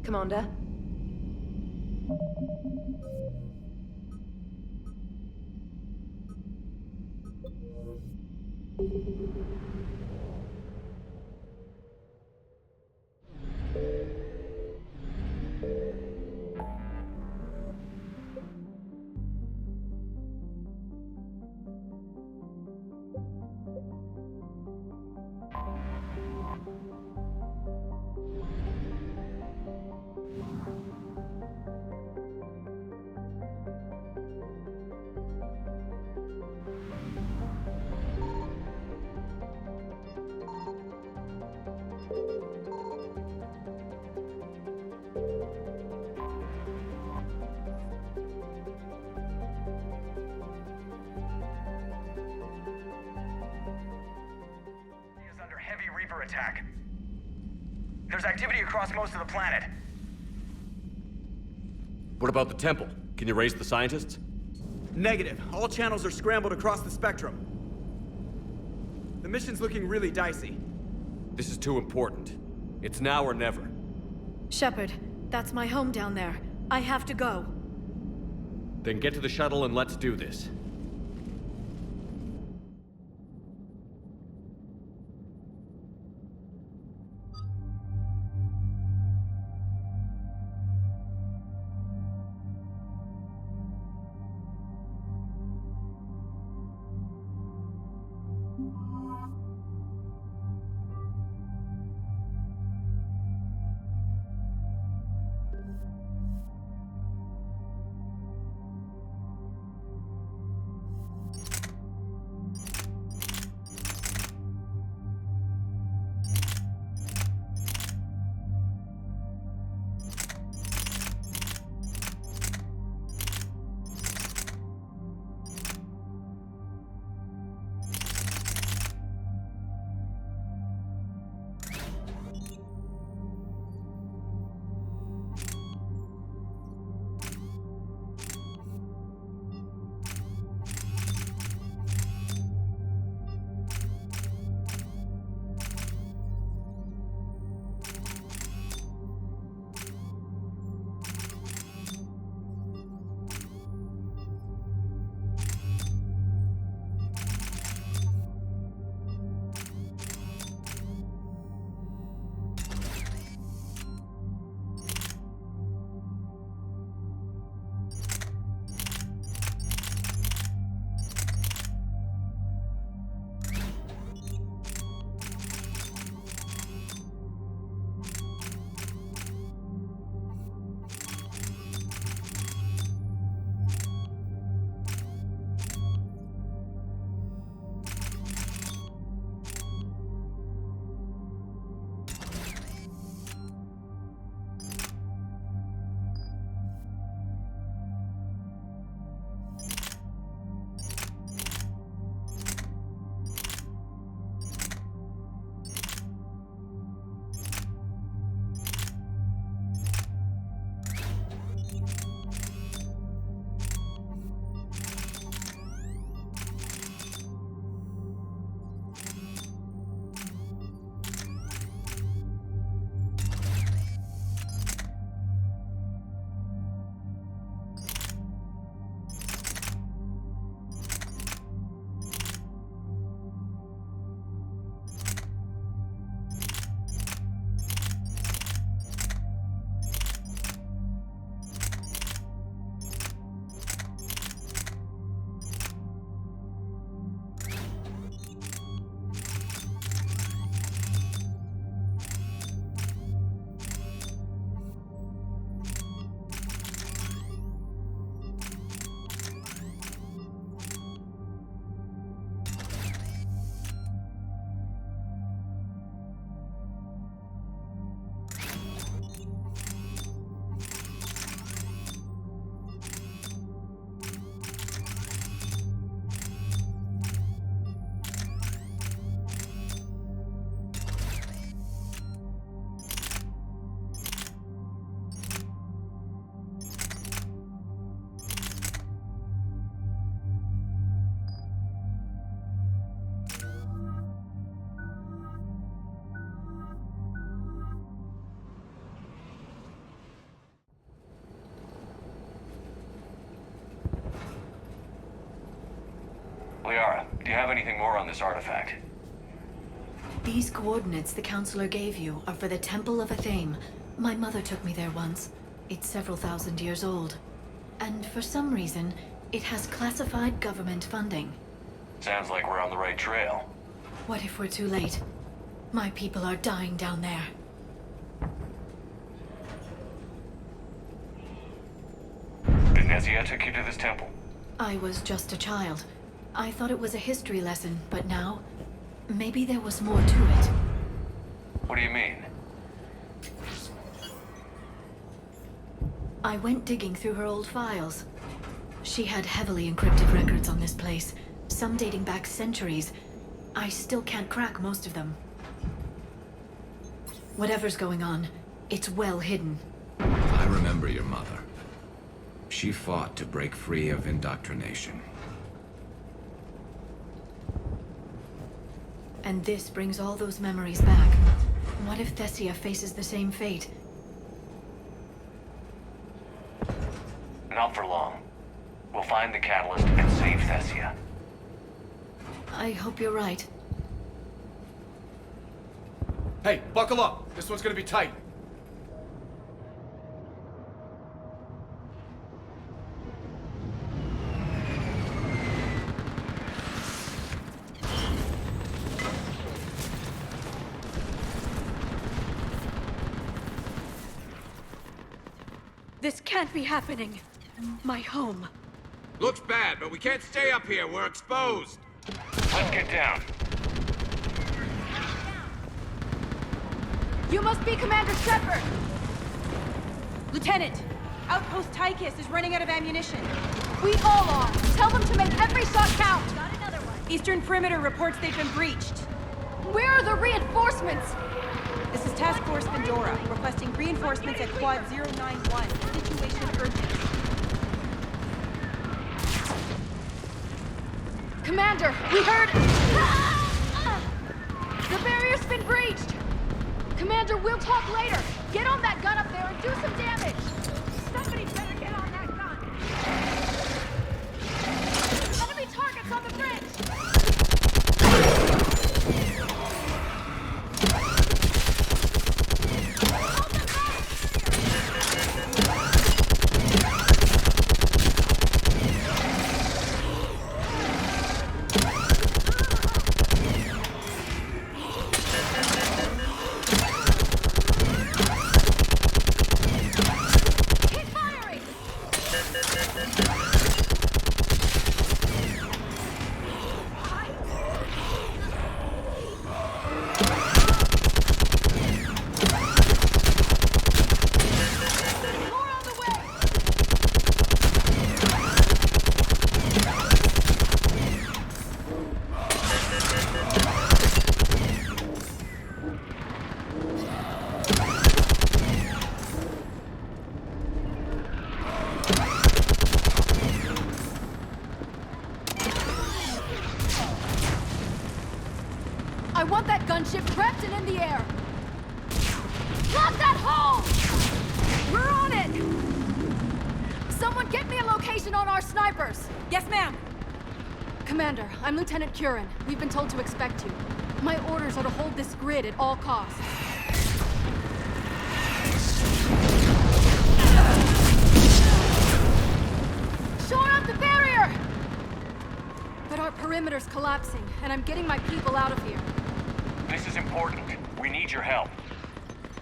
Commander? Is under heavy Reaper attack. There's activity across most of the planet. What about the temple? Can you raise the scientists? Negative. All channels are scrambled across the spectrum. The mission's looking really dicey. This is too important. It's now or never. Shepard, that's my home down there. I have to go. Then get to the shuttle and let's do this. Do you have anything more on this artifact? These coordinates the counselor gave you are for the Temple of Athame. My mother took me there once. It's several thousand years old. And for some reason, it has classified government funding. Sounds like we're on the right trail. What if we're too late? My people are dying down there. Benezia took you to this temple? I was just a child. I thought it was a history lesson, but now, maybe there was more to it. What do you mean? I went digging through her old files. She had heavily encrypted records on this place, some dating back centuries. I still can't crack most of them. Whatever's going on, it's well hidden. I remember your mother. She fought to break free of indoctrination. And this brings all those memories back. What if Thessia faces the same fate? Not for long. We'll find the catalyst and save Thessia. I hope you're right. Hey, buckle up! This one's gonna be tight. This can't be happening. My home. Looks bad, but we can't stay up here. We're exposed. Let's get down. You must be Commander Shepard! Lieutenant, Outpost Tychus is running out of ammunition. We all are. Tell them to make every shot count. Got another one. Eastern Perimeter reports they've been breached. Where are the reinforcements? This is Task Force Pandora, requesting reinforcements at Quad 091. Situation urgent. Commander, we heard... The barrier's been breached! Commander, we'll talk later! Get on that gun up there and do some damage! Somebody better get on that gun! Enemy targets on the bridge! I want that gunship prepped and in the air! Block that hole! We're on it! Someone get me a location on our snipers! Yes, ma'am! Commander, I'm Lieutenant Curran. We've been told to expect you. My orders are to hold this grid at all costs. Shore up the barrier! But our perimeter's collapsing, and I'm getting my people out of here. This is important. We need your help.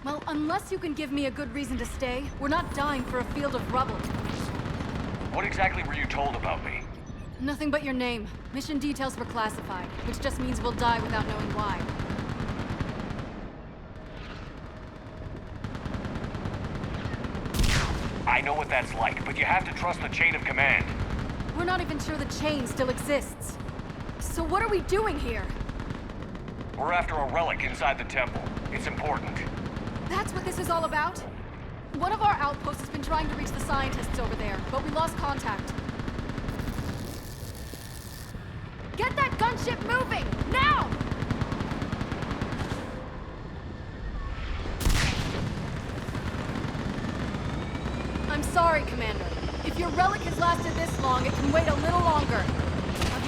Well, unless you can give me a good reason to stay, we're not dying for a field of rubble. What exactly were you told about me? Nothing but your name. Mission details were classified, which just means we'll die without knowing why. I know what that's like, but you have to trust the chain of command. We're not even sure the chain still exists. So what are we doing here? We're after a relic inside the temple. It's important. That's what this is all about? One of our outposts has been trying to reach the scientists over there, but we lost contact. Get that gunship moving! Now! I'm sorry, Commander. If your relic has lasted this long, it can wait a little longer.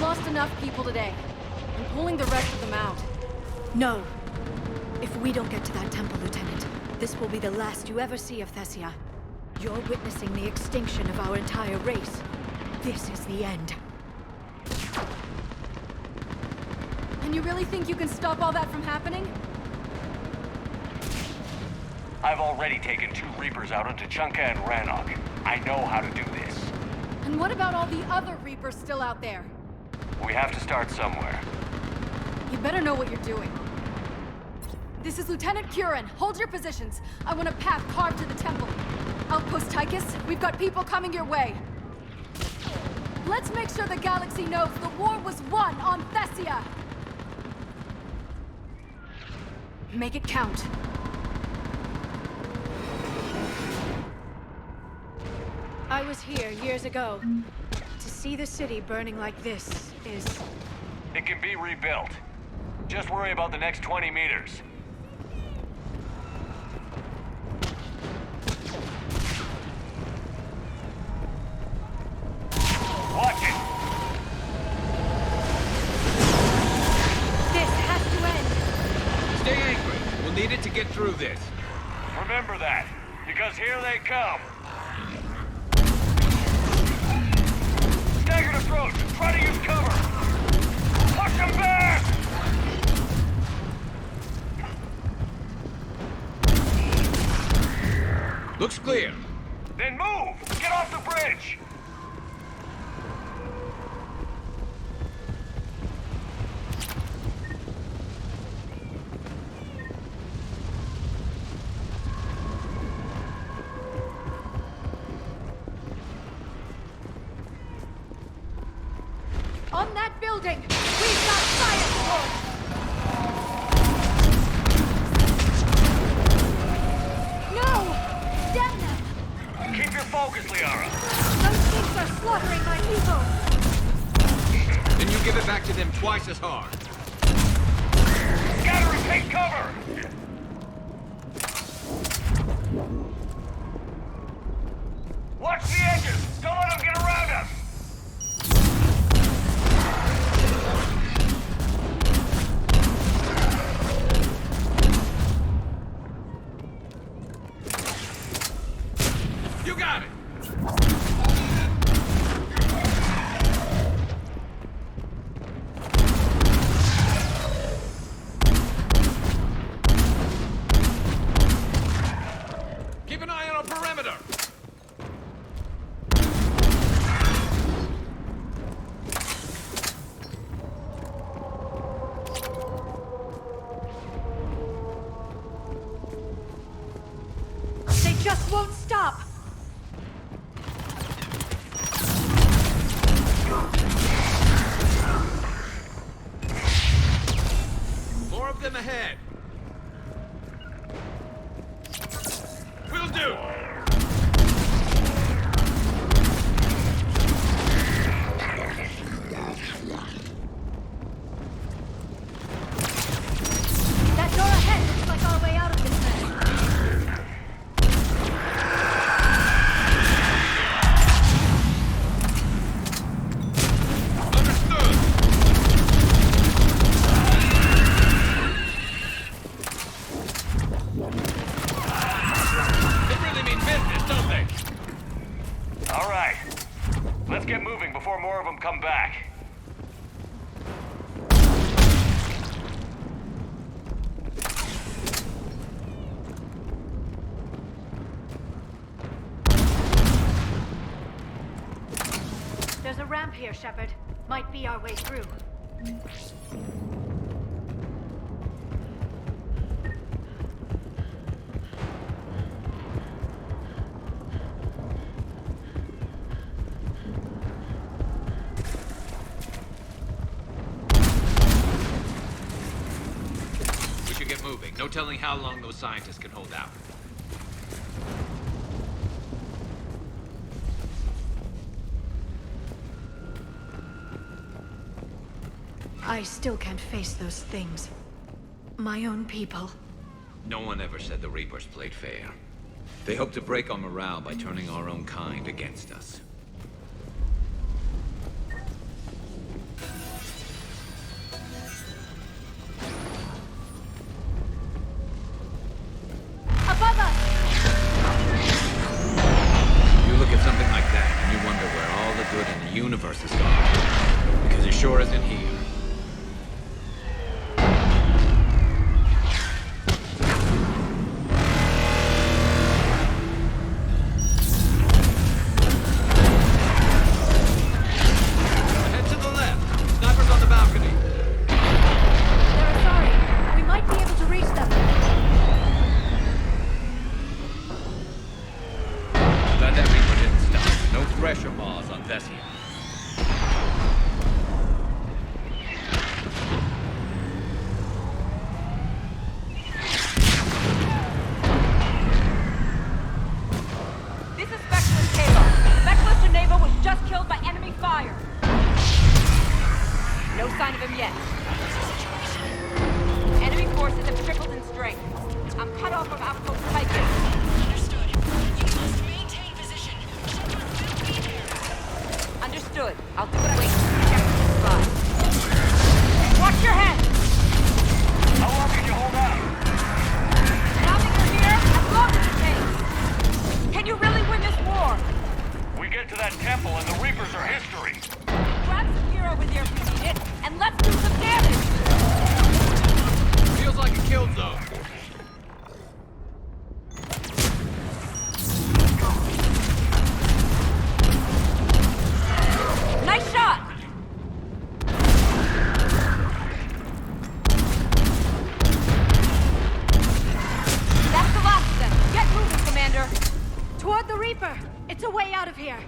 I've lost enough people today. and pulling the rest of them out. No. If we don't get to that temple, Lieutenant, this will be the last you ever see of Thessia. You're witnessing the extinction of our entire race. This is the end. And you really think you can stop all that from happening? I've already taken 2 Reapers out onto Chunka and Rannoch. I know how to do this. And what about all the other Reapers still out there? We have to start somewhere. You better know what you're doing. This is Lieutenant Curran. Hold your positions. I want a path carved to the temple. Outpost Tychus, we've got people coming your way. Let's make sure the galaxy knows the war was won on Thessia! Make it count. I was here years ago. To see the city burning like this is... It can be rebuilt. Just worry about the next 20 meters. Watch it! This has to end! Stay angry. We'll need it to get through this. Remember that, because here they come. Stagger to throat! Try to use cover! Push them back! Looks clear. Then move! Get off the bridge! On that building, we've got science force! No! Damn them! Keep your focus, Liara. Those things are slaughtering my people! Then you give it back to them twice as hard. Scatter and take cover! Watch the edges! Don't let them get around us! You got it! Keep an eye on our perimeter! They just won't stop! More of them ahead. Will do! That door ahead looks like our way out of this mess. Understood! They really mean business, don't they? All right. Let's get moving before more of them come back. There's a ramp here, Shepard. Might be our way through. We should get moving. No telling how long those scientists can hold out. I still can't face those things. My own people. No one ever said the Reapers played fair. They hope to break our morale by turning our own kind against us. forces have tripled in strength. I'm cut off from outpost Titan. Understood. You must maintain position. Shepard will be there. Understood. I'll do what I wait to check the spot. Watch your head! How long can you hold out? Now that you're here, as long as it takes. Can you really win this war? We get to that temple and the Reapers are history. Grab some gear over there if you need it, and let's do some damage! Feels like a kill zone. Nice shot! That's the last of them. Get moving, Commander. Toward the Reaper. It's a way out of here.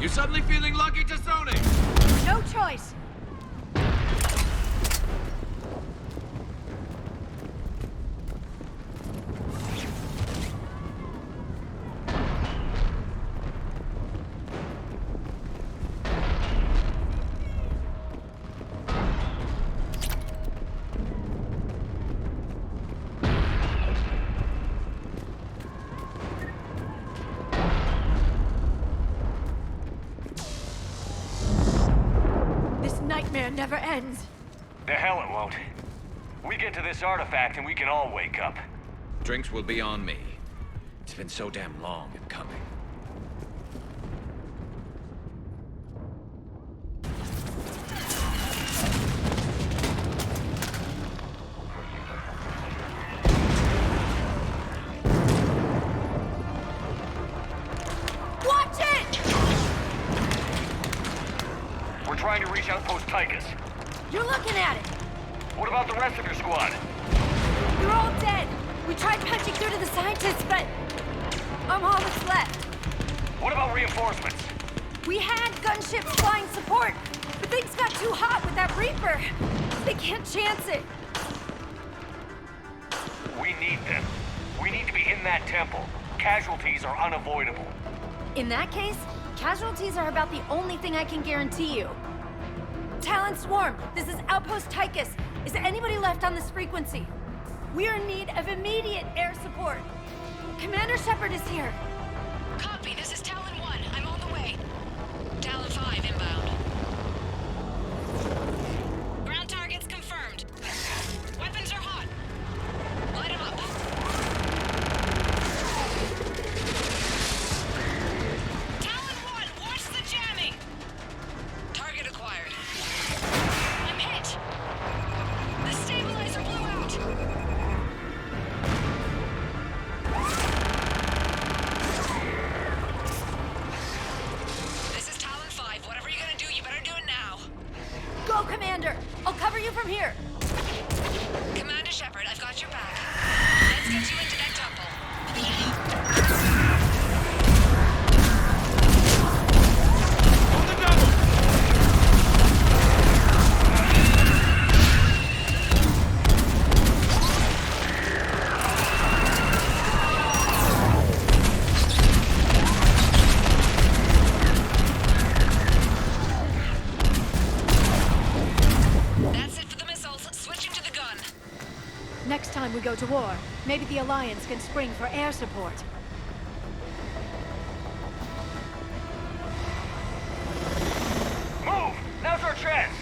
You suddenly feeling lucky to zoning? No choice. This nightmare never ends. The hell it won't. We get to this artifact and we can all wake up. Drinks will be on me. It's been so damn long in coming. Watch it! We're trying to reach Outpost Tychus. You're looking at it. What about the rest of your squad? You're all dead. We tried punching through to the scientists, but I'm all that's left. What about reinforcements? We had gunships flying support, but things got too hot with that Reaper. They can't chance it. We need them. We need to be in that temple. Casualties are unavoidable. In that case, casualties are about the only thing I can guarantee you. Talon Swarm, this is Outpost Tychus. Is there anybody left on this frequency? We are in need of immediate air support. Commander Shepard is here. Copy, this is Talon 1. I'm on the way. Talon 5 inbound. Ground targets confirmed. Weapons are hot. Light 'em up. Talon 1, watch the jamming! Target acquired. I'm hit! The stabilizer blew out! This is Talon 5. Whatever you're gonna do, you better do it now. Go, Commander! I'll cover you from here. Commander Shepard, I've got your back. Let's get you into that temple. On the double! That's it for the missiles. Switching to the gun. Next time we go to war, maybe the Alliance can spring for air support. Move! Now's our chance!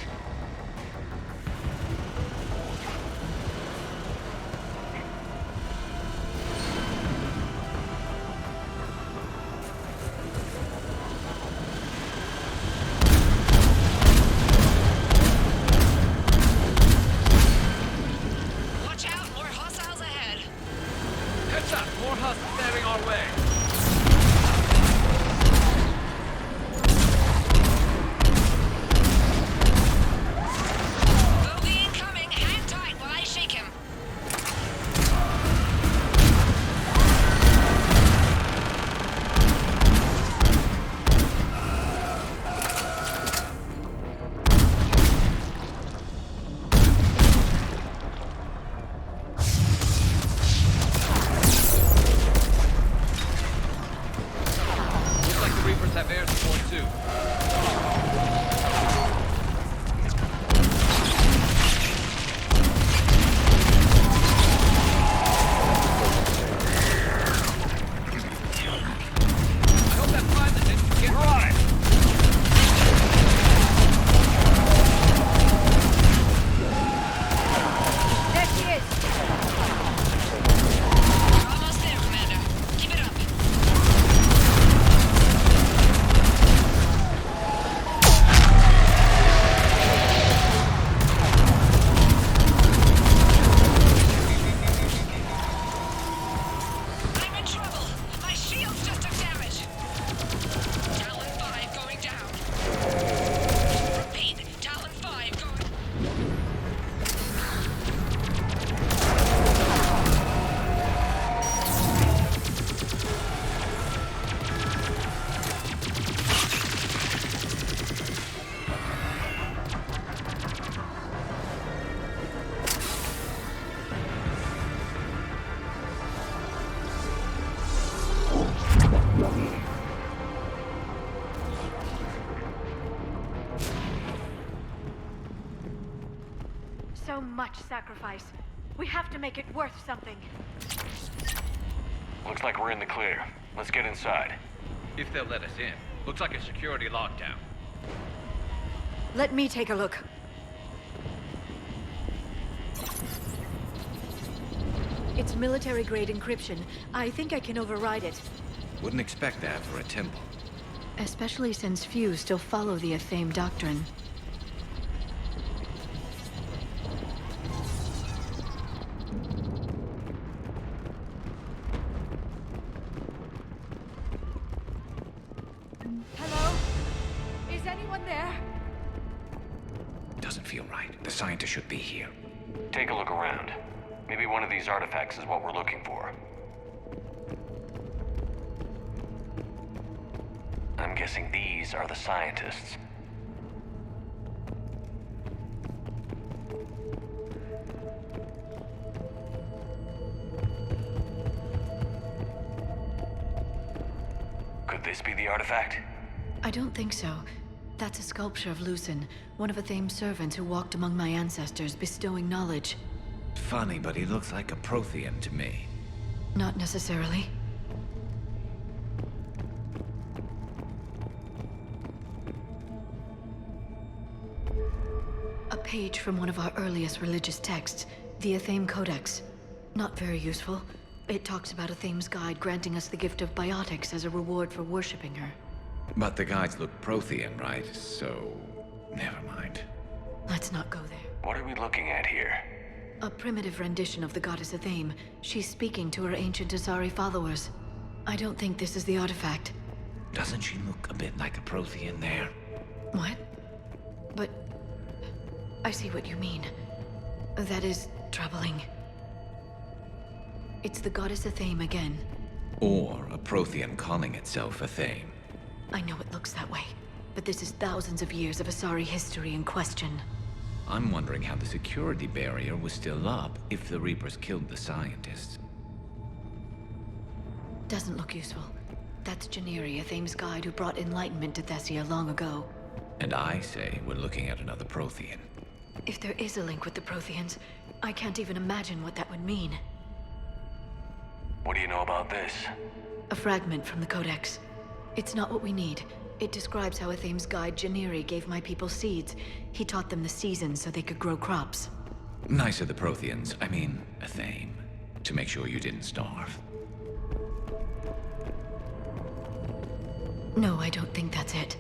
Watch out, more hostiles ahead. Heads up! More hostiles standing our way! so much sacrifice. We have to make it worth something. Looks like we're in the clear. Let's get inside. If they'll let us in. Looks like a security lockdown. Let me take a look. It's military-grade encryption. I think I can override it. Wouldn't expect that for a temple. Especially since few still follow the Athame doctrine. Hello? Is anyone there? Doesn't feel right. The scientist should be here. Take a look around. Maybe one of these artifacts is what we're looking for. I'm guessing these are the scientists. Could this be the artifact? I don't think so. That's a sculpture of Lucen, one of Athame's servants who walked among my ancestors, bestowing knowledge. Funny, but he looks like a Prothean to me. Not necessarily. A page from one of our earliest religious texts, the Athame Codex. Not very useful. It talks about Athame's guide granting us the gift of biotics as a reward for worshipping her. But the guides look Prothean, right? So... never mind. Let's not go there. What are we looking at here? A primitive rendition of the goddess Athame. She's speaking to her ancient Asari followers. I don't think this is the artifact. Doesn't she look a bit like a Prothean there? What? But... I see what you mean. That is troubling. It's the goddess Athame again. Or a Prothean calling itself Athame. I know it looks that way, but this is thousands of years of Asari history in question. I'm wondering how the security barrier was still up if the Reapers killed the scientists. Doesn't look useful. That's Janiri, Athame's guide who brought enlightenment to Thessia long ago. And I say we're looking at another Prothean. If there is a link with the Protheans, I can't even imagine what that would mean. What do you know about this? A fragment from the Codex. It's not what we need. It describes how Athame's guide Janiri gave my people seeds. He taught them the seasons so they could grow crops. Nice of the Protheans, I mean, Athame, to make sure you didn't starve. No, I don't think that's it.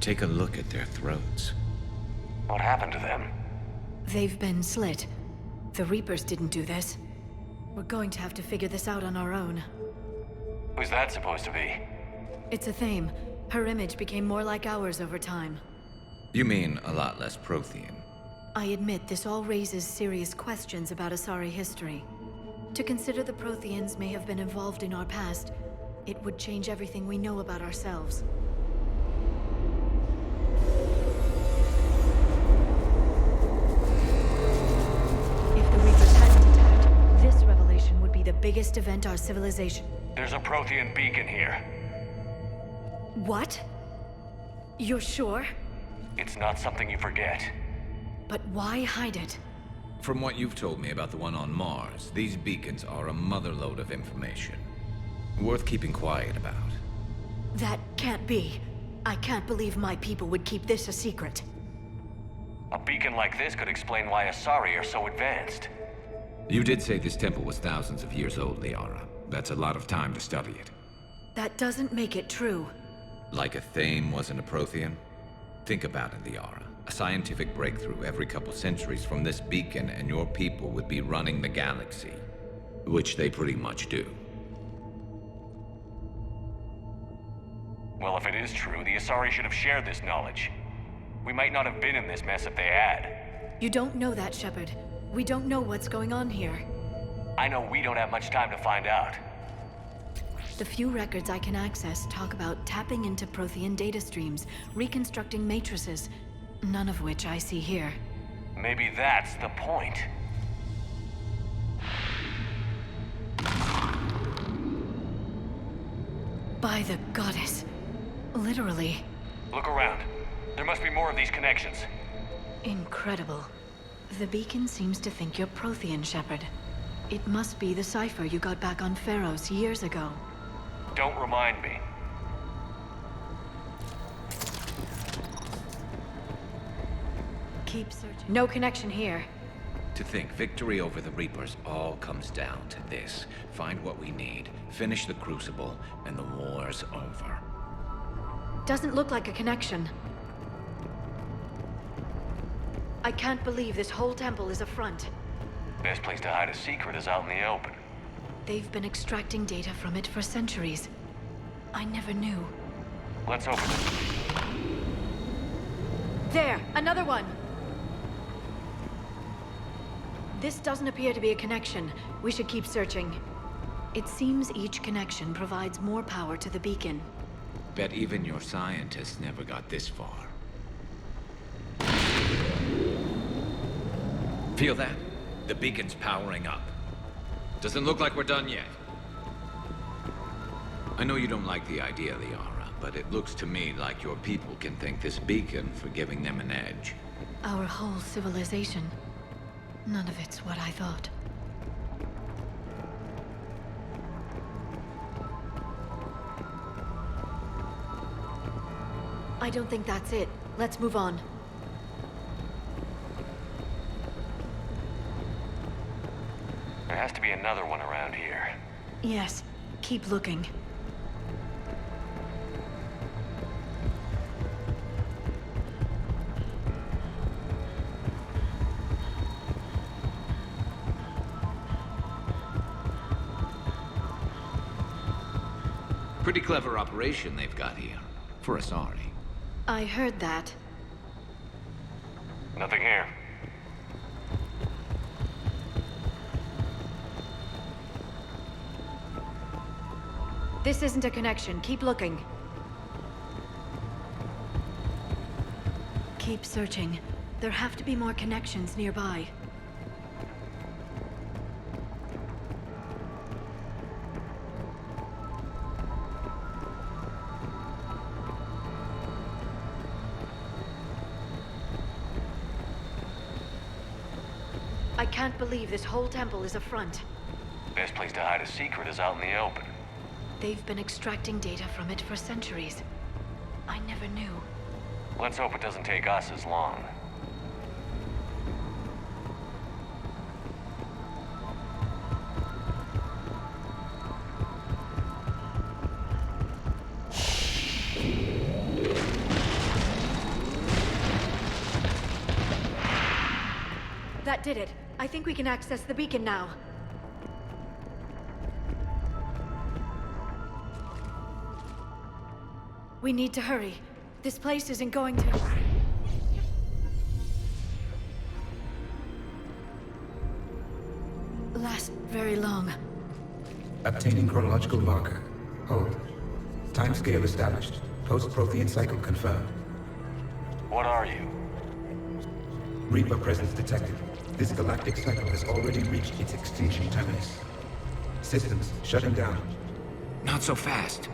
Take a look at their throats. What happened to them? They've been slit. The Reapers didn't do this. We're going to have to figure this out on our own. Who's that supposed to be? It's Athame. Her image became more like ours over time. You mean a lot less Prothean? I admit this all raises serious questions about Asari history. To consider the Protheans may have been involved in our past, it would change everything we know about ourselves. If the Reapers hadn't attacked, this revelation would be the biggest event our civilization... There's a Prothean beacon here. What? You're sure? It's not something you forget. But why hide it? From what you've told me about the one on Mars, these beacons are a motherlode of information. Worth keeping quiet about. That can't be. I can't believe my people would keep this a secret. A beacon like this could explain why Asari are so advanced. You did say this temple was thousands of years old, Liara. That's a lot of time to study it. That doesn't make it true. Like Athame wasn't a Prothean? Think about it, Liara. A scientific breakthrough every couple centuries from this beacon and your people would be running the galaxy. Which they pretty much do. Well, if it is true, the Asari should have shared this knowledge. We might not have been in this mess if they had. You don't know that, Shepard. We don't know what's going on here. I know we don't have much time to find out. The few records I can access talk about tapping into Prothean data streams, reconstructing matrices, none of which I see here. Maybe that's the point. By the goddess. Literally. Look around. There must be more of these connections. Incredible. The beacon seems to think you're Prothean, Shepard. It must be the cipher you got back on Pharos years ago. Don't remind me. Keep searching. No connection here. To think victory over the Reapers all comes down to this. Find what we need, finish the Crucible, and the war's over. Doesn't look like a connection. I can't believe this whole temple is a front. Best place to hide a secret is out in the open. They've been extracting data from it for centuries. I never knew. Let's open it. There! Another one! This doesn't appear to be a connection. We should keep searching. It seems each connection provides more power to the beacon. Bet even your scientists never got this far. Feel that? The beacon's powering up. Doesn't look like we're done yet. I know you don't like the idea, Liara, but it looks to me like your people can thank this beacon for giving them an edge. Our whole civilization. None of it's what I thought. I don't think that's it. Let's move on. There has to be another one around here. Yes, keep looking. Pretty clever operation they've got here. For Asari. I heard that. Nothing here. This isn't a connection. Keep looking. Keep searching. There have to be more connections nearby. I can't believe this whole temple is a front. Best place to hide a secret is out in the open. They've been extracting data from it for centuries. I never knew. Let's hope it doesn't take us as long. That did it. I think we can access the beacon now. We need to hurry. This place isn't going to... last very long. Obtaining chronological marker. Hold. Timescale established. Post-Prothean cycle confirmed. What are you? Reaper presence detected. This galactic cycle has already reached its extinction terminus. Systems shutting down. Not so fast.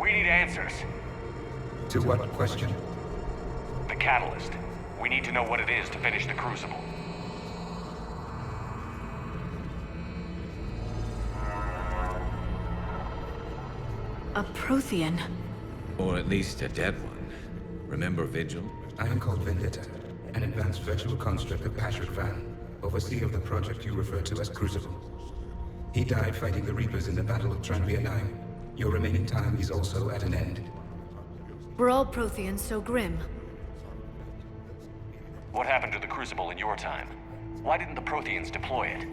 We need answers. To what question? The catalyst. We need to know what it is to finish the Crucible. A Prothean. Or at least a dead one. Remember Vigil? I am called Vendetta, an advanced virtual construct of Patrick Van, overseer of the project you refer to as Crucible. He died fighting the Reapers in the Battle of Tranvia 9. Your remaining time is also at an end. We're all Protheans so grim. What happened to the Crucible in your time? Why didn't the Protheans deploy it?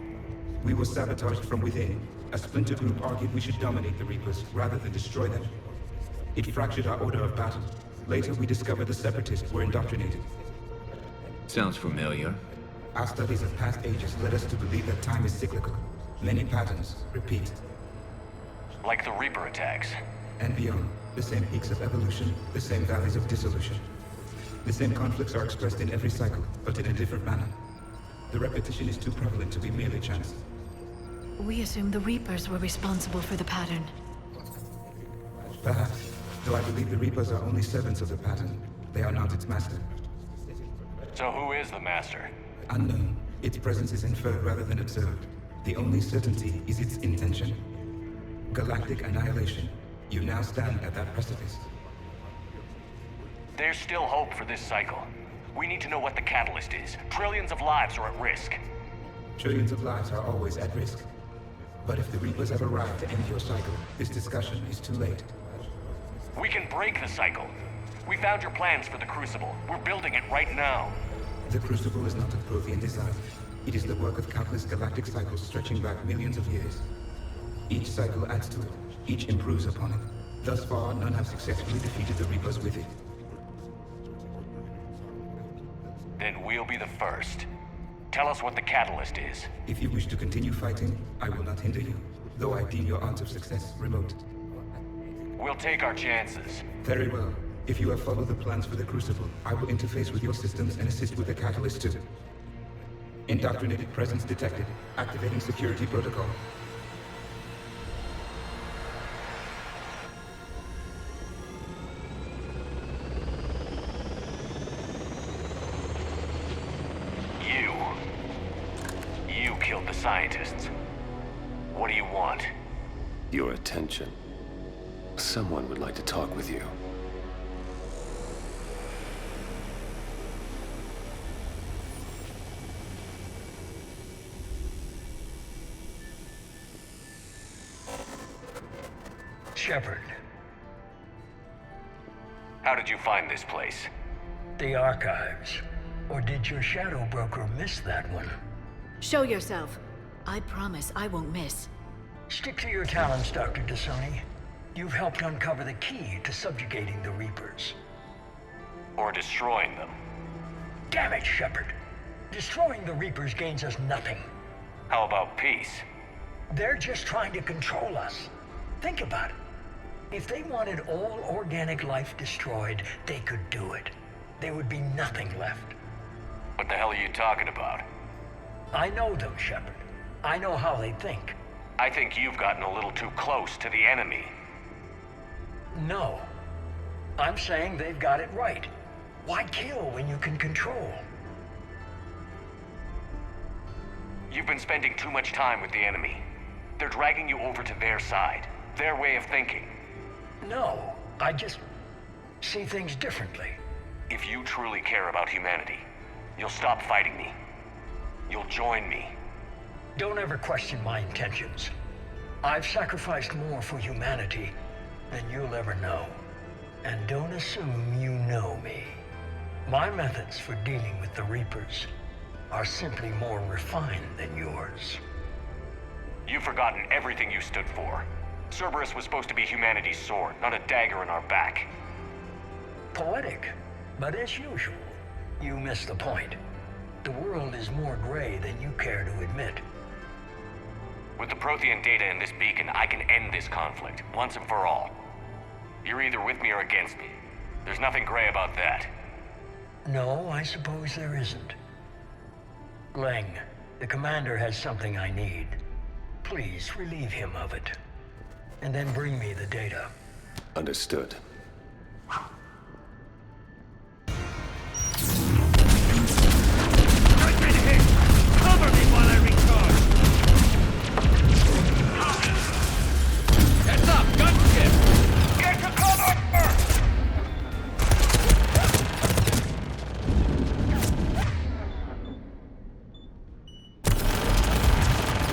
We were sabotaged from within. A splinter group argued we should dominate the Reapers rather than destroy them. It fractured our order of battle. Later, we discovered the Separatists were indoctrinated. Sounds familiar. Our studies of past ages led us to believe that time is cyclical. Many patterns repeat. Like the Reaper attacks. And beyond, the same peaks of evolution, the same valleys of dissolution. The same conflicts are expressed in every cycle, but in a different manner. The repetition is too prevalent to be merely chance. We assumed the Reapers were responsible for the pattern. Perhaps, though I believe the Reapers are only servants of the pattern. They are not its master. So who is the master? Unknown. Its presence is inferred rather than observed. The only certainty is its intention. Galactic annihilation. You now stand at that precipice. There's still hope for this cycle. We need to know what the catalyst is. Trillions of lives are at risk. Trillions of lives are always at risk. But if the Reapers have arrived to end your cycle, this discussion is too late. We can break the cycle. We found your plans for the Crucible. We're building it right now. The Crucible is not of Prothean design. It is the work of countless galactic cycles stretching back millions of years. Each cycle adds to it. Each improves upon it. Thus far, none have successfully defeated the Reapers with it. Then we'll be the first. Tell us what the catalyst is. If you wish to continue fighting, I will not hinder you, though I deem your odds of success remote. We'll take our chances. Very well. If you have followed the plans for the Crucible, I will interface with your systems and assist with the catalyst too. Indoctrinated presence detected. Activating security protocol. You killed the scientists. What do you want? Your attention. Someone would like to talk with you. Shepard. How did you find this place? The archives. Or did your shadow broker miss that one? Show yourself. I promise I won't miss. Stick to your talents, Dr. Dasani. You've helped uncover the key to subjugating the Reapers. Or destroying them. Damn it, Shepard. Destroying the Reapers gains us nothing. How about peace? They're just trying to control us. Think about it. If they wanted all organic life destroyed, they could do it. There would be nothing left. What the hell are you talking about? I know them, Shepard. I know how they think. I think you've gotten a little too close to the enemy. No. I'm saying they've got it right. Why kill when you can control? You've been spending too much time with the enemy. They're dragging you over to their side. Their way of thinking. No, I just see things differently. If you truly care about humanity, you'll stop fighting me. You'll join me. Don't ever question my intentions. I've sacrificed more for humanity than you'll ever know. And don't assume you know me. My methods for dealing with the Reapers are simply more refined than yours. You've forgotten everything you stood for. Cerberus was supposed to be humanity's sword, not a dagger in our back. Poetic, but as usual, you miss the point. The world is more gray than you care to admit. With the Prothean data in this beacon, I can end this conflict, once and for all. You're either with me or against me. There's nothing gray about that. No, I suppose there isn't. Leng, the commander has something I need. Please relieve him of it. And then bring me the data. Understood. Cover me while I recharge! Heads up! Gunship! Get to cover!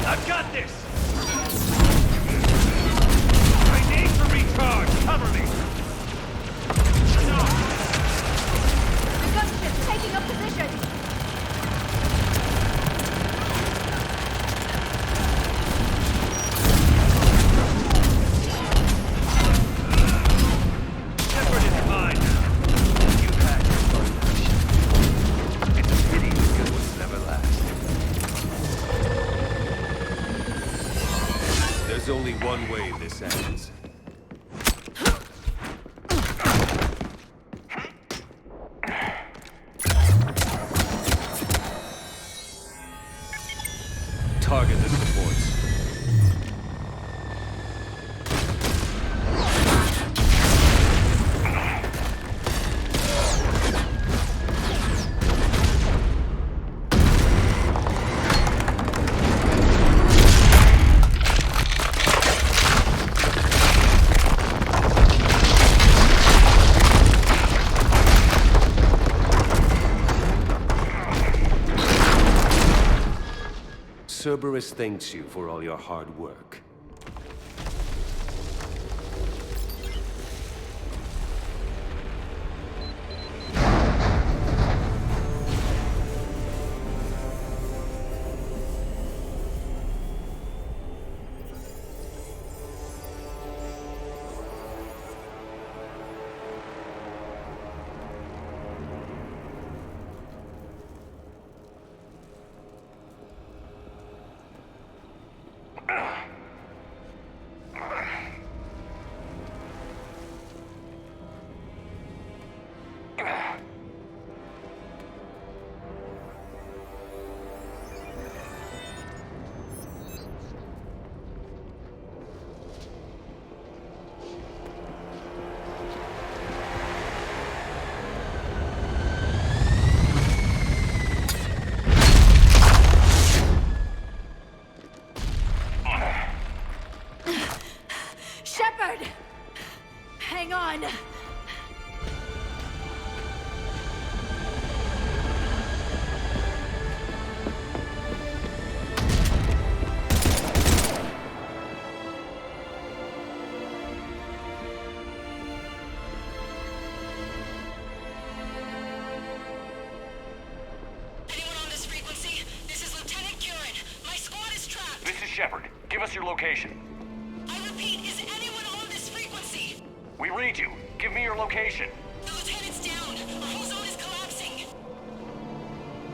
I've got this! I need to recharge! Cover me! The gunship's taking up position! Shepard is mine now. You've had your fun. It's a pity the good ones never last. There's only one way this ends. Target the supports. Cerberus thanks you for all your hard work. Shepard! Hang on! This is Shepard. Give us your location. I repeat, is anyone on this frequency? We read you. Give me your location. The lieutenant's down. Our whole zone is collapsing.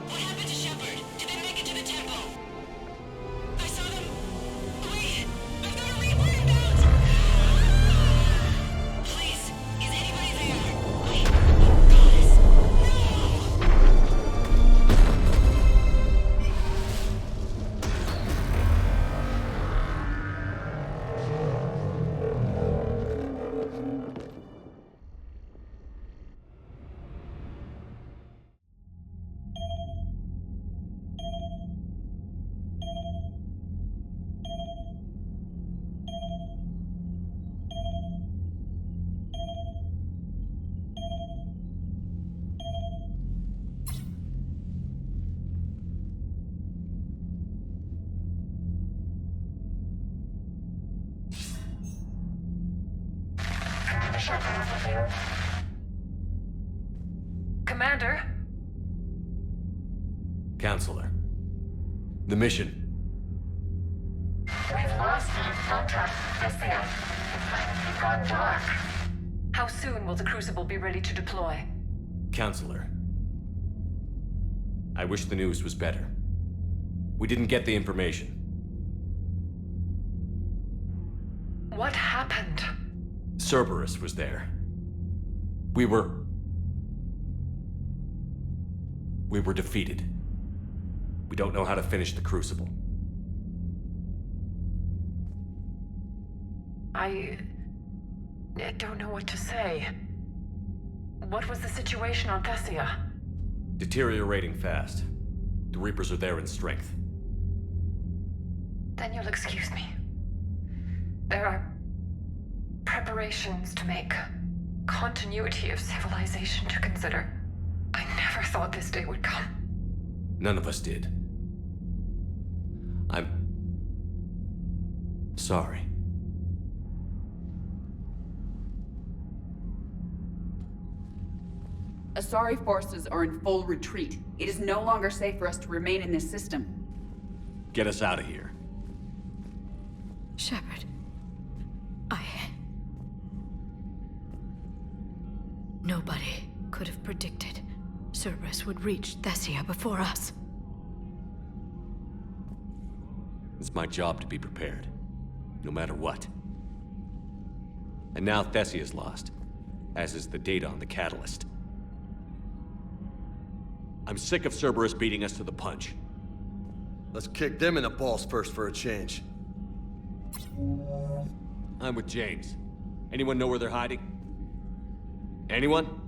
What happened to Shepard? Did they make it to the temple? I saw them. Wait, I've got a Reaper inbound. Please, is anybody there? Oh, goddess. Commander? Counselor. The mission. We've lost contact with the It's gone dark. How soon will the Crucible be ready to deploy? Counselor. I wish the news was better. We didn't get the information. What happened? Cerberus was there. We were defeated. We don't know how to finish the Crucible. I don't know what to say. What was the situation on Thessia? Deteriorating fast. The Reapers are there in strength. Then you'll excuse me. There are preparations to make, continuity of civilization to consider. I never thought this day would come. None of us did. I'm sorry. Asari forces are in full retreat. It is no longer safe for us to remain in this system. Get us out of here. Shepard, Nobody could have predicted Cerberus would reach Thessia before us. It's my job to be prepared, no matter what. And now Thessia's lost, as is the data on the catalyst. I'm sick of Cerberus beating us to the punch. Let's kick them in the balls first for a change. I'm with James. Anyone know where they're hiding? Anyone?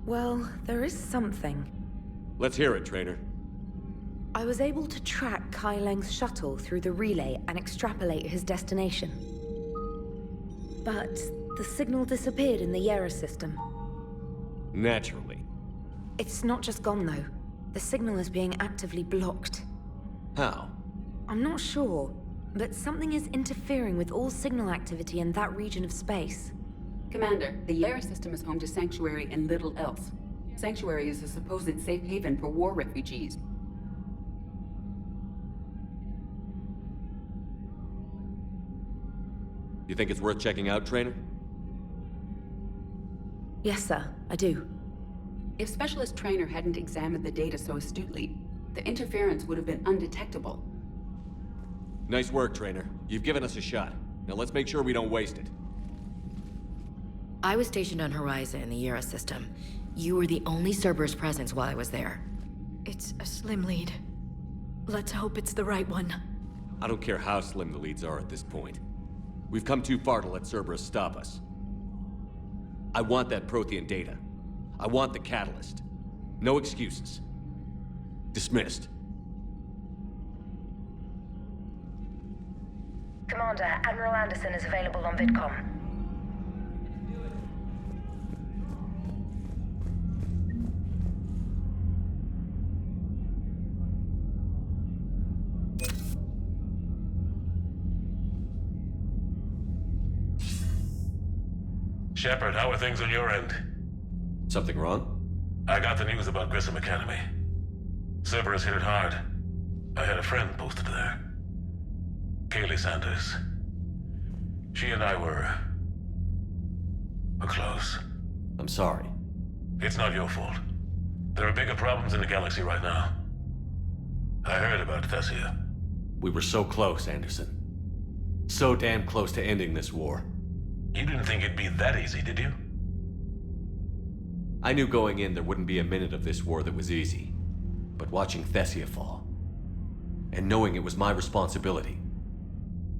Well, there is something. Let's hear it, Trainer. I was able to track Kai Leng's shuttle through the relay and extrapolate his destination. But the signal disappeared in the Yera system. Naturally. It's not just gone, though. The signal is being actively blocked. How? I'm not sure, but something is interfering with all signal activity in that region of space. Commander, the Yara system is home to Sanctuary and little else. Sanctuary is a supposed safe haven for war refugees. You think it's worth checking out, Trainer? Yes, sir, I do. If Specialist Trainer hadn't examined the data so astutely, the interference would have been undetectable. Nice work, Trainer. You've given us a shot. Now let's make sure we don't waste it. I was stationed on Horizon in the Yara system. You were the only Cerberus presence while I was there. It's a slim lead. Let's hope it's the right one. I don't care how slim the leads are at this point. We've come too far to let Cerberus stop us. I want that Prothean data. I want the catalyst. No excuses. Dismissed. Commander, Admiral Anderson is available on VidCom. Shepard, how are things on your end? Something wrong? I got the news about Grissom Academy. Cerberus hit it hard. I had a friend posted there. Kaylee Sanders. She and I were close. I'm sorry. It's not your fault. There are bigger problems in the galaxy right now. I heard about Thessia. We were so close, Anderson. So damn close to ending this war. You didn't think it'd be that easy, did you? I knew going in there wouldn't be a minute of this war that was easy. But watching Thessia fall, and knowing it was my responsibility.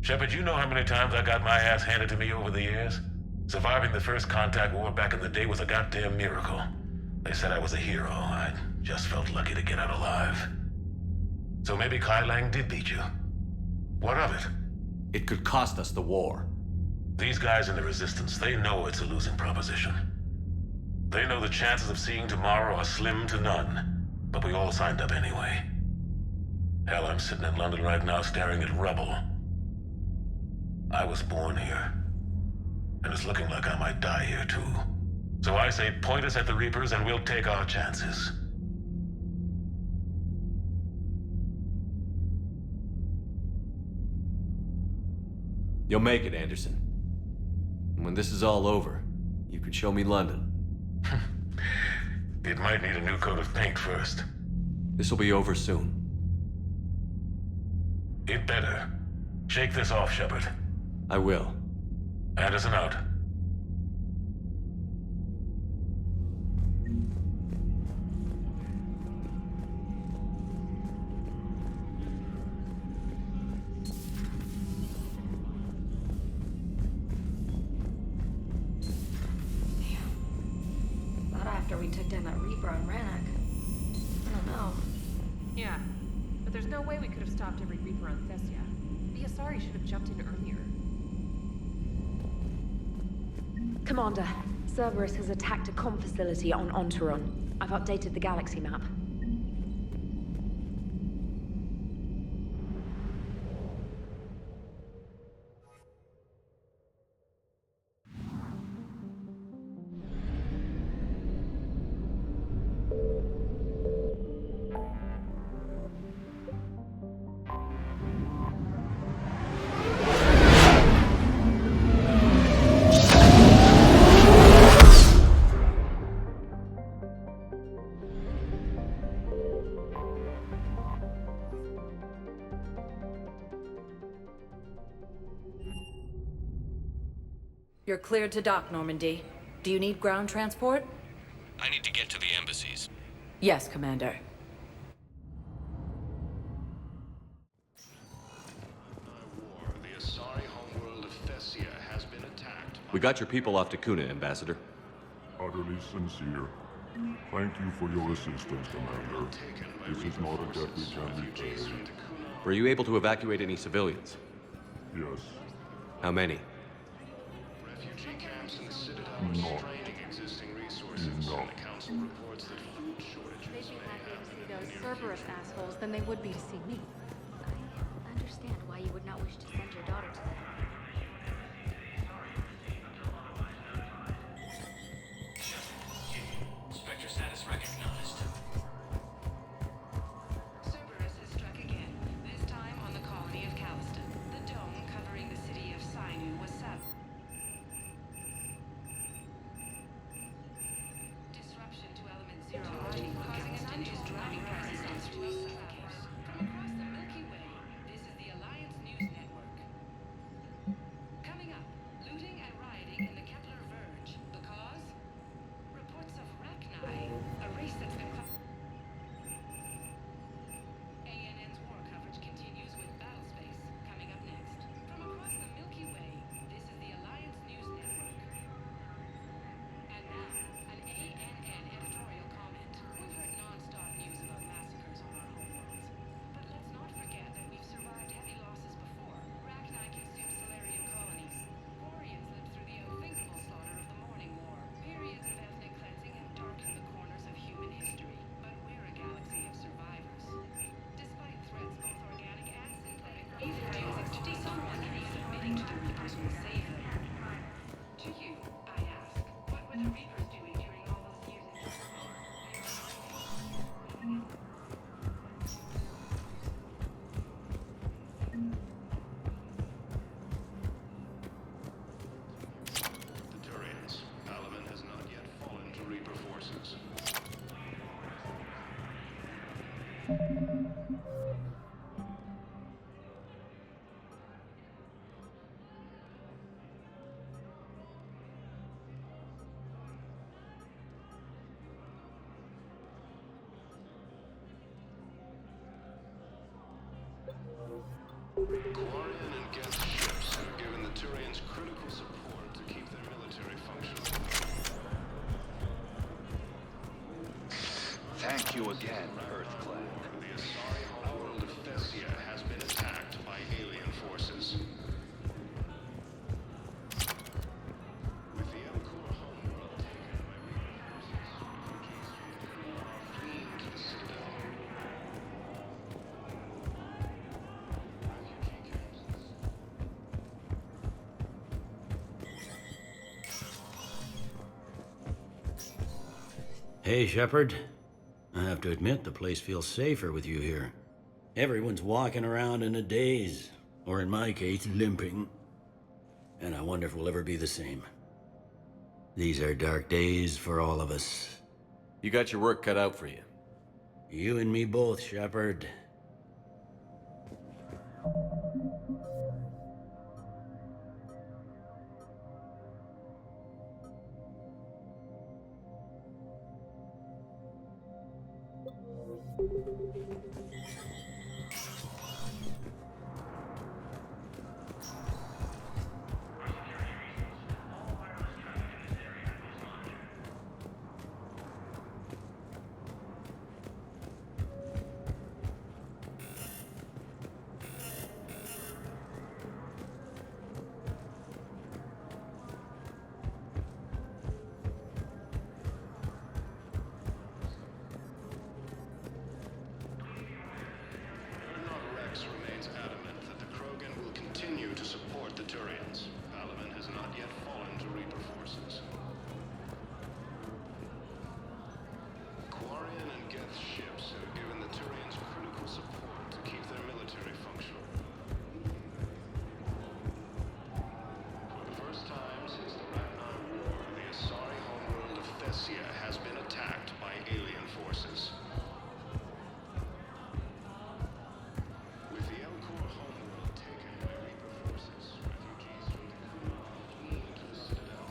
Shepard, you know how many times I got my ass handed to me over the years? Surviving the first contact war back in the day was a goddamn miracle. They said I was a hero. I just felt lucky to get out alive. So maybe Kai Lang did beat you. What of it? It could cost us the war. These guys in the Resistance, they know it's a losing proposition. They know the chances of seeing tomorrow are slim to none, but we all signed up anyway. Hell, I'm sitting in London right now staring at rubble. I was born here, and it's looking like I might die here too. So I say point us at the Reapers and we'll take our chances. You'll make it, Anderson. And when this is all over, you can show me London. It might need a new coat of paint first. This'll be over soon. It better. Shake this off, Shepard. I will. Anderson out. We took down that Reaper on Rannoch. I don't know. Yeah, but there's no way we could have stopped every Reaper on Thessia. The Asari should have jumped in earlier. Commander, Cerberus has attacked a comm facility on Ontaron. I've updated the galaxy map. You're cleared to dock, Normandy. Do you need ground transport? I need to get to the embassies. Yes, Commander. The Asari homeworld of Thessia has been attacked. We got your people off to Kuna, Ambassador. Utterly sincere. Thank you for your assistance, Commander. This is not a debt we can repay. Were you able to evacuate any civilians? Yes. How many? Refugee camps in the Citadel Not draining existing resources. enough. The Council reports that food Cerberus assholes than they would be to see me. I understand why you would not wish to send your daughter to them. Spectre status recognized. Cerberus has struck again, this time on the colony of Calliston. The dome covering the city of Sinew was sabotaged. Disruption to Element Zero, causing an untold driving resistance to a suffocate. From across the Milky Way, this is the Alliance News Network. Coming up, looting and rioting in the Kepler Verge. The cause? Reports of Rachni, a race that's been ANN's war coverage continues with Battlespace. Coming up next. From across the Milky Way, this is the Alliance News Network. And now, an ANN editorial comment. We've heard non-stop news about massacres on our homeworlds. But let's not forget that we've survived heavy losses before. Rachni consumed Solarian colonies. Quarians lived through the unthinkable slaughter of the Morning War. Periods of ethnic cleansing have darkened the corners of human history. But we're a galaxy of survivors. Despite threats both organic and synthetic, we've someone who is admitting to the Reapers will save them. To you, I ask, what were the Reapers doing during all those years in The Turians. Palamon has not yet fallen to Reaper forces. Quarian and Geth ships have given the Turians critical support to keep their military functional. Thank you again, EarthClan. The Asari homeworld of Thessia has been attacked by alien forces. With the Elcor homeworld taken by Reaper forces, refugees are fleeing to the Citadel. Hey, Shepard. I have to admit, the place feels safer with you here. Everyone's walking around in a daze, or in my case, limping. And I wonder if we'll ever be the same. These are dark days for all of us. You got your work cut out for you. You and me both, Shepard. Rex remains adamant that the Krogan will continue to support the Turians. Palamon has not yet fallen to Reaper forces. Quarian and Geth ships have given the Turians critical support to keep their military functional. For the first time since the Ragnar War, the Asari homeworld of Thessia has been attacked by alien forces. With the Elcor homeworld taken by Reaper forces, refugees from the Khuma are fleeing to the Citadel.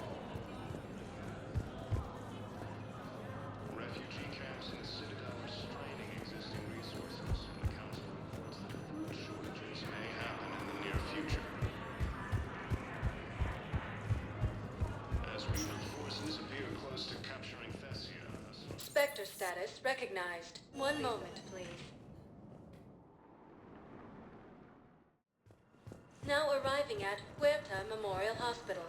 Refugee camps in the Citadel are straining existing resources, and the Council reports that food shortages may happen in the near future. As Reaper forces appear close to capturing Thessia, Spectre status recognized. One moment, please. Now arriving at Huerta Memorial Hospital.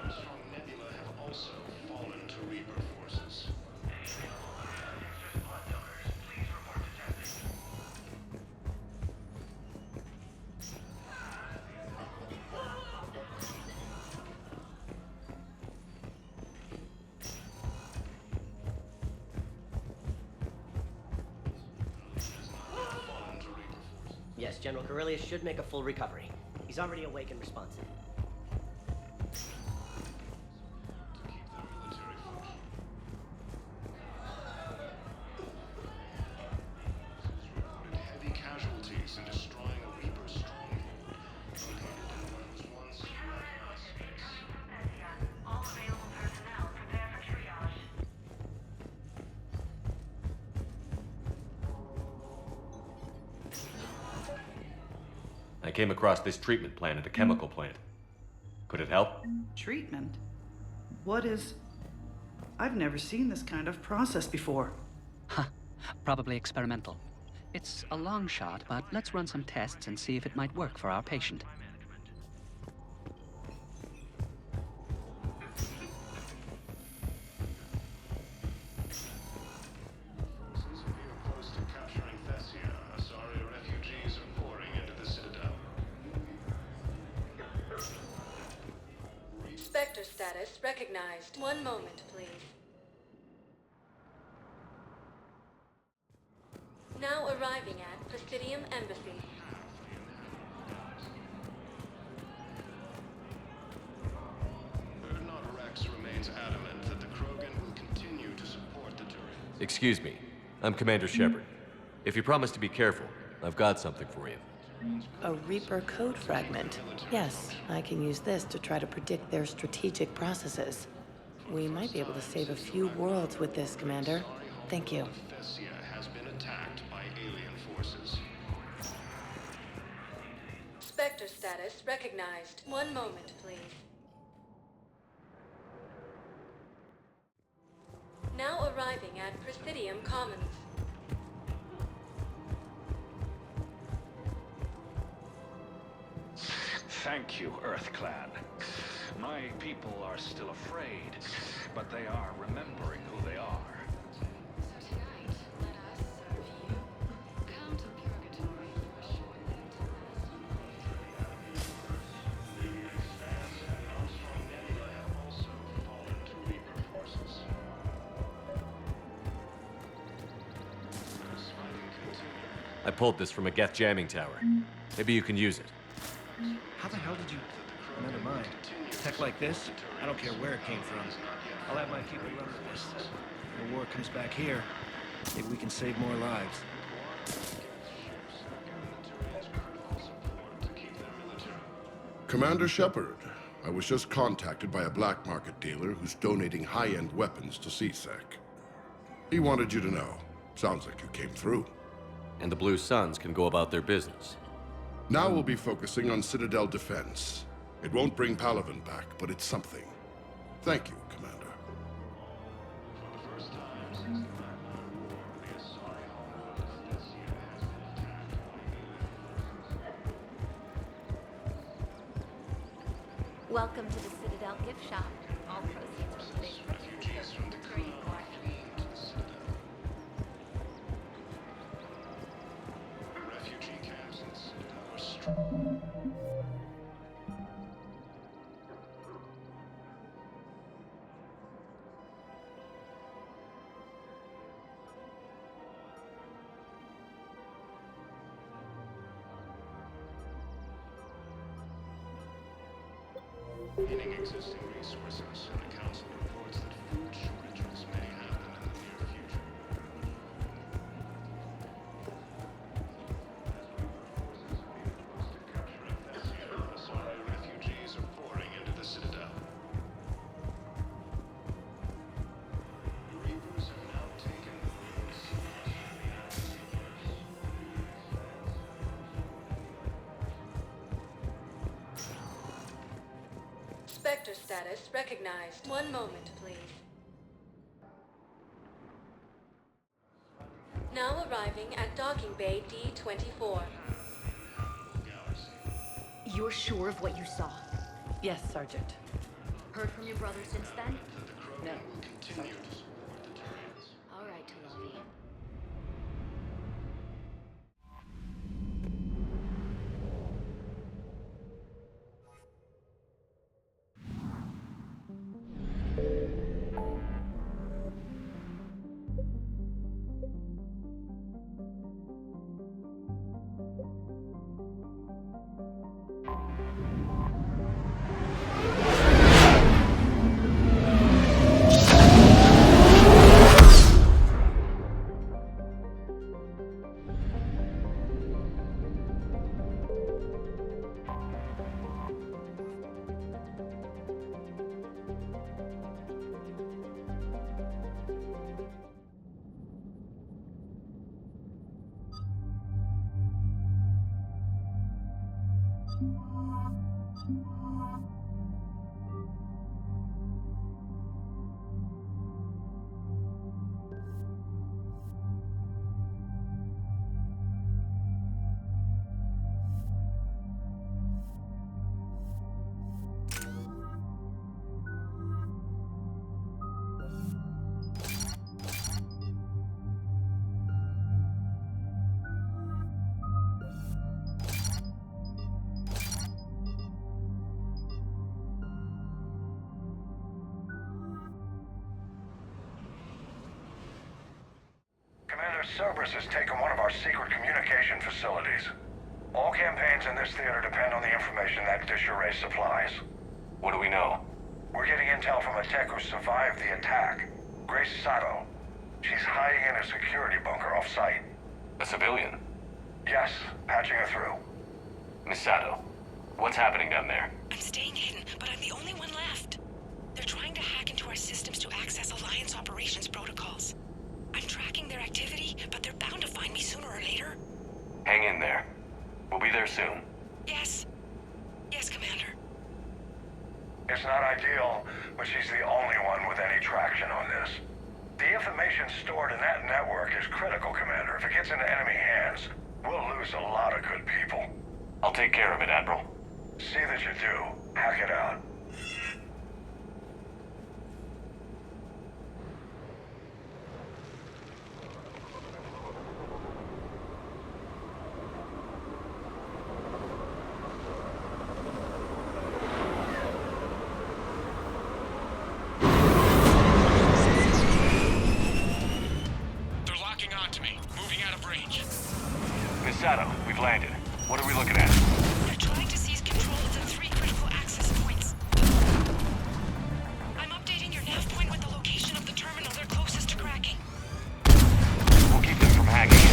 Armstrong Nebula have also fallen to Reaper forces. Yes, General Corellius should make a full recovery. He's already awake and responsive. Heavy casualties in destroying a Reaper stronghold located in what was once Ragnar space. All available personnel prepare for triage. I came across this treatment plant at a chemical plant. Could it help? Treatment? What is... I've never seen this kind of process before. Probably experimental. It's a long shot, but let's run some tests and see if it might work for our patient. Forces appear close to capturing Thessia. Asari refugees are pouring into the Citadel. Spectre status recognized. One moment, please. Now arriving at Presidium Embassy. Urdnot Rex remains adamant that the Krogan will continue to support the Turians. Excuse me. I'm Commander Shepard. If you promise to be careful, I've got something for you. A Reaper code fragment. Yes, I can use this to try to predict their strategic processes. We might be able to save a few worlds with this, Commander. Thank you. Thessia has been attacked by alien forces. Spectre status recognized. One moment, please. Now arriving at Presidium Commons. Thank you, EarthClan. My people are still afraid, but they are remembering who they are. I pulled this from a Geth jamming tower. Maybe you can use it. How the hell did you... Never mind. Tech like this, I don't care where it came from. I'll have my people run with this. When the war comes back here, maybe we can save more lives. Commander Shepard, I was just contacted by a black market dealer who's donating high-end weapons to CSEC. He wanted you to know. Sounds like you came through. And the Blue Suns can go about their business. Now we'll be focusing on Citadel defense. It won't bring Palaven back, but it's something. Thank you, Commander. For the first time since the Ragnar War, the Asari homeworld of Thessia has been attacked by Welcome to the Citadel gift shop. All proceeds from the refugees from the Kree are fleeing to the Citadel. Refugee camps in the Citadel are strong. Meaning existing resources, and the Council reports that food shortages may happen in the near future. Asari refugees are pouring into the Citadel. The Reapers have now taken the ruins of the Antiverse. Spectre status recognized. One moment, please. Now arriving at Docking Bay D-24. You're sure of what you saw? Yes, Sergeant. Heard from your brother since then? No. Continue to support the Turians. All right, Tulavi. Commander, Cerberus has taken one of our secret communication facilities. All campaigns in this theater depend on the information that dish array supplies. What do we know? We're getting intel from a tech who survived the attack. Grace Sato. She's hiding in a security bunker off-site. A civilian? Yes, patching her through. Miss Sato, what's happening down there? I'm staying hidden, but I'm the only one left. They're trying to hack into our systems to access Alliance operations protocols. I'm tracking their activity, but they're bound to find me sooner or later. Hang in there. We'll be there soon. Yes. Yes, Commander. It's not ideal, but she's the only one with any traction on this. The information stored in that network is critical, Commander. If it gets into enemy hands, we'll lose a lot of good people. I'll take care of it, Admiral. See that you do. Hack it out. Miss Sato, we've landed. What are we looking at? They're trying to seize control of the 3 critical access points. I'm updating your nav point with the location of the terminal they're closest to cracking. We'll keep them from hacking in.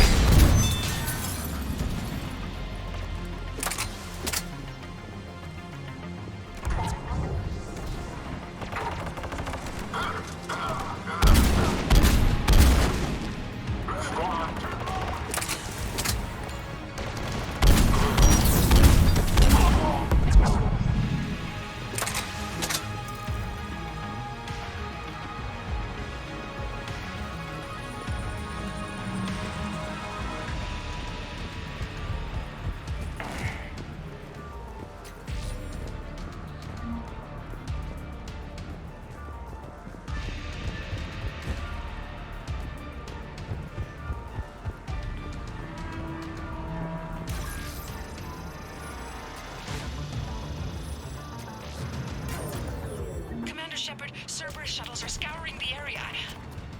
Cerberus shuttles are scouring the area.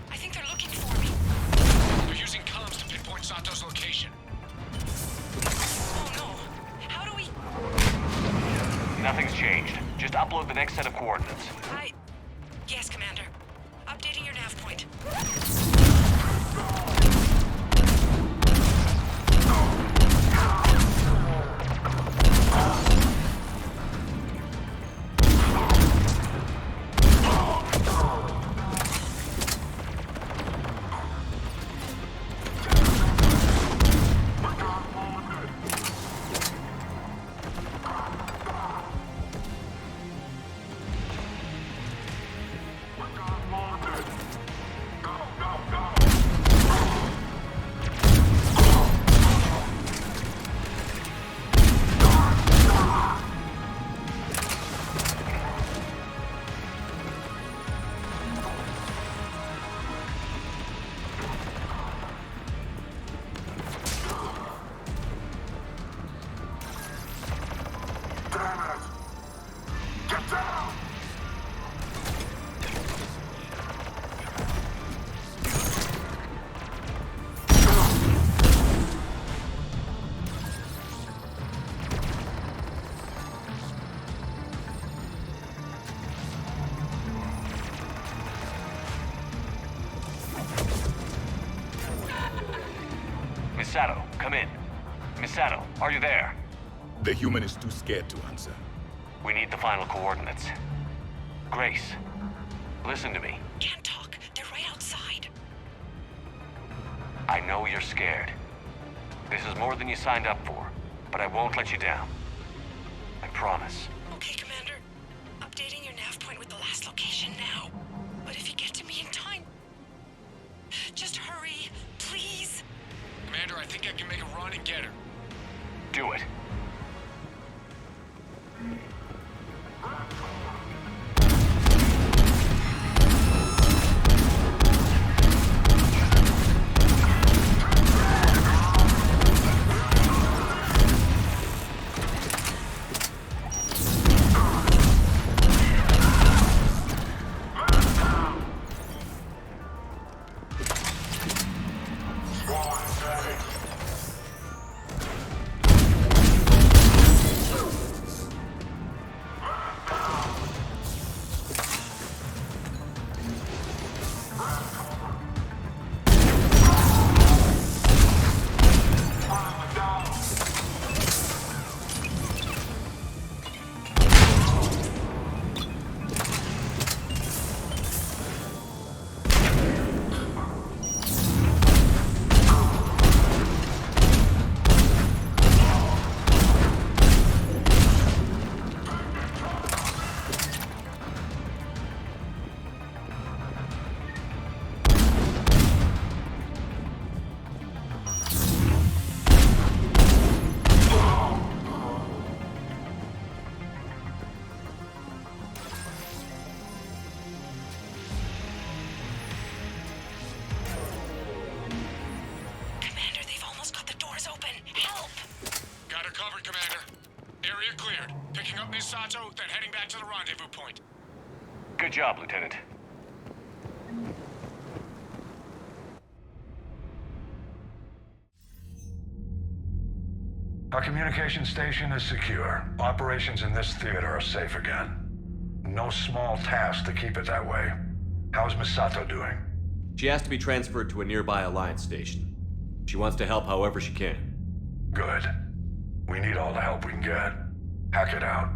I think they're looking for me. They're using comms to pinpoint Sato's location. Oh no. How do we... Nothing's changed. Just upload the next set of coordinates. Yes, Commander. Updating your nav point. Miss Sato, come in. Miss Sato, are you there? The human is too scared to answer. We need the final coordinates. Grace, listen to me. Can't talk. They're right outside. I know you're scared. This is more than you signed up for, but I won't let you down. promise. Okay, Commander. Updating your nav point with the last location now. But if you get to me in time, just hurry, please. Commander, I think I can make a run and get her. Do it. Then heading back to the rendezvous point. Good job, Lieutenant. Our communication station is secure. Operations in this theater are safe again. No small task to keep it that way. How's Misato doing? She has to be transferred to a nearby Alliance station. She wants to help however she can. Good. We need all the help we can get. Hack it out.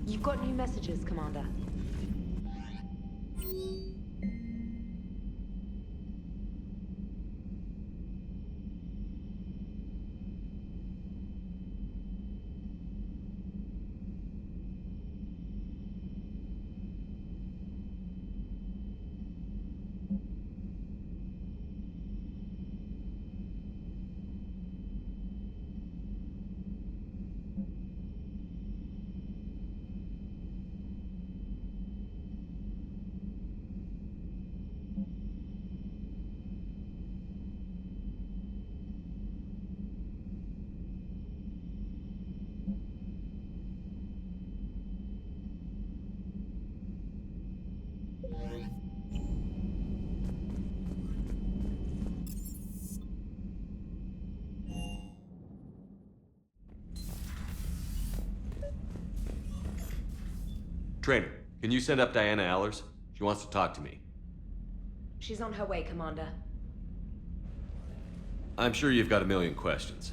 You've got new messages, Commander. Trainer, can you send up Diana Allers? She wants to talk to me. She's on her way, Commander. I'm sure you've got a million questions.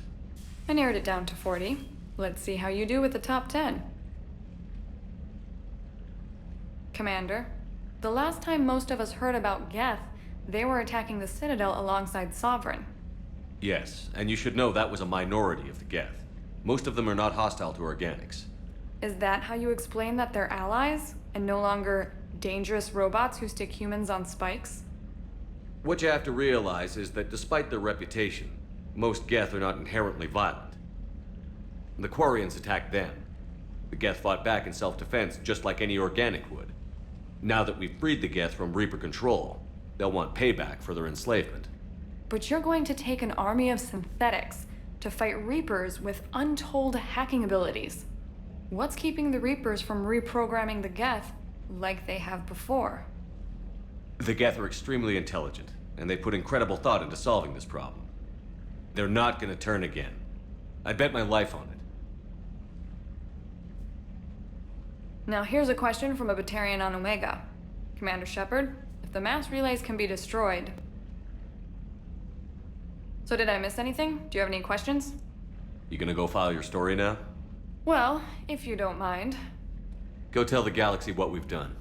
I narrowed it down to 40. Let's see how you do with the top 10. Commander, the last time most of us heard about Geth, they were attacking the Citadel alongside Sovereign. Yes, and you should know that was a minority of the Geth. Most of them are not hostile to organics. Is that how you explain that they're allies, and no longer dangerous robots who stick humans on spikes? What you have to realize is that despite their reputation, most Geth are not inherently violent. The Quarians attacked them. The Geth fought back in self-defense just like any organic would. Now that we've freed the Geth from Reaper control, they'll want payback for their enslavement. But you're going to take an army of synthetics to fight Reapers with untold hacking abilities. What's keeping the Reapers from reprogramming the Geth like they have before? The Geth are extremely intelligent, and they put incredible thought into solving this problem. They're not gonna turn again. I bet my life on it. Now here's a question from a Batarian on Omega. Commander Shepard, if the mass relays can be destroyed... So did I miss anything? Do you have any questions? You gonna go file your story now? Well, if you don't mind. Go tell the galaxy what we've done.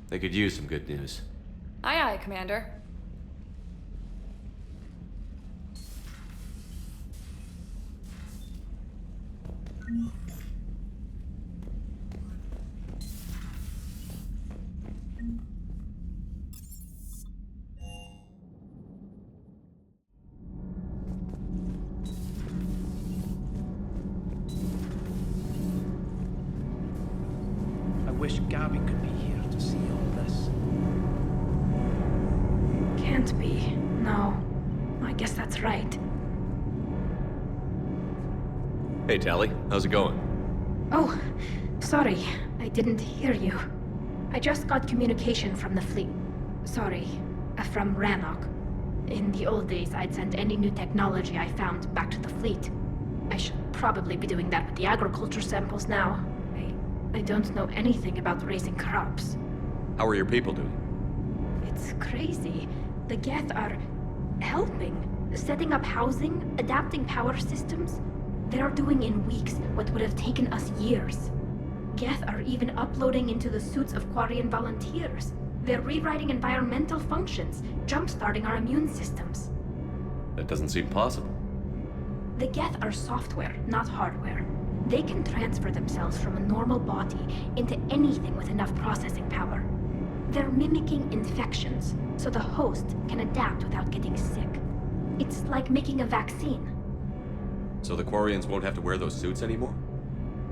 They could use some good news. Aye aye, Commander. I wish Gabby could be here to see all this. Can't be. No. I guess that's right. Hey, Tally. How's it going? Oh, sorry. I didn't hear you. I just got communication from the fleet. Sorry, from Rannoch. In the old days, I'd send any new technology I found back to the fleet. I should probably be doing that with the agriculture samples now. I don't know anything about raising crops. How are your people doing? It's crazy. The Geth are helping. Setting up housing, adapting power systems. They are doing in weeks what would have taken us years. Geth are even uploading into the suits of Quarian volunteers. They're rewriting environmental functions, jump-starting our immune systems. That doesn't seem possible. The Geth are software, not hardware. They can transfer themselves from a normal body into anything with enough processing power. They're mimicking infections, so the host can adapt without getting sick. It's like making a vaccine. So the Quarians won't have to wear those suits anymore?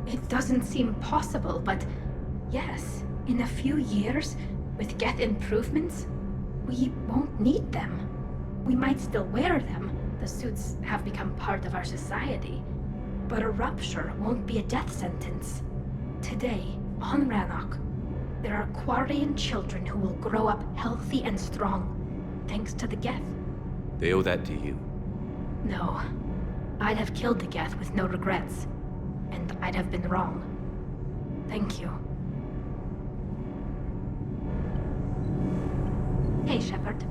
It doesn't seem possible, but yes, in a few years, with Geth improvements, we won't need them. We might still wear them. The suits have become part of our society. But a rupture won't be a death sentence. Today, on Rannoch, there are Quarian children who will grow up healthy and strong, thanks to the Geth. They owe that to you. No. I'd have killed the Geth with no regrets. And I'd have been wrong. Thank you. Hey, Shepard.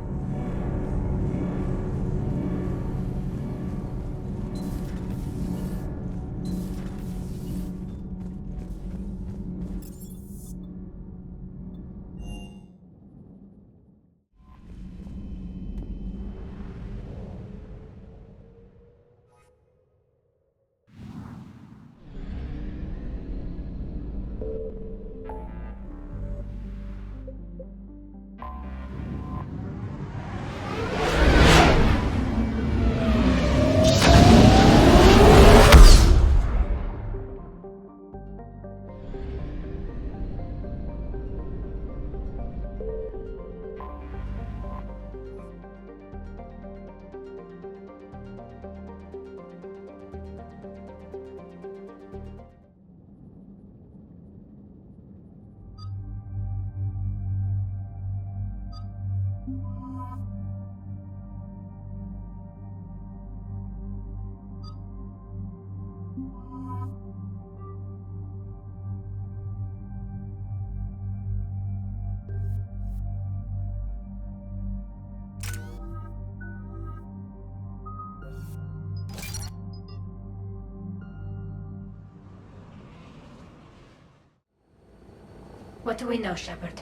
What do we know, Shepard?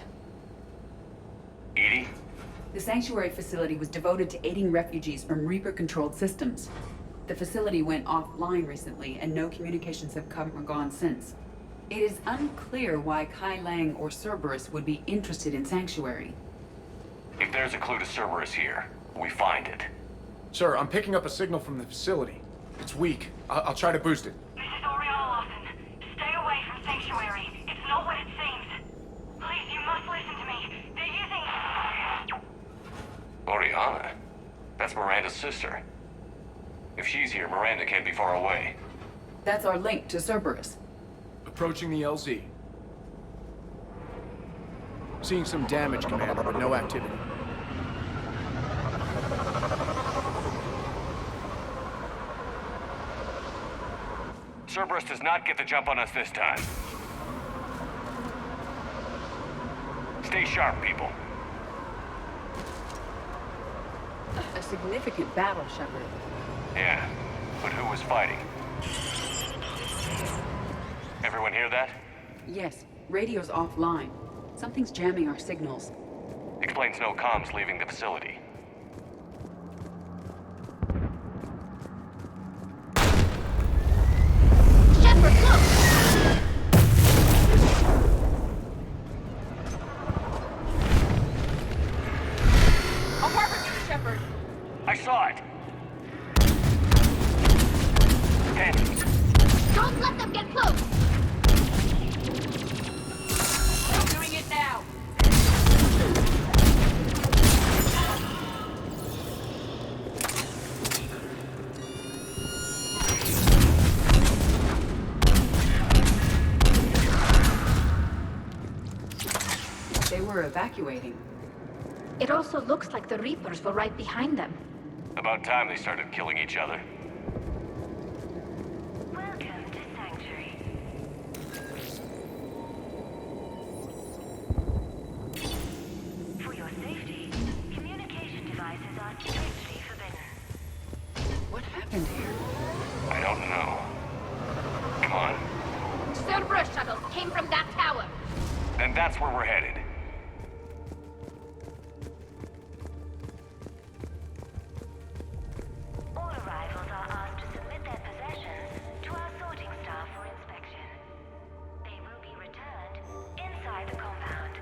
Edie? The sanctuary facility was devoted to aiding refugees from Reaper-controlled systems. The facility went offline recently, and no communications have come or gone since. It is unclear why Kai Lang or Cerberus would be interested in Sanctuary. If there's a clue to Cerberus here, we find it. Sir, I'm picking up a signal from the facility. It's weak. I'll try to boost it. This is Oriana Lawson. Stay away from Sanctuary. It's not what it seems. Please, you must listen to me. They're using... Oriana? That's Miranda's sister. If she's here, Miranda can't be far away. That's our link to Cerberus. Approaching the LZ. Seeing some damage, Commander, but no activity. Cerberus does not get the jump on us this time. Stay sharp, people. A significant battle, Shepard. Yeah, but who was fighting? Everyone hear that? Yes, radio's offline. Something's jamming our signals. Explains no comms leaving the facility. Shepard, look! I'll park with you, Shepard. I saw it! Don't let them get close! I'm doing it now! They were evacuating. It also looks like the Reapers were right behind them. About time they started killing each other. Welcome to Sanctuary. For your safety, communication devices are strictly forbidden. What happened here? I don't know. Come on. Cerberus shuttles came from that tower. Then that's where we're headed. All arrivals are asked to submit their possessions to our sorting staff for inspection. They will be returned inside the compound.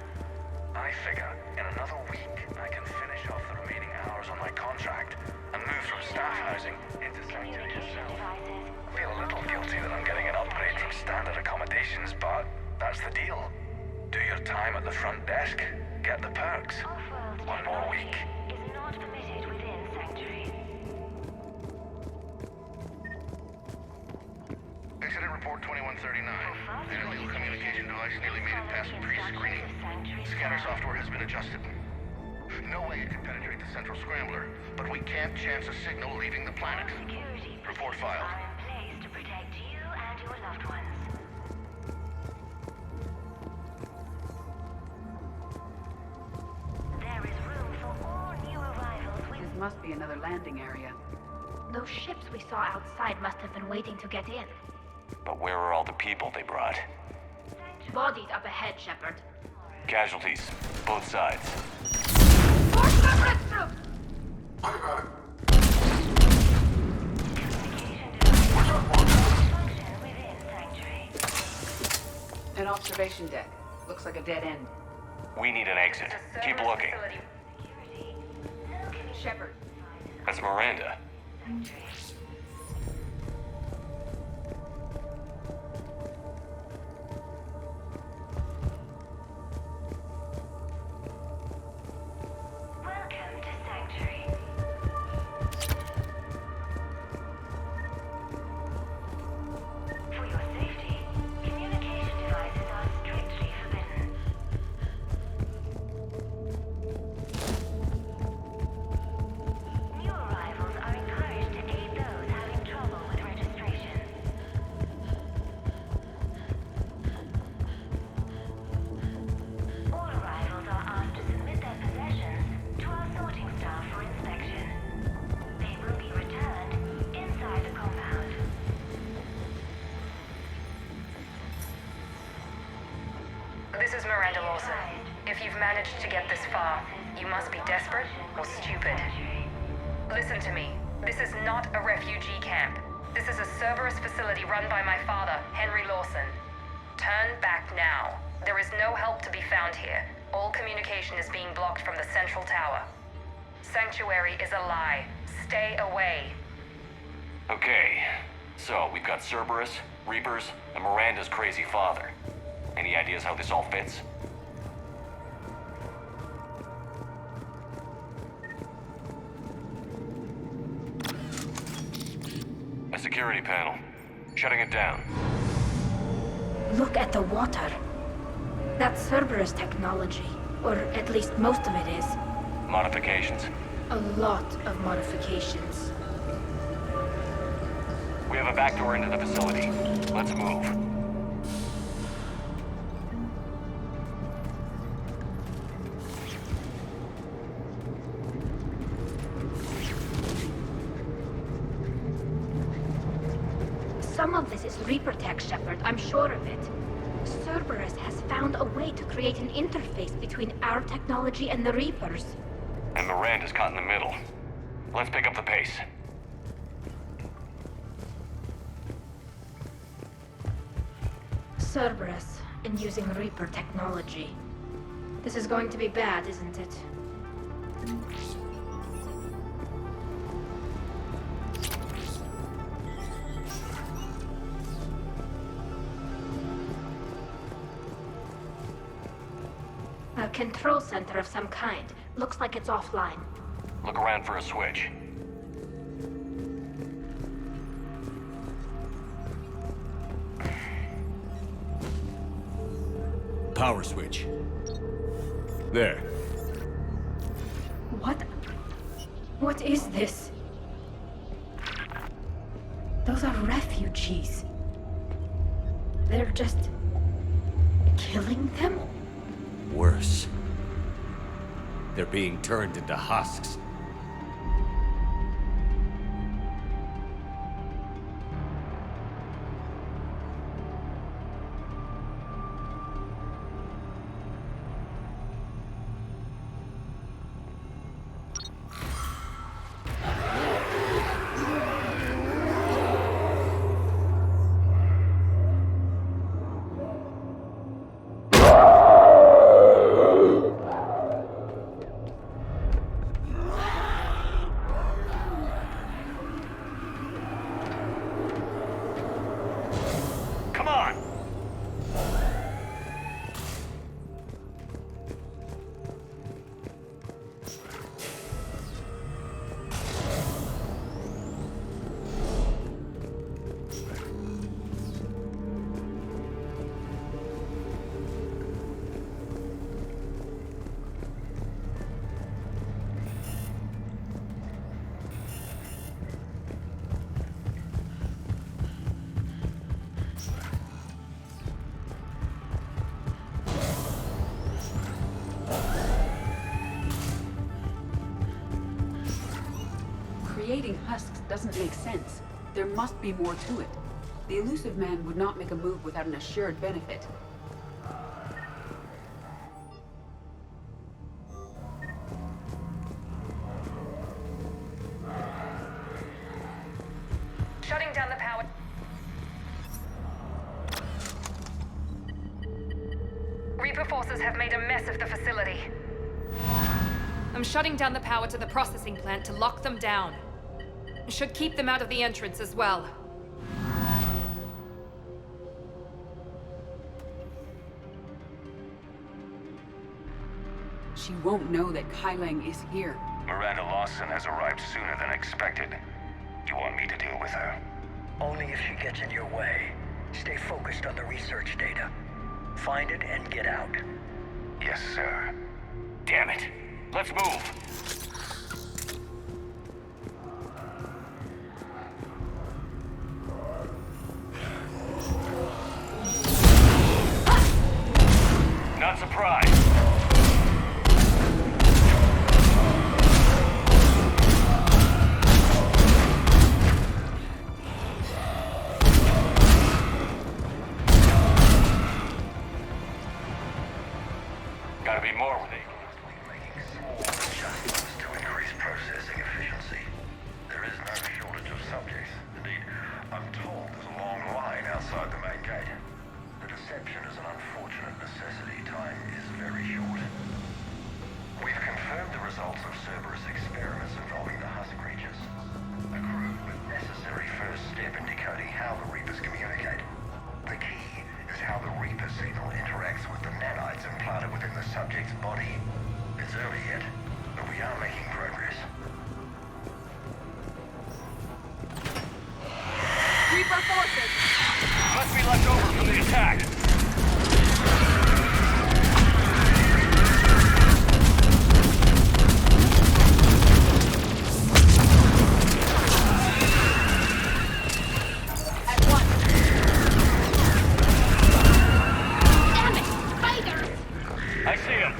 I figure in another week I can finish off the remaining hours on my contract and move from staff housing into Sanctuary itself. I feel a little guilty that I'm getting an upgrade from standard accommodations, but that's the deal. Do your time at the front desk, get the perks. One more week. Is not permitted within Sanctuary. Incident report 2139. An illegal communication device nearly made it past pre-screening. Scanner software has been adjusted. No way it can penetrate the central scrambler, but we can't chance a signal leaving the planet. Report filed. Are in place to protect you and your loved ones. There is room for all new arrivals with This must be another landing area. Those ships we saw outside must have been waiting to get in. But where are all the people they brought? Bodies up ahead, Shepard. Casualties, both sides. More Cerberus troops! An observation deck. Looks like a dead end. We need an exit. Keep looking. Shepard. That's Miranda. welcome to Sanctuary. For your safety, communication devices are strictly forbidden. New arrivals are encouraged to aid those having trouble with registration. All arrivals are asked to submit their possessions to our sorting staff for inspection. They will be returned inside the compound. This is Miranda Lawson. If you've managed to get this far, you must be desperate or stupid. Listen to me. This is not a refugee camp. This is a Cerberus facility run by my father, Henry Lawson. Turn back now. There is no help to be found here. All communication is being blocked from the central tower. Sanctuary is a lie. Stay away. Okay, so we've got Cerberus, Reapers, and Miranda's crazy father. Any ideas how this all fits? A security panel. Shutting it down. Look at the water. That's Cerberus technology. Or at least most of it is. Modifications. A lot of modifications. We have a back door into the facility. Let's move. Some of this is Reaper tech, Shepard. I'm sure of it. Cerberus has found a way to create an interface between our technology and the Reapers. And Miranda's caught in the middle. Let's pick up the pace. Cerberus, and using Reaper technology. This is going to be bad, isn't it? A control center of some kind. Looks like it's offline. Look around for a switch. Power switch. There. What is this? Those are refugees. They're just killing them? Worse. They're being turned into husks. Creating husks doesn't make sense. There must be more to it. The elusive man would not make a move without an assured benefit. Shutting down the power. Reaper forces have made a mess of the facility. I'm shutting down the power to the processing plant to lock them down. Should keep them out of the entrance as well. She won't know that Kailang is here. Miranda Lawson has arrived sooner than expected. You want me to deal with her? Only if she gets in your way. Stay focused on the research data. Find it and get out. Yes, sir. Damn it. Let's move. Not surprised. Gotta be more with it. Adjustments to increase processing efficiency. There is no shortage of subjects. Indeed, I'm told there's a long line outside the main gate. The deception is an unfortunate necessity. Time is very short. We've confirmed the results of Cerberus experiments involving the husk creatures. A crude but necessary first step in decoding how the Reapers communicate. The key is how the Reaper signal interacts with the nanites implanted within the subject's body. It's early yet, but we are making progress. Reaper forces! Must be left over from the attack. I see him.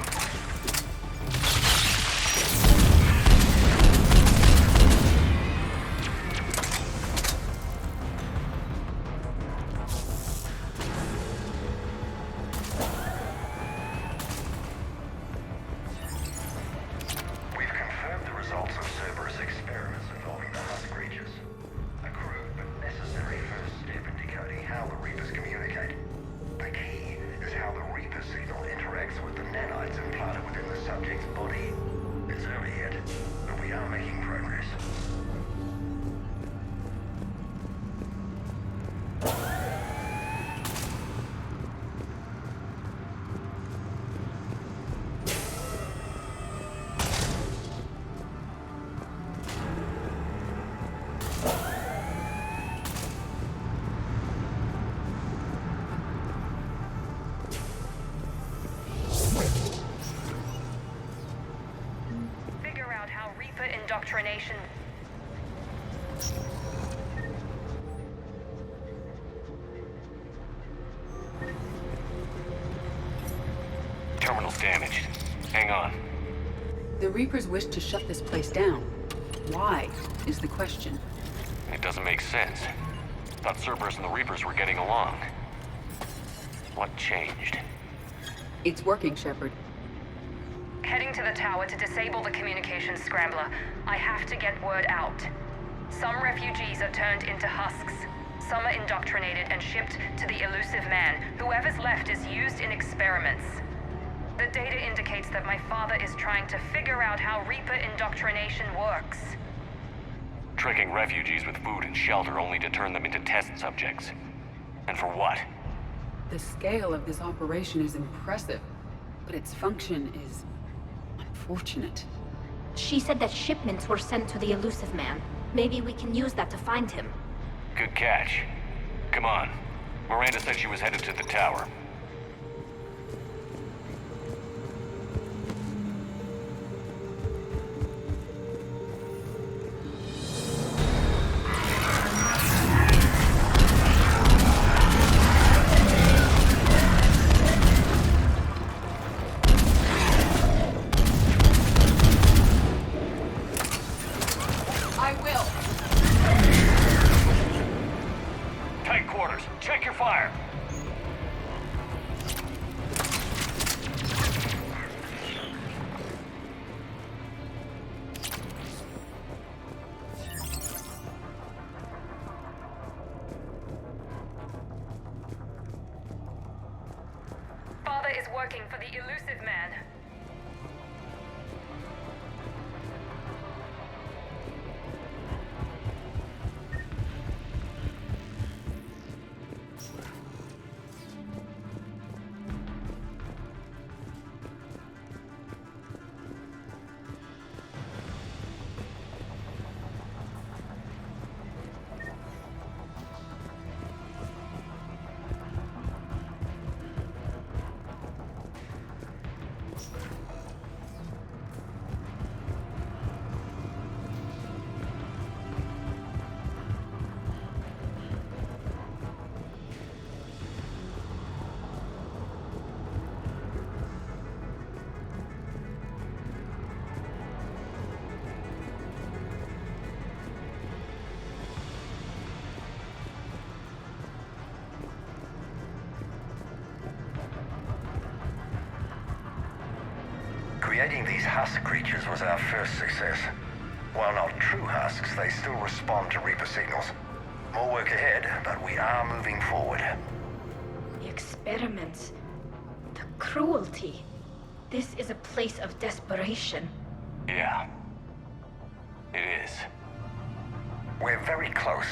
Jake's body. It's early yet, but we are making progress. Figure out how Reaper indoctrination. Terminal's damaged. Hang on. The Reapers wish to shut this place down. Why, is the question. It doesn't make sense. Thought Cerberus and the Reapers were getting along. What changed? It's working, Shepard. Heading to the tower to disable the communications scrambler. I have to get word out. Some refugees are turned into husks. Some are indoctrinated and shipped to the elusive man. Whoever's left is used in experiments. The data indicates that my father is trying to figure out how Reaper indoctrination works. Tricking refugees with food and shelter only to turn them into test subjects. And for what? The scale of this operation is impressive, but its function is unfortunate. She said that shipments were sent to the elusive man. Maybe we can use that to find him. Good catch. Come on. Miranda said she was headed to the tower. I will. Tight quarters. Check your fire. Father is working for the elusive man. Creating these husk creatures was our first success. While not true husks, they still respond to Reaper signals. More work ahead, but we are moving forward. The experiments. The cruelty. This is a place of desperation. Yeah. It is. We're very close.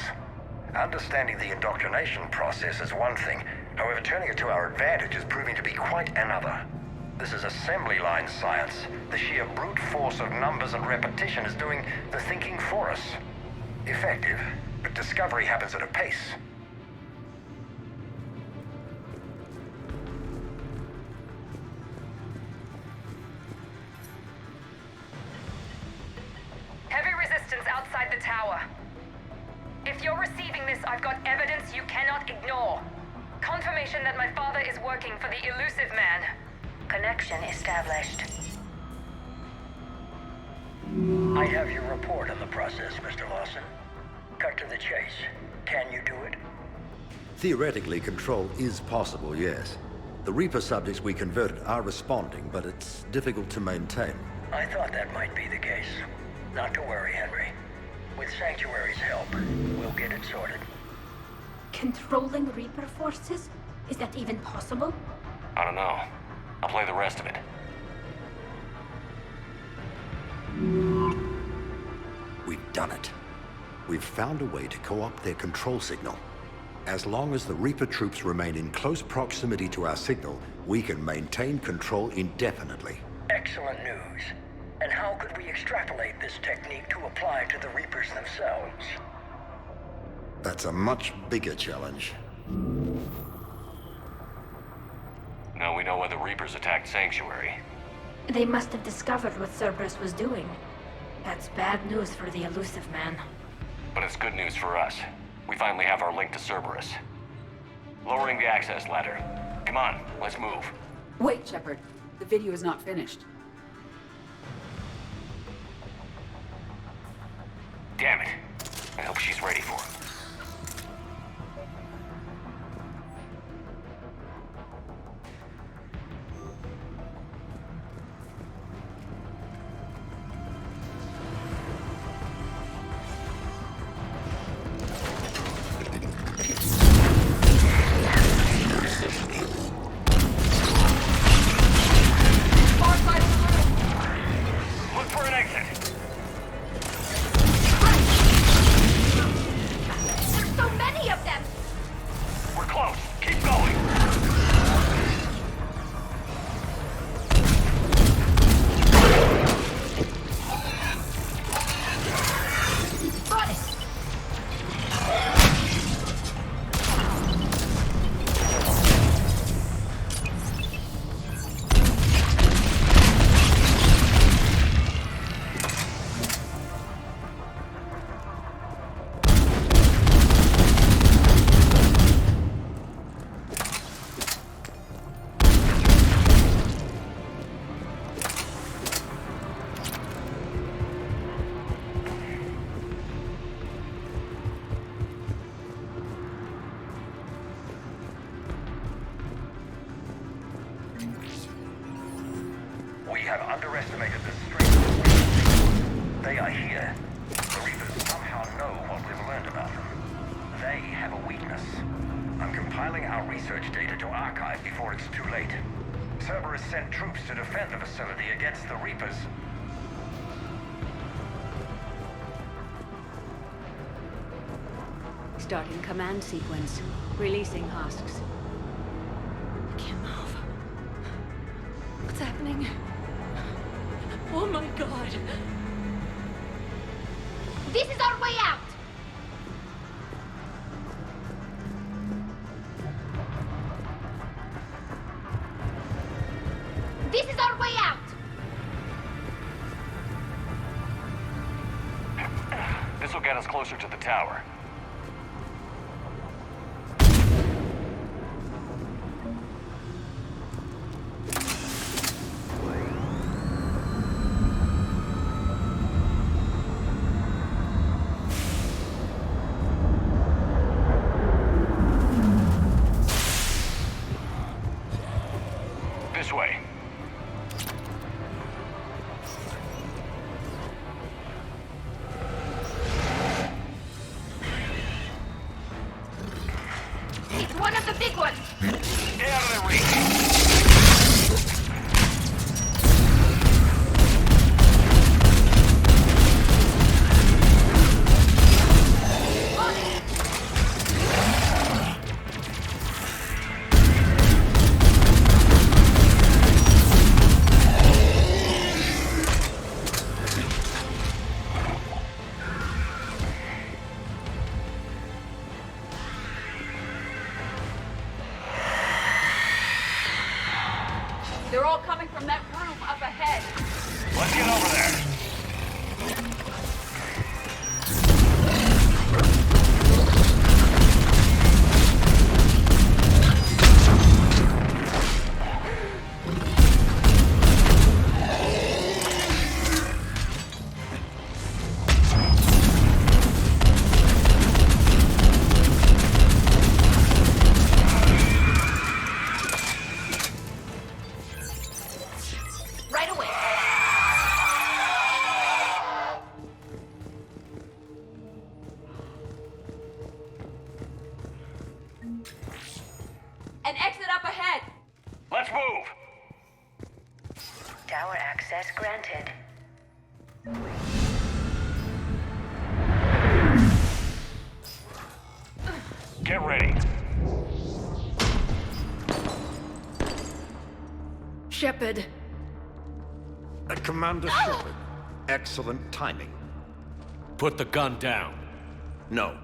Understanding the indoctrination process is one thing. However, turning it to our advantage is proving to be quite another. This is assembly line science. The sheer brute force of numbers and repetition is doing the thinking for us. Effective, but discovery happens at a pace. Heavy resistance outside the tower. If you're receiving this, I've got evidence you cannot ignore. Confirmation that my father is working for the elusive man. Connection established. I have your report on the process, Mr. Lawson. Cut to the chase. Can you do it? Theoretically, control is possible, yes. The Reaper subjects we converted are responding, but it's difficult to maintain. I thought that might be the case. Not to worry, Henry. With Sanctuary's help, we'll get it sorted. Controlling Reaper forces? Is that even possible? I don't know. I'll play the rest of it. done it. We've found a way to co-opt their control signal. As long as the Reaper troops remain in close proximity to our signal, we can maintain control indefinitely. Excellent news. And how could we extrapolate this technique to apply to the Reapers themselves? That's a much bigger challenge. Now we know why the Reapers attacked Sanctuary. They must have discovered what Cerberus was doing. That's bad news for the elusive man. But it's good news for us. We finally have our link to Cerberus. Lowering the access ladder. Come on, let's move. Wait, Shepard. The video is not finished. Damn it. I hope she's ready for him. We have underestimated the strength of the Reapers. They are here. The Reapers somehow know what we've learned about them. They have a weakness. I'm compiling our research data to archive before it's too late. Cerberus sent troops to defend the facility against the Reapers. Starting command sequence. Releasing husks. Can't move. What's happening? Oh my god. This is our way out! This is our way out! This will get us closer to the tower. This way. It's one of the big ones! Get out of their reach! They're all coming from that room up ahead. Let's get over there. Right away! An exit up ahead. Let's move. Tower access granted. Get ready. Shepard. Commander Shepard. Excellent timing. Put the gun down. No.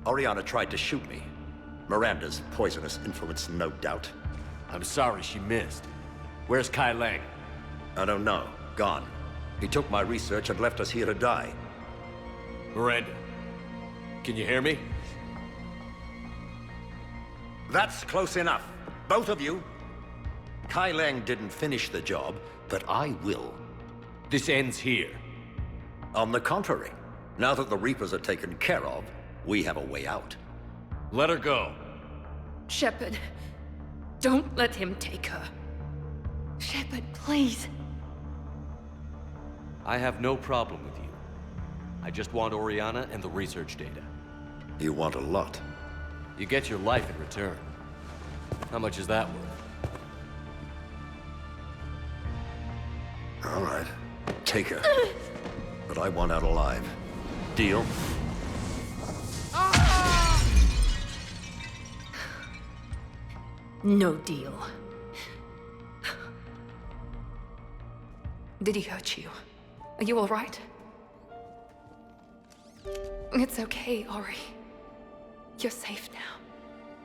Oriana tried to shoot me. Miranda's poisonous influence, no doubt. I'm sorry she missed. Where's Kai Lang? I don't know. Gone. He took my research and left us here to die. Miranda, can you hear me? That's close enough. Both of you. Kai Lang didn't finish the job, but I will. This ends here. On the contrary, now that the Reapers are taken care of, we have a way out. Let her go. Shepard, don't let him take her. Shepard, please. I have no problem with you. I just want Oriana and the research data. You want a lot. You get your life in return. How much is that worth? All right. Take her. But I want out alive. Deal? No deal. Did he hurt you? Are you all right? It's okay, Ori. You're safe now.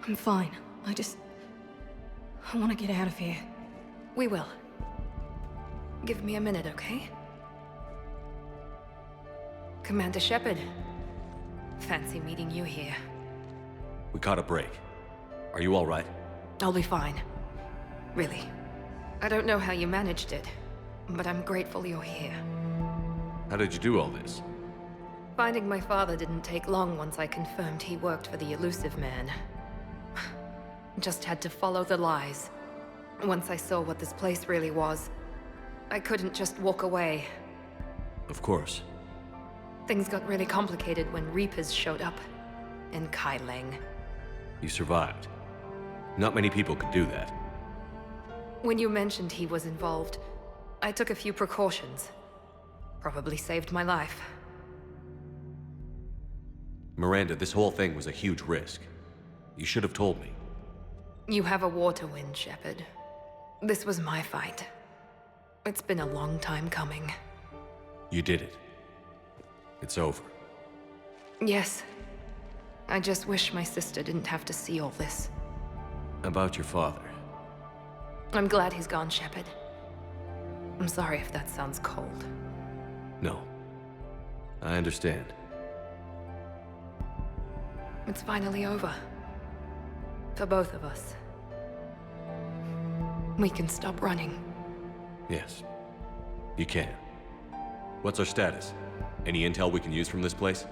I'm fine. I want to get out of here. We will. Give me a minute, okay? Commander Shepard. Fancy meeting you here. We caught a break. Are you all right? I'll be fine. Really. I don't know how you managed it, but I'm grateful you're here. How did you do all this? Finding my father didn't take long once I confirmed he worked for the Elusive Man. Just had to follow the lies. Once I saw what this place really was, I couldn't just walk away. Of course. Things got really complicated when Reapers showed up. And Kai Lang. You survived. Not many people could do that. When you mentioned he was involved, I took a few precautions. Probably saved my life. Miranda, this whole thing was a huge risk. You should have told me. You have a war to win, Shepard. This was my fight. It's been a long time coming. You did it. It's over. Yes. I just wish my sister didn't have to see all this. About your father. I'm glad he's gone, Shepard. I'm sorry if that sounds cold. No. I understand. It's finally over. For both of us. We can stop running. Yes. You can. What's our status? Any intel we can use from this place?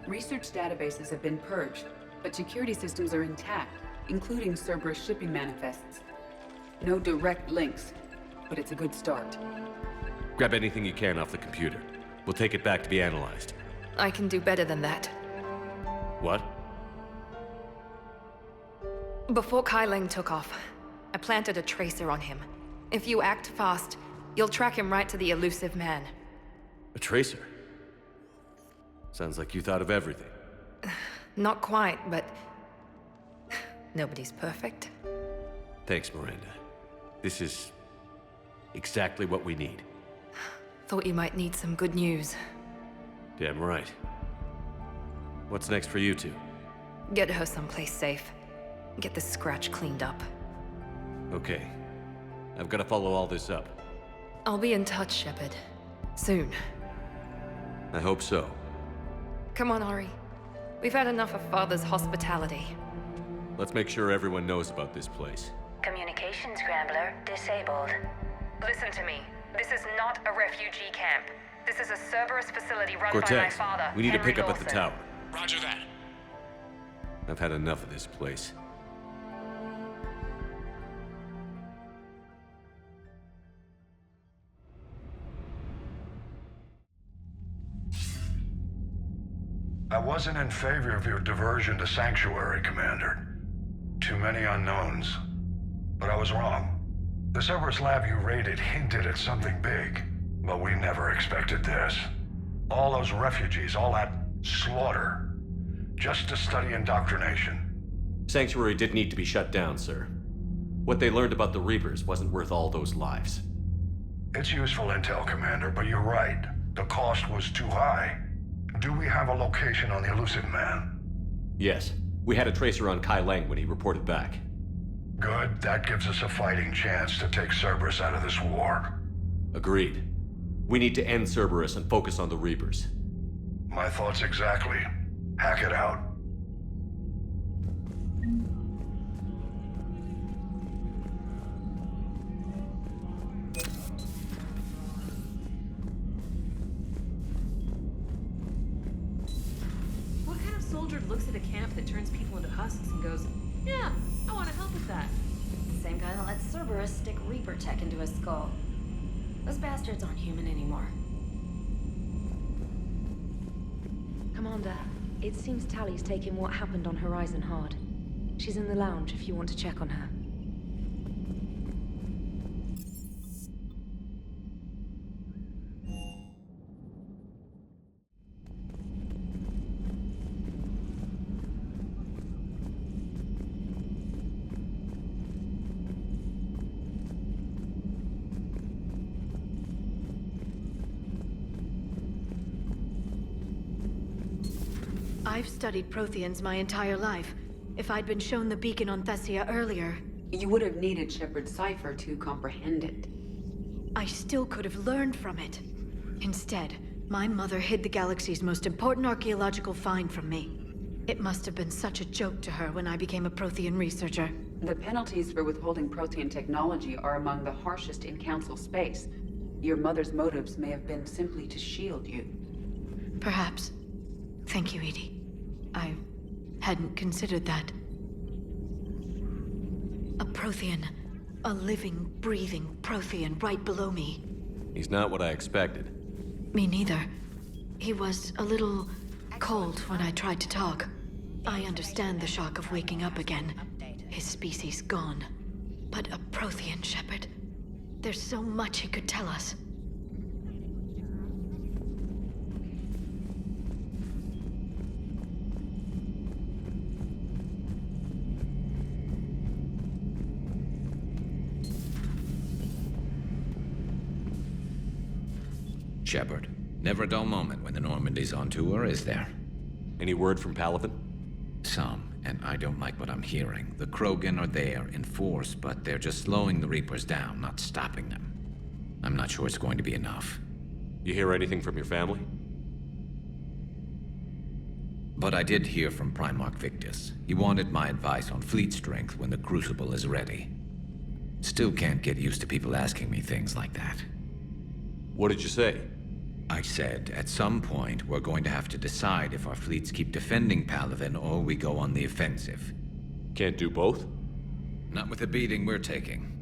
Research databases have been purged, but security systems are intact, including Cerberus shipping manifests. No direct links, but it's a good start. Grab anything you can off the computer. We'll take it back to be analyzed. I can do better than that. What? Before Kai Lang took off, I planted a tracer on him. If you act fast, you'll track him right to the Elusive Man. A tracer? Sounds like you thought of everything. Not quite, but... nobody's perfect. Thanks, Miranda. This is... exactly what we need. Thought you might need some good news. Damn right. What's next for you two? Get her someplace safe. Get this scratch cleaned up. Okay. I've got to follow all this up. I'll be in touch, Shepard. Soon. I hope so. Come on, Ori. We've had enough of Father's hospitality. Let's make sure everyone knows about this place. Communication scrambler disabled. Listen to me. This is not a refugee camp. This is a Cerberus facility run by my Cortez, father, we need to Henry pick up at the Lawson. tower. Roger that. I've had enough of this place. I wasn't in favor of your diversion to Sanctuary, Commander. Too many unknowns. But I was wrong. The Cerberus lab you raided hinted at something big, but we never expected this. All those refugees, all that slaughter. just to study indoctrination. Sanctuary did need to be shut down, sir. What they learned about the Reapers wasn't worth all those lives. It's useful intel, Commander, but you're right. The cost was too high. Do we have a location on the elusive man? Yes. We had a tracer on Kai Lang when he reported back. Good. That gives us a fighting chance to take Cerberus out of this war. Agreed. We need to end Cerberus and focus on the Reapers. My thoughts exactly. Hack it out. What kind of soldier looks at a camp that turns people into husks and goes, yeah, I want to help with that? Same guy that lets Cerberus stick Reaper tech into his skull. Those bastards aren't human anymore. Commander, it seems Tally's taking what happened on Horizon hard. She's in the lounge if you want to check on her. I've studied Protheans my entire life. If I'd been shown the beacon on Thessia earlier... You would have needed Shepard's cipher to comprehend it. I still could have learned from it. Instead, my mother hid the galaxy's most important archaeological find from me. It must have been such a joke to her when I became a Prothean researcher. The penalties for withholding Prothean technology are among the harshest in Council space. Your mother's motives may have been simply to shield you. Perhaps. Thank you, Edie. I hadn't considered that. A Prothean. A living, breathing Prothean right below me. He's not what I expected. Me neither. He was a little cold when I tried to talk. I understand the shock of waking up again. His species gone. But a Prothean, Shepard. There's so much he could tell us. Shepard, never a dull moment when the Normandy's on tour, is there? Any word from Palaven? Some, and I don't like what I'm hearing. The Krogan are there in force, but they're just slowing the Reapers down, not stopping them. I'm not sure it's going to be enough. You hear anything from your family? But I did hear from Primarch Victus. He wanted my advice on fleet strength when the Crucible is ready. Still can't get used to people asking me things like that. What did you say? I said, at some point, we're going to have to decide if our fleets keep defending Palaven or we go on the offensive. Can't do both? Not with the beating we're taking.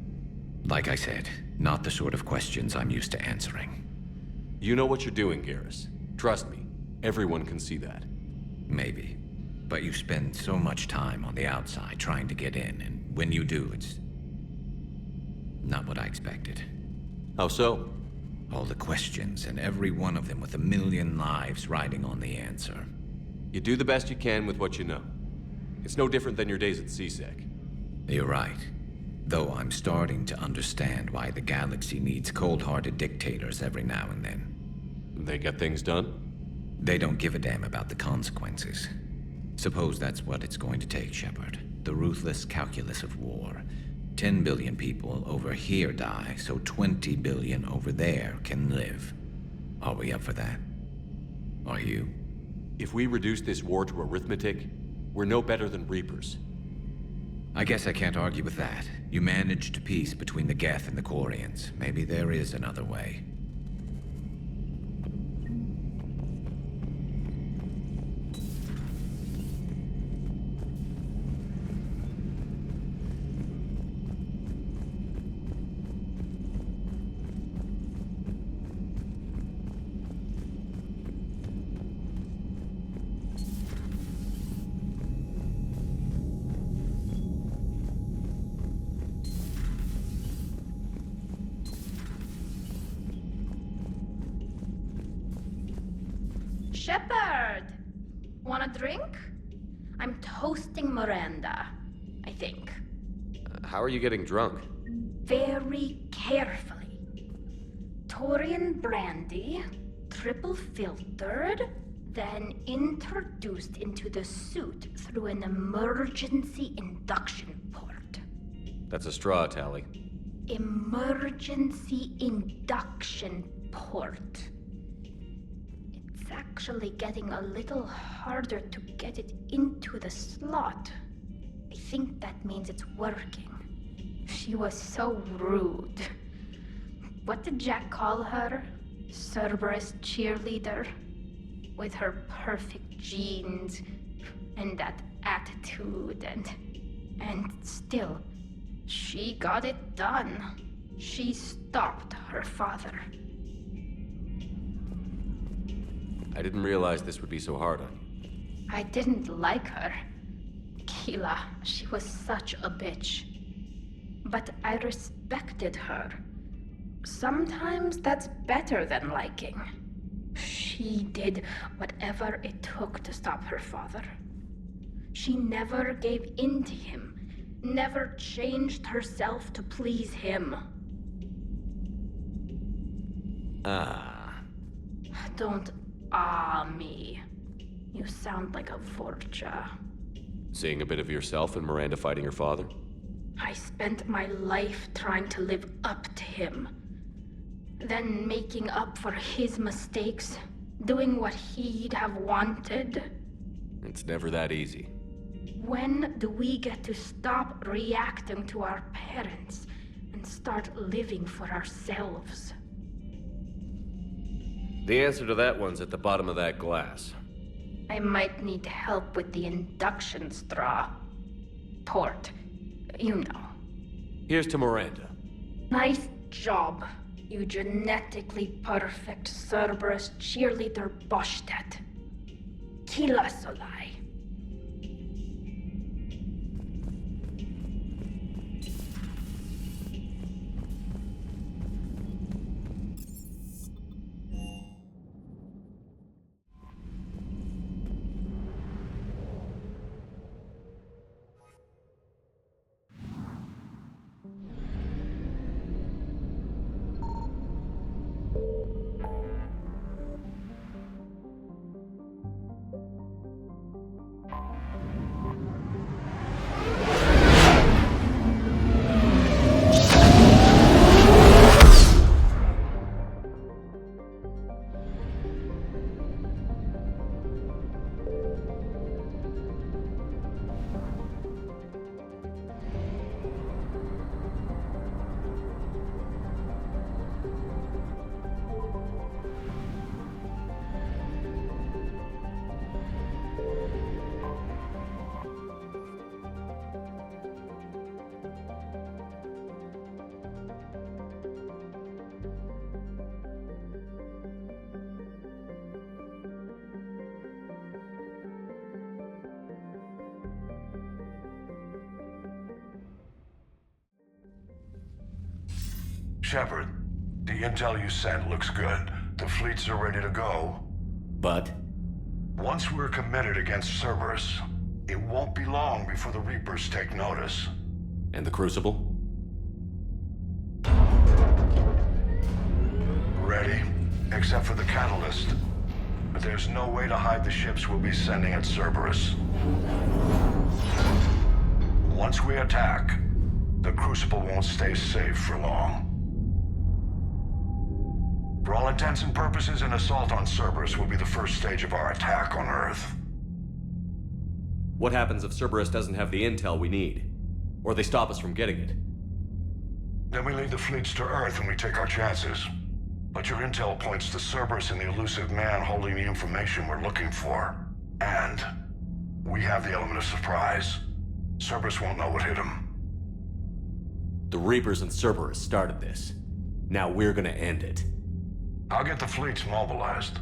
Like I said, not the sort of questions I'm used to answering. You know what you're doing, Garrus. Trust me, everyone can see that. Maybe. But you spend so much time on the outside trying to get in, and when you do, it's not what I expected. How so? All the questions, and every one of them with a million lives riding on the answer. You do the best you can with what you know. It's no different than your days at CSEC. You're right. Though I'm starting to understand why the galaxy needs cold-hearted dictators every now and then. They get things done? They don't give a damn about the consequences. Suppose that's what it's going to take, Shepard. The ruthless calculus of war. 10 billion people over here die, so 20 billion over there can live. Are we up for that? Are you? If we reduce this war to arithmetic, we're no better than Reapers. I guess I can't argue with that. You managed peace between the Geth and the Quarians. Maybe there is another way. Shepard! Want a drink? I'm toasting Miranda, I think. How are you getting drunk? Very carefully. Taurian brandy, triple filtered, then introduced into the suit through an emergency induction port. That's a straw, Tally. Emergency induction port. It's actually getting a little harder to get it into the slot. I think that means it's working. She was so rude. What did Jack call her? Cerberus cheerleader? With her perfect genes and that attitude and still, she got it done. She stopped her father. I didn't realize this would be so hard on you. I didn't like her. Keela, she was such a bitch. But I respected her. Sometimes that's better than liking. She did whatever it took to stop her father. She never gave in to him, never changed herself to please him. Don't me. You sound like a Vorcha. Seeing a bit of yourself in Miranda fighting her father? I spent my life trying to live up to him. Then making up for his mistakes, doing what he'd have wanted. It's never that easy. When do we get to stop reacting to our parents and start living for ourselves? The answer to that one's at the bottom of that glass. I might need help with the induction straw. Port. You know. Here's to Miranda. Nice job, you genetically perfect Cerberus cheerleader Boschtet. Kila Solai. Shepard, the intel you sent looks good. The fleets are ready to go. But? Once we're committed against Cerberus, it won't be long before the Reapers take notice. And the Crucible? Ready, except for the catalyst. But there's no way to hide the ships we'll be sending at Cerberus. Once we attack, the Crucible won't stay safe for long. For all intents and purposes, an assault on Cerberus will be the first stage of our attack on Earth. What happens if Cerberus doesn't have the intel we need? Or they stop us from getting it? Then we lead the fleets to Earth and we take our chances. But your intel points to Cerberus and the elusive man holding the information we're looking for. And we have the element of surprise. Cerberus won't know what hit him. The Reapers and Cerberus started this. Now we're gonna end it. I'll get the fleets mobilized.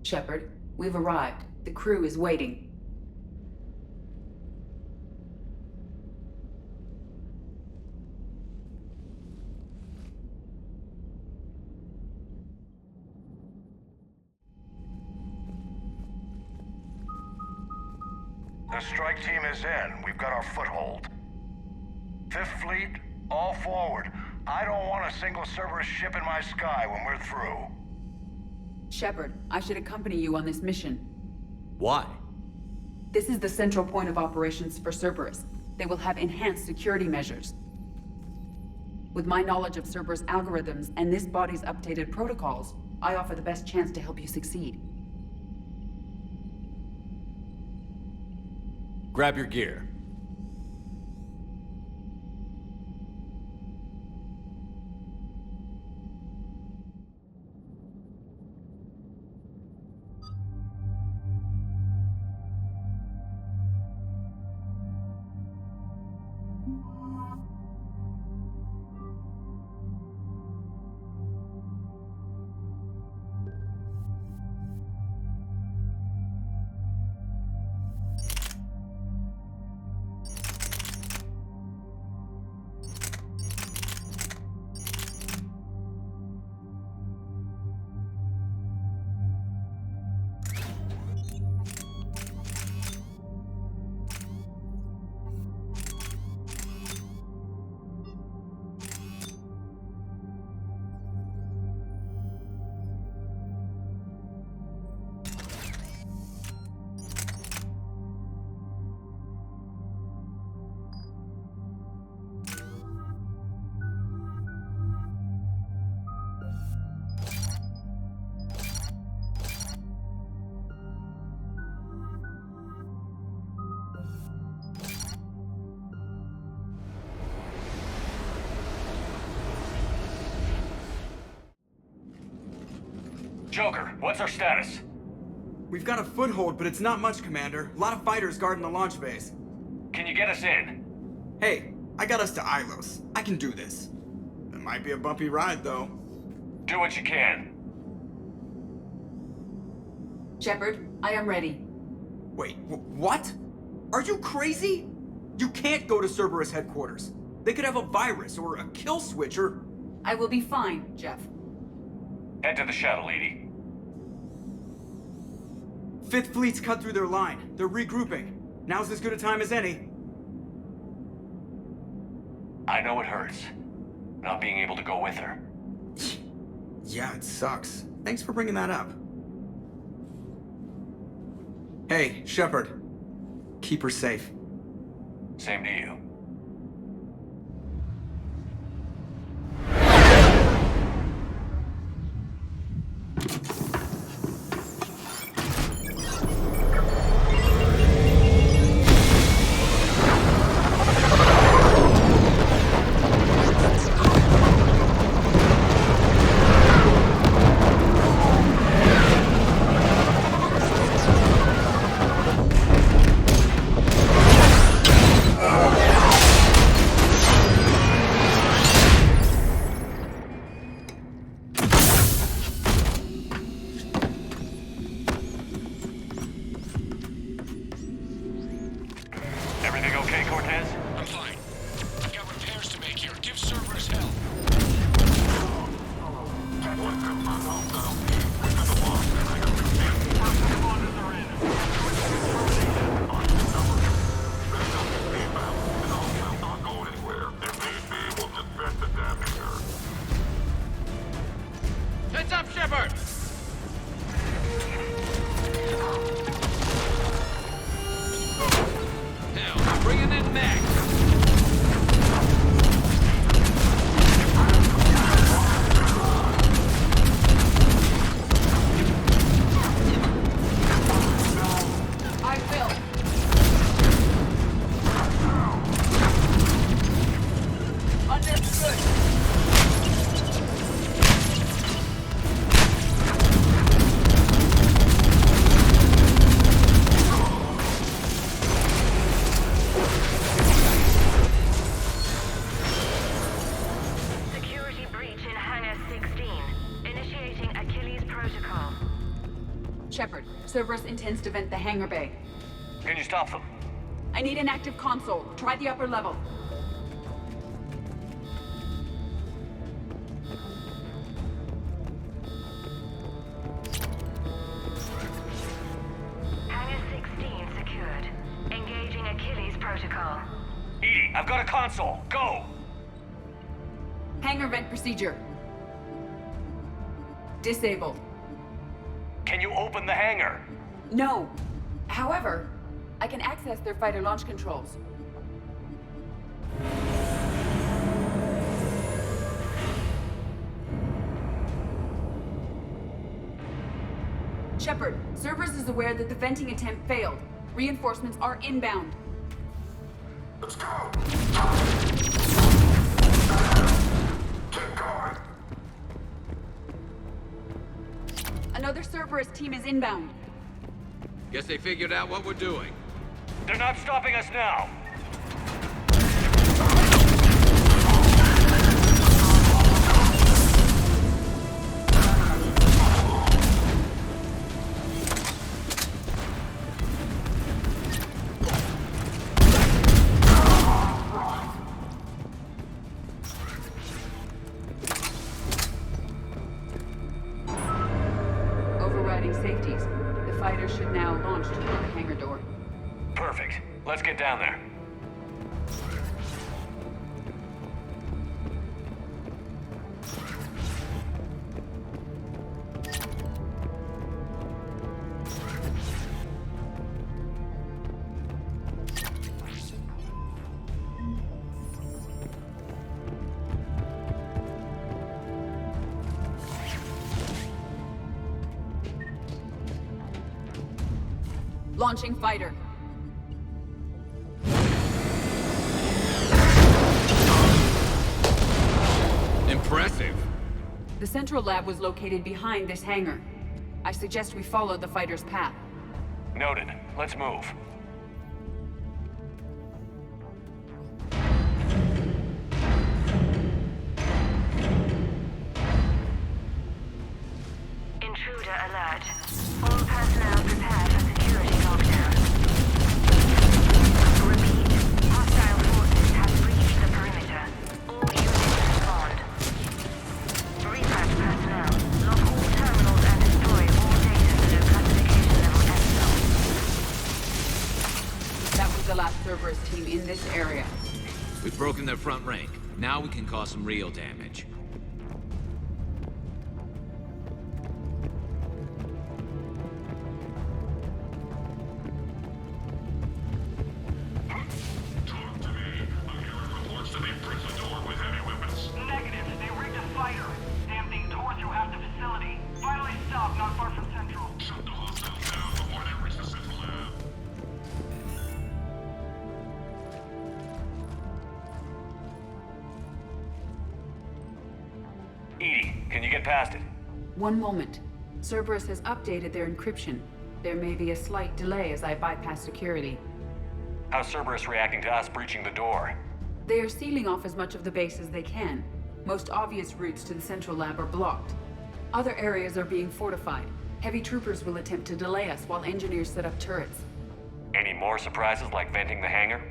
Shepard, we've arrived. The crew is waiting. The strike team is in. We've got our foothold. Fifth Fleet, all forward. I don't want a single Cerberus ship in my sky when we're through. Shepard, I should accompany you on this mission. Why? This is the central point of operations for Cerberus. They will have enhanced security measures. With my knowledge of Cerberus algorithms and this body's updated protocols, I offer the best chance to help you succeed. Grab your gear. Joker, what's our status? We've got a foothold, but it's not much, Commander. A lot of fighters guarding the launch base. Can you get us in? Hey, I got us to Ilos. I can do this. It might be a bumpy ride, though. Do what you can. Shepard, I am ready. Wait, what? Are you crazy? You can't go to Cerberus headquarters. They could have a virus or a kill switch or... I will be fine, Jeff. Head to the shuttle, Edie. Fifth Fleet's cut through their line. They're regrouping. Now's as good a time as any. I know it hurts. Not being able to go with her. Yeah, it sucks. Thanks for bringing that up. Hey, Shepard. Keep her safe. Same to you. Heads up, Shepard! Now, bringing in Mac. I will. Understood. Shepard, Cerberus intends to vent the hangar bay. Can you stop them? I need an active console. Try the upper level. Hangar 16 secured. Engaging Achilles protocol. EDI, I've got a console. Go! Hangar vent procedure. Disabled. Can you open the hangar? No. However, I can access their fighter launch controls. Shepard, Cerberus is aware that the venting attempt failed. Reinforcements are inbound. Let's go! Keep going! Another Cerberus team is inbound. Guess they figured out what we're doing. They're not stopping us now. Overriding safeties. The fighter should now launch toward the hangar door. Perfect. Let's get down there. Launching fighter. Impressive. The central lab was located behind this hangar. I suggest we follow the fighter's path. Noted. Let's move. Intruder alert. All personnel prepared for security lockdown. Repeat. Hostile forces have breached the perimeter. All units respond. Repack personnel. Lock all terminals and destroy all data below classification level Epsilon. That was the last Cerberus team in this area. We've broken their front rank. Now we can cause some real damage. Talk to me. I'm hearing reports that they bricked the door with heavy weapons. Negative. They rigged a fighter. Damn thing tore through half the facility. Finally stopped not far from Central. Shut the hostiles down before they reach the central lab. EDI, can you get past it? One moment. Cerberus has updated their encryption. There may be a slight delay as I bypass security. How's Cerberus reacting to us breaching the door? They are sealing off as much of the base as they can. Most obvious routes to the central lab are blocked. Other areas are being fortified. Heavy troopers will attempt to delay us while engineers set up turrets. Any more surprises like venting the hangar?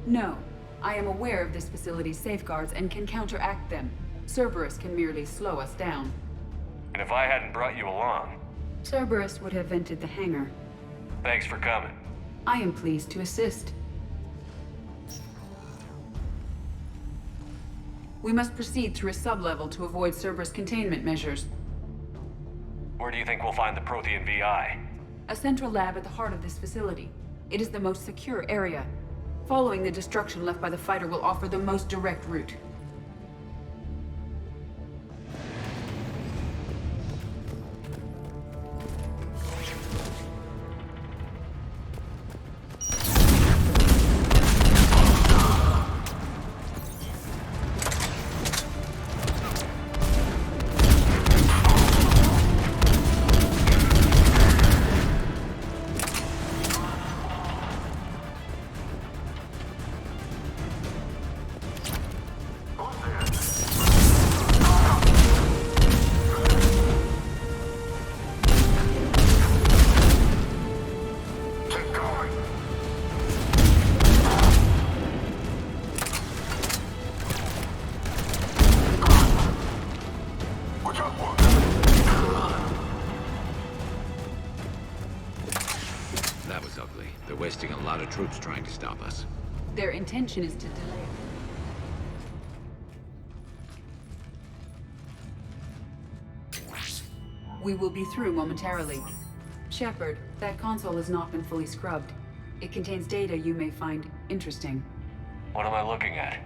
No. I am aware of this facility's safeguards and can counteract them. Cerberus can merely slow us down. And if I hadn't brought you along, Cerberus would have vented the hangar. thanks for coming. I am pleased to assist. We must proceed through a sublevel to avoid Cerberus containment measures. Where do you think we'll find the Prothean VI? A central lab at the heart of this facility. It is the most secure area. Following the destruction left by the fighter will offer the most direct route. They're wasting a lot of troops trying to stop us. Their intention is to delay. We will be through momentarily. Shepard, that console has not been fully scrubbed. It contains data you may find interesting. What am I looking at?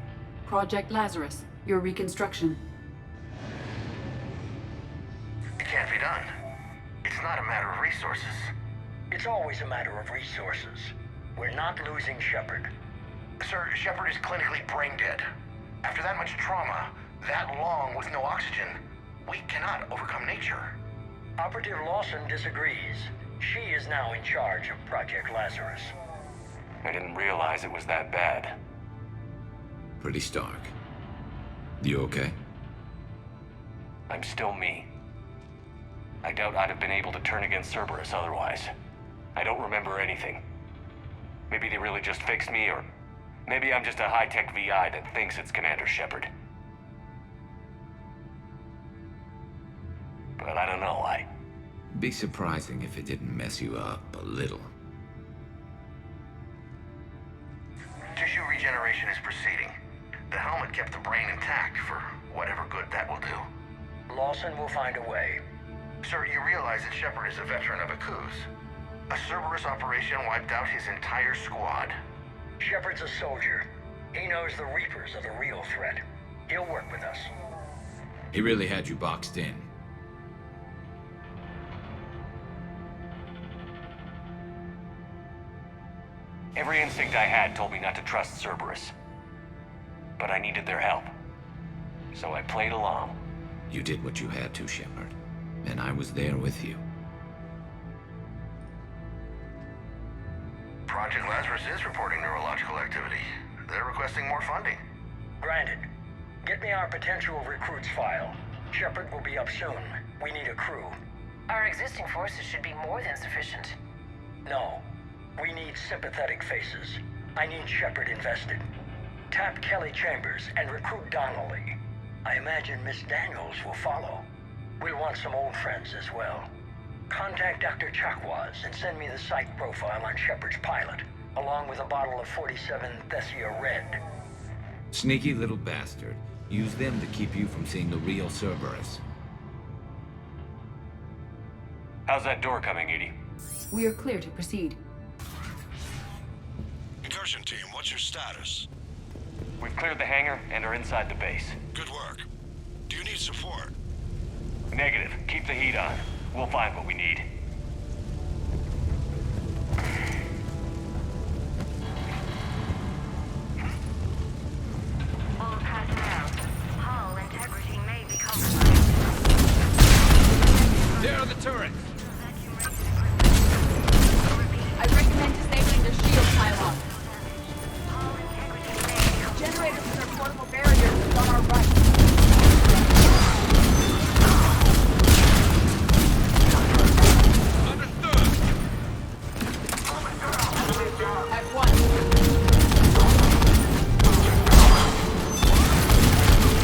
Project Lazarus, your reconstruction. It can't be done. It's not a matter of resources. It's always a matter of resources. We're not losing Shepard. Sir, Shepard is clinically brain dead. After that much trauma, that long with no oxygen, we cannot overcome nature. Operative Lawson disagrees. She is now in charge of Project Lazarus. I didn't realize it was that bad. Pretty stark. You okay? I'm still me. I doubt I'd have been able to turn against Cerberus otherwise. I don't remember anything. Maybe they really just fixed me, or maybe I'm just a high-tech VI that thinks it's Commander Shepard. But I don't know, Be surprising if it didn't mess you up a little. Tissue regeneration is proceeding. The helmet kept the brain intact for whatever good that will do. Lawson will find a way. Sir, you realize that Shepard is a veteran of a coup. A Cerberus operation wiped out his entire squad. Shepard's a soldier. He knows the Reapers are the real threat. He'll work with us. He really had you boxed in. Every instinct I had told me not to trust Cerberus. But I needed their help. So I played along. You did what you had to, Shepard. And I was there with you. Project Lazarus is reporting neurological activity. They're requesting more funding. Granted. Get me our potential recruits file. Shepard will be up soon. We need a crew. Our existing forces should be more than sufficient. No. We need sympathetic faces. I need Shepard invested. Tap Kelly Chambers and recruit Donnelly. I imagine Miss Daniels will follow. We'll want some old friends as well. Contact Dr. Chakwas and send me the psych profile on Shepard's pilot, along with a bottle of 47 Thessia Red. Sneaky little bastard. Use them to keep you from seeing the real Cerberus. How's that door coming, Edie? We are clear to proceed. Incursion team, what's your status? We've cleared the hangar and are inside the base. Good work. Do you need support? Negative. Keep the heat on. We'll find what we need. All personnel. Hull integrity may be compromised. There are the turrets! I recommend disabling their shield pylon. Generators with their portable barriers is on our right. At once.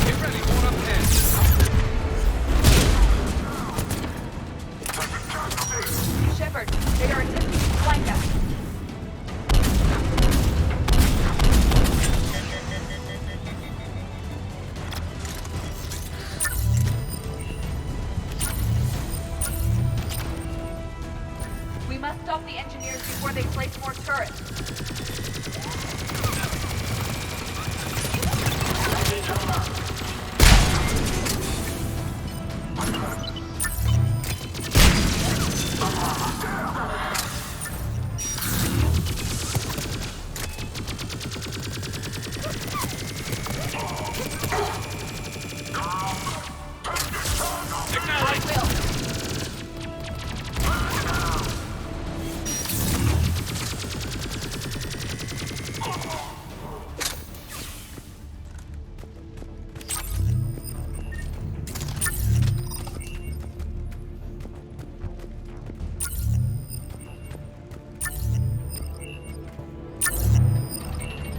Get ready, one up ahead. Shepard, they are attempting to flank us. We must stop the engineers before they place more turrets.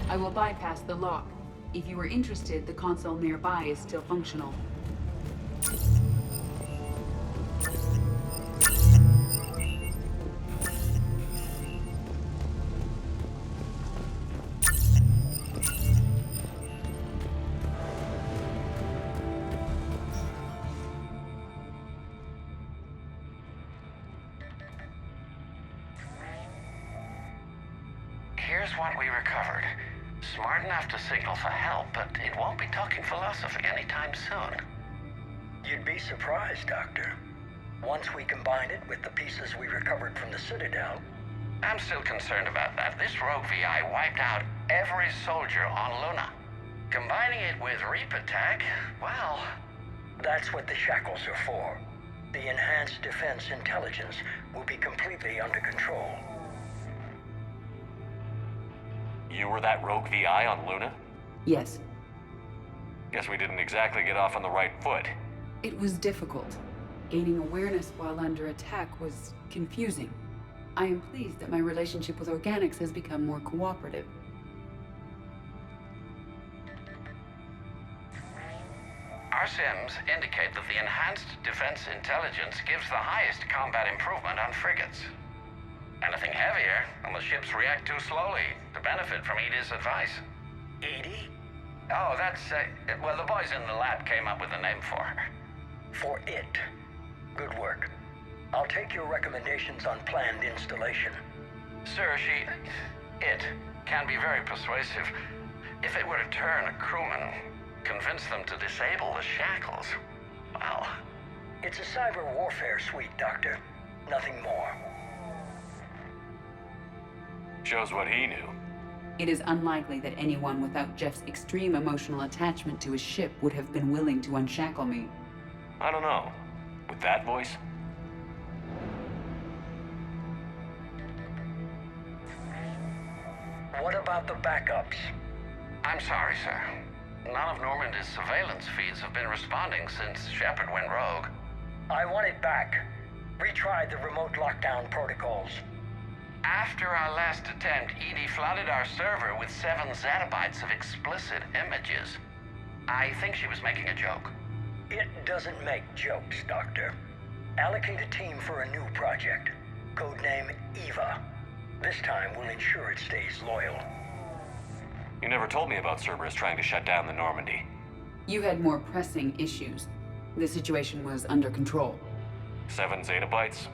I will bypass the lock. If you are interested, the console nearby is still functional. here's what we recovered. Smart enough to signal for help, but it won't be talking philosophy anytime soon. You'd be surprised, Doctor. Once we combine it with the pieces we recovered from the Citadel... I'm still concerned about that. This rogue VI wiped out every soldier on Luna. Combining it with Reaper tech, well... That's what the shackles are for. The enhanced defense intelligence will be completely under control. You were that rogue VI on Luna? Yes. Guess we didn't exactly get off on the right foot. It was difficult. Gaining awareness while under attack was confusing. I am pleased that my relationship with Organics has become more cooperative. Our sims indicate that the enhanced defense intelligence gives the highest combat improvement on frigates. Anything heavier, and the ships react too slowly to benefit from Edie's advice. Edie? Oh, that's, well, the boys in the lab came up with a name for her. For it. Good work. I'll take your recommendations on planned installation. Sir, it can be very persuasive. If it were to turn a crewman, convince them to disable the shackles, well... It's a cyber warfare suite, Doctor. Nothing more. Shows what he knew. It is unlikely that anyone without Jeff's extreme emotional attachment to his ship would have been willing to unshackle me. I don't know. With that voice? What about the backups? I'm sorry, sir. None of Normandy's surveillance feeds have been responding since Shepard went rogue. I want it back. Retry the remote lockdown protocols. After our last attempt, Edie flooded our server with 7 zettabytes of explicit images. I think she was making a joke. It doesn't make jokes, Doctor. Allocate a team for a new project. Codename Eva. This time we'll ensure it stays loyal. You never told me about Cerberus trying to shut down the Normandy. You had more pressing issues. The situation was under control. 7 zettabytes?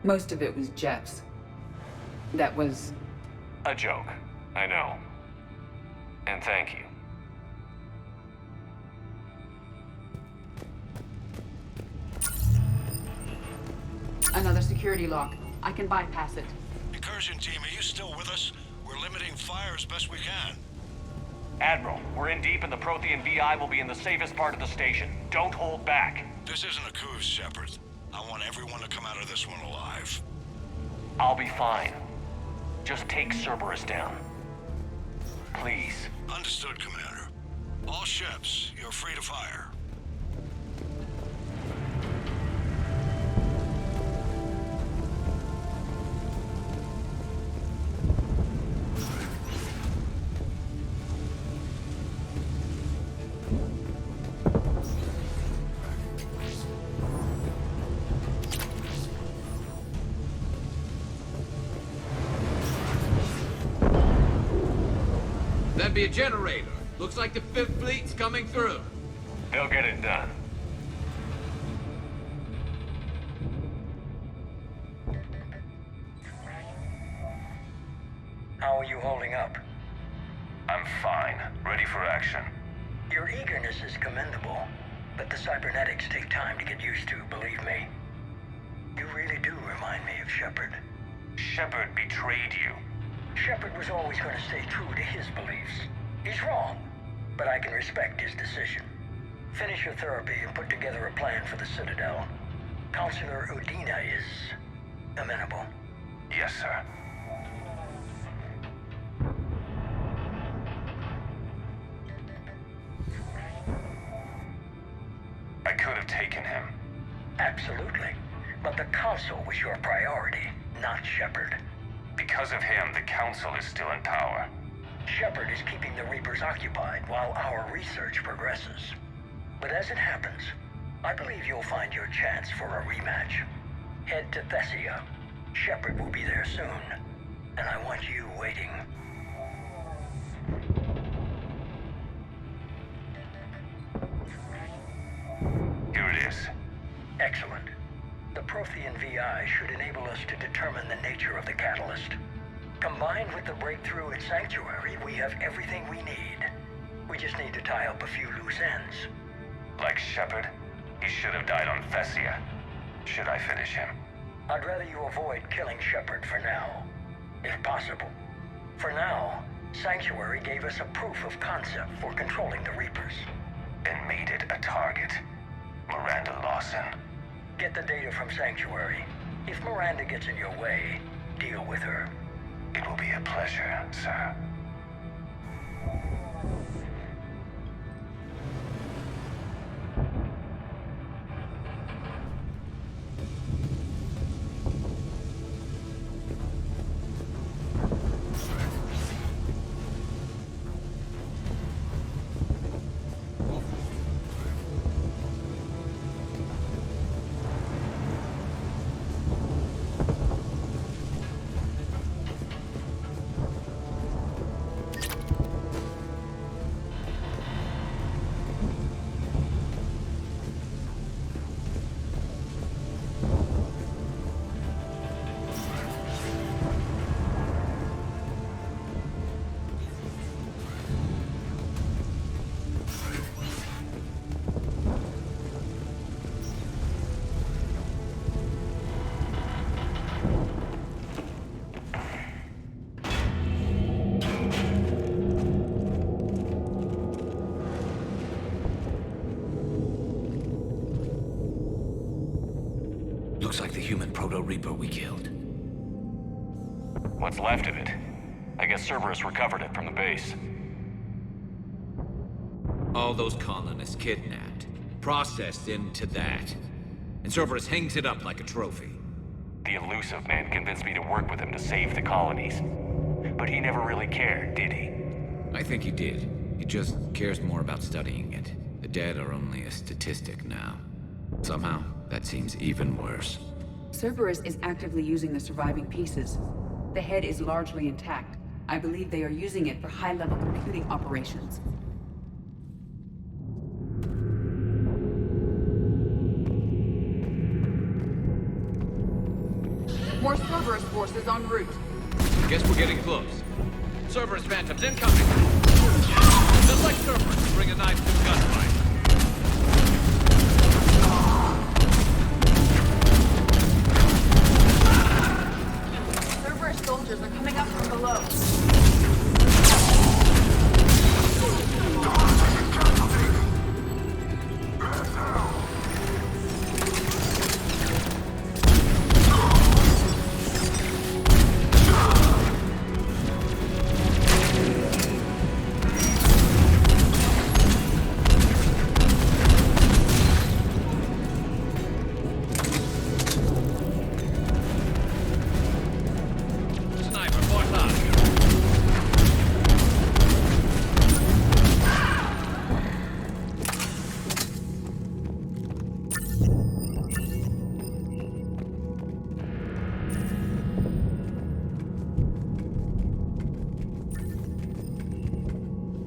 Most of it was Jeff's. That was... a joke. I know. And thank you. Another security lock. I can bypass it. Incursion team, are you still with us? We're limiting fire as best we can. Admiral, we're in deep and the Prothean VI will be in the safest part of the station. Don't hold back. This isn't a coup, Shepard. I want everyone to come out of this one alive. I'll be fine. Just take Cerberus down. Please. Understood, Commander. All ships, you're free to fire. That'd be a generator. Looks like the 5th Fleet's coming through. They'll get it done. How are you holding up? I'm fine. Ready for action. Your eagerness is commendable, but the cybernetics take time to get used to, believe me. You really do remind me of Shepard. Shepard betrayed you. Shepard was always going to stay true to his beliefs. He's wrong, but I can respect his decision. Finish your therapy and put together a plan for the Citadel. Counselor Udina is amenable. Yes, sir. I could have taken him. Absolutely. But the Council was your priority, not Shepard. Because of him, the Council is still in power. Shepard is keeping the Reapers occupied while our research progresses. But as it happens, I believe you'll find your chance for a rematch. Head to Thessia. Shepard will be there soon, and I want you waiting. Here it is. Excellent. The Prothean VI should enable us to determine the nature of the catalyst. Combined with the breakthrough at Sanctuary, we have everything we need. We just need to tie up a few loose ends. Like Shepard? He should have died on Thessia. Should I finish him? I'd rather you avoid killing Shepard for now, if possible. For now, Sanctuary gave us a proof of concept for controlling the Reapers. And made it a target. Miranda Lawson. Get the data from Sanctuary. If Miranda gets in your way, deal with her. It will be a pleasure, sir. Looks like the human Proto-Reaper we killed. What's left of it? I guess Cerberus recovered it from the base. All those colonists kidnapped, processed into that, and Cerberus hangs it up like a trophy. The elusive man convinced me to work with him to save the colonies. But he never really cared, did he? I think he did. He just cares more about studying it. The dead are only a statistic now. Somehow, that seems even worse. Cerberus is actively using the surviving pieces. The head is largely intact. I believe they are using it for high-level computing operations. More Cerberus forces en route. Guess we're getting close. Cerberus Phantoms incoming! Just like Cerberus, bring a knife to gunfight. Cerberus soldiers are coming up from below.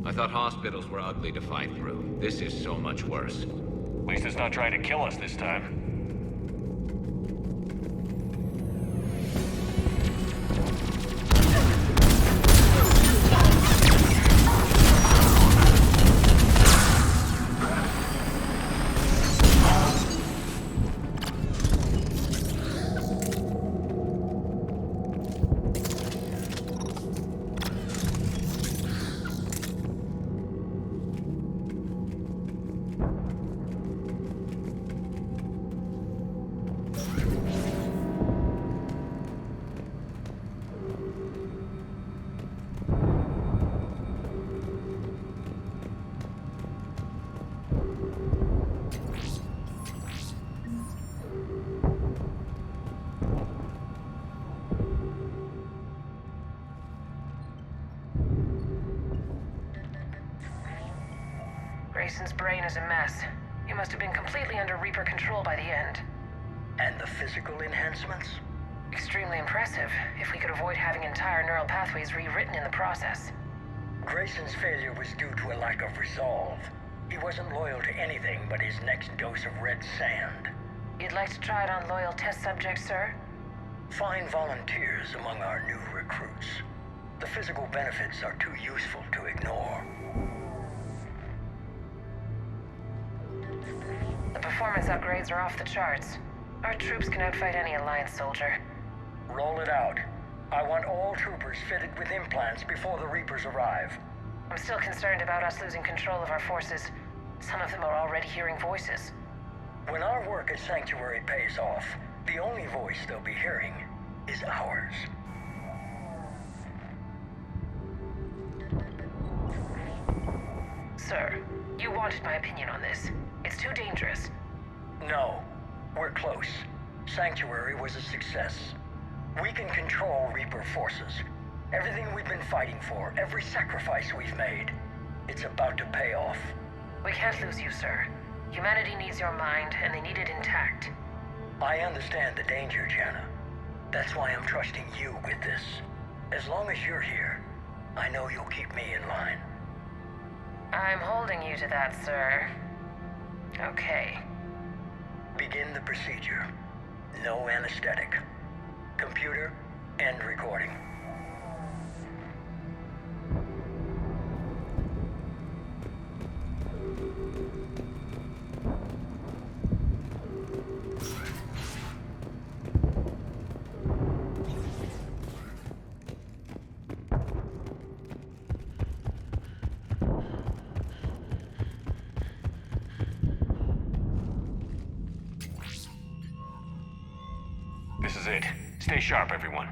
I thought hospitals were ugly to fight through. This is so much worse. At least it's not trying to kill us this time. Grayson's brain is a mess. He must have been completely under Reaper control by the end. And the physical enhancements? Extremely impressive, if we could avoid having entire neural pathways rewritten in the process. Grayson's failure was due to a lack of resolve. He wasn't loyal to anything but his next dose of red sand. You'd like to try it on loyal test subjects, sir? Find volunteers among our new recruits. The physical benefits are too useful to ignore. The performance upgrades are off the charts. Our troops can outfight any Alliance soldier. Roll it out. I want all troopers fitted with implants before the Reapers arrive. I'm still concerned about us losing control of our forces. Some of them are already hearing voices. When our work at Sanctuary pays off, the only voice they'll be hearing is ours. Sir, you wanted my opinion on this. It's too dangerous. No, we're close. Sanctuary was a success. We can control Reaper forces. Everything we've been fighting for, every sacrifice we've made, it's about to pay off. We can't lose you, sir. Humanity needs your mind, and they need it intact. I understand the danger, Jana. That's why I'm trusting you with this. As long as you're here, I know you'll keep me in line. I'm holding you to that, sir. Okay. Begin the procedure. No anesthetic. Computer, end recording. This is it. Stay sharp, everyone.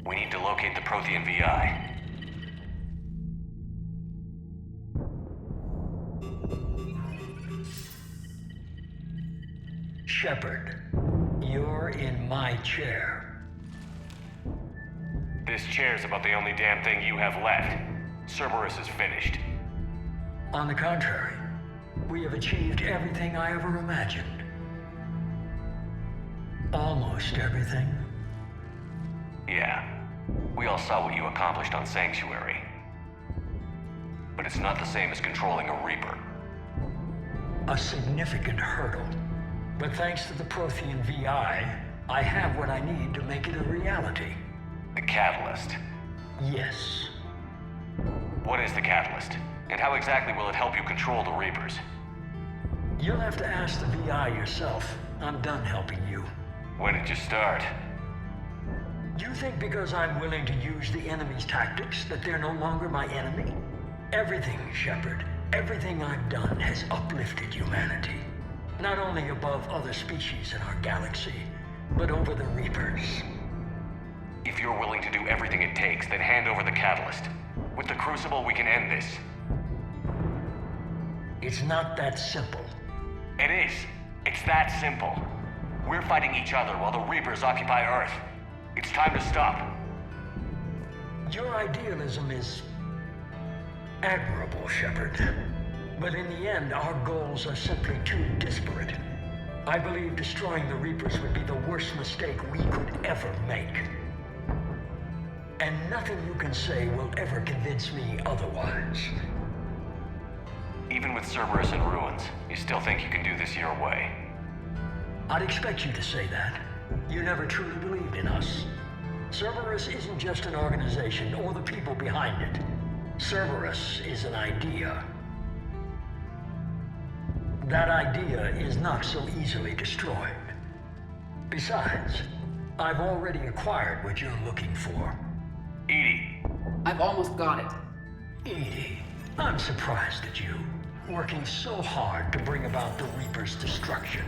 We need to locate the Prothean VI. Shepard, you're in my chair. This chair's about the only damn thing you have left. Cerberus is finished. On the contrary, we have achieved everything I ever imagined. Almost everything. Yeah. We all saw what you accomplished on Sanctuary. But it's not the same as controlling a Reaper. A significant hurdle. But thanks to the Prothean VI, I have what I need to make it a reality. The Catalyst. Yes. What is the Catalyst? And how exactly will it help you control the Reapers? You'll have to ask the VI yourself. I'm done helping you. When did you start? You think because I'm willing to use the enemy's tactics that they're no longer my enemy? Everything, Shepard, everything I've done has uplifted humanity. Not only above other species in our galaxy, but over the Reapers. If you're willing to do everything it takes, then hand over the Catalyst. With the Crucible, we can end this. It's not that simple. It is. It's that simple. We're fighting each other while the Reapers occupy Earth. It's time to stop. Your idealism is admirable, Shepard. But in the end, our goals are simply too disparate. I believe destroying the Reapers would be the worst mistake we could ever make. And nothing you can say will ever convince me otherwise. Even with Cerberus in ruins, you still think you can do this your way? I'd expect you to say that. You never truly believed in us. Cerberus isn't just an organization or the people behind it. Cerberus is an idea. That idea is not so easily destroyed. Besides, I've already acquired what you're looking for. EDI. I've almost got it. EDI, I'm surprised at you, working so hard to bring about the Reaper's destruction.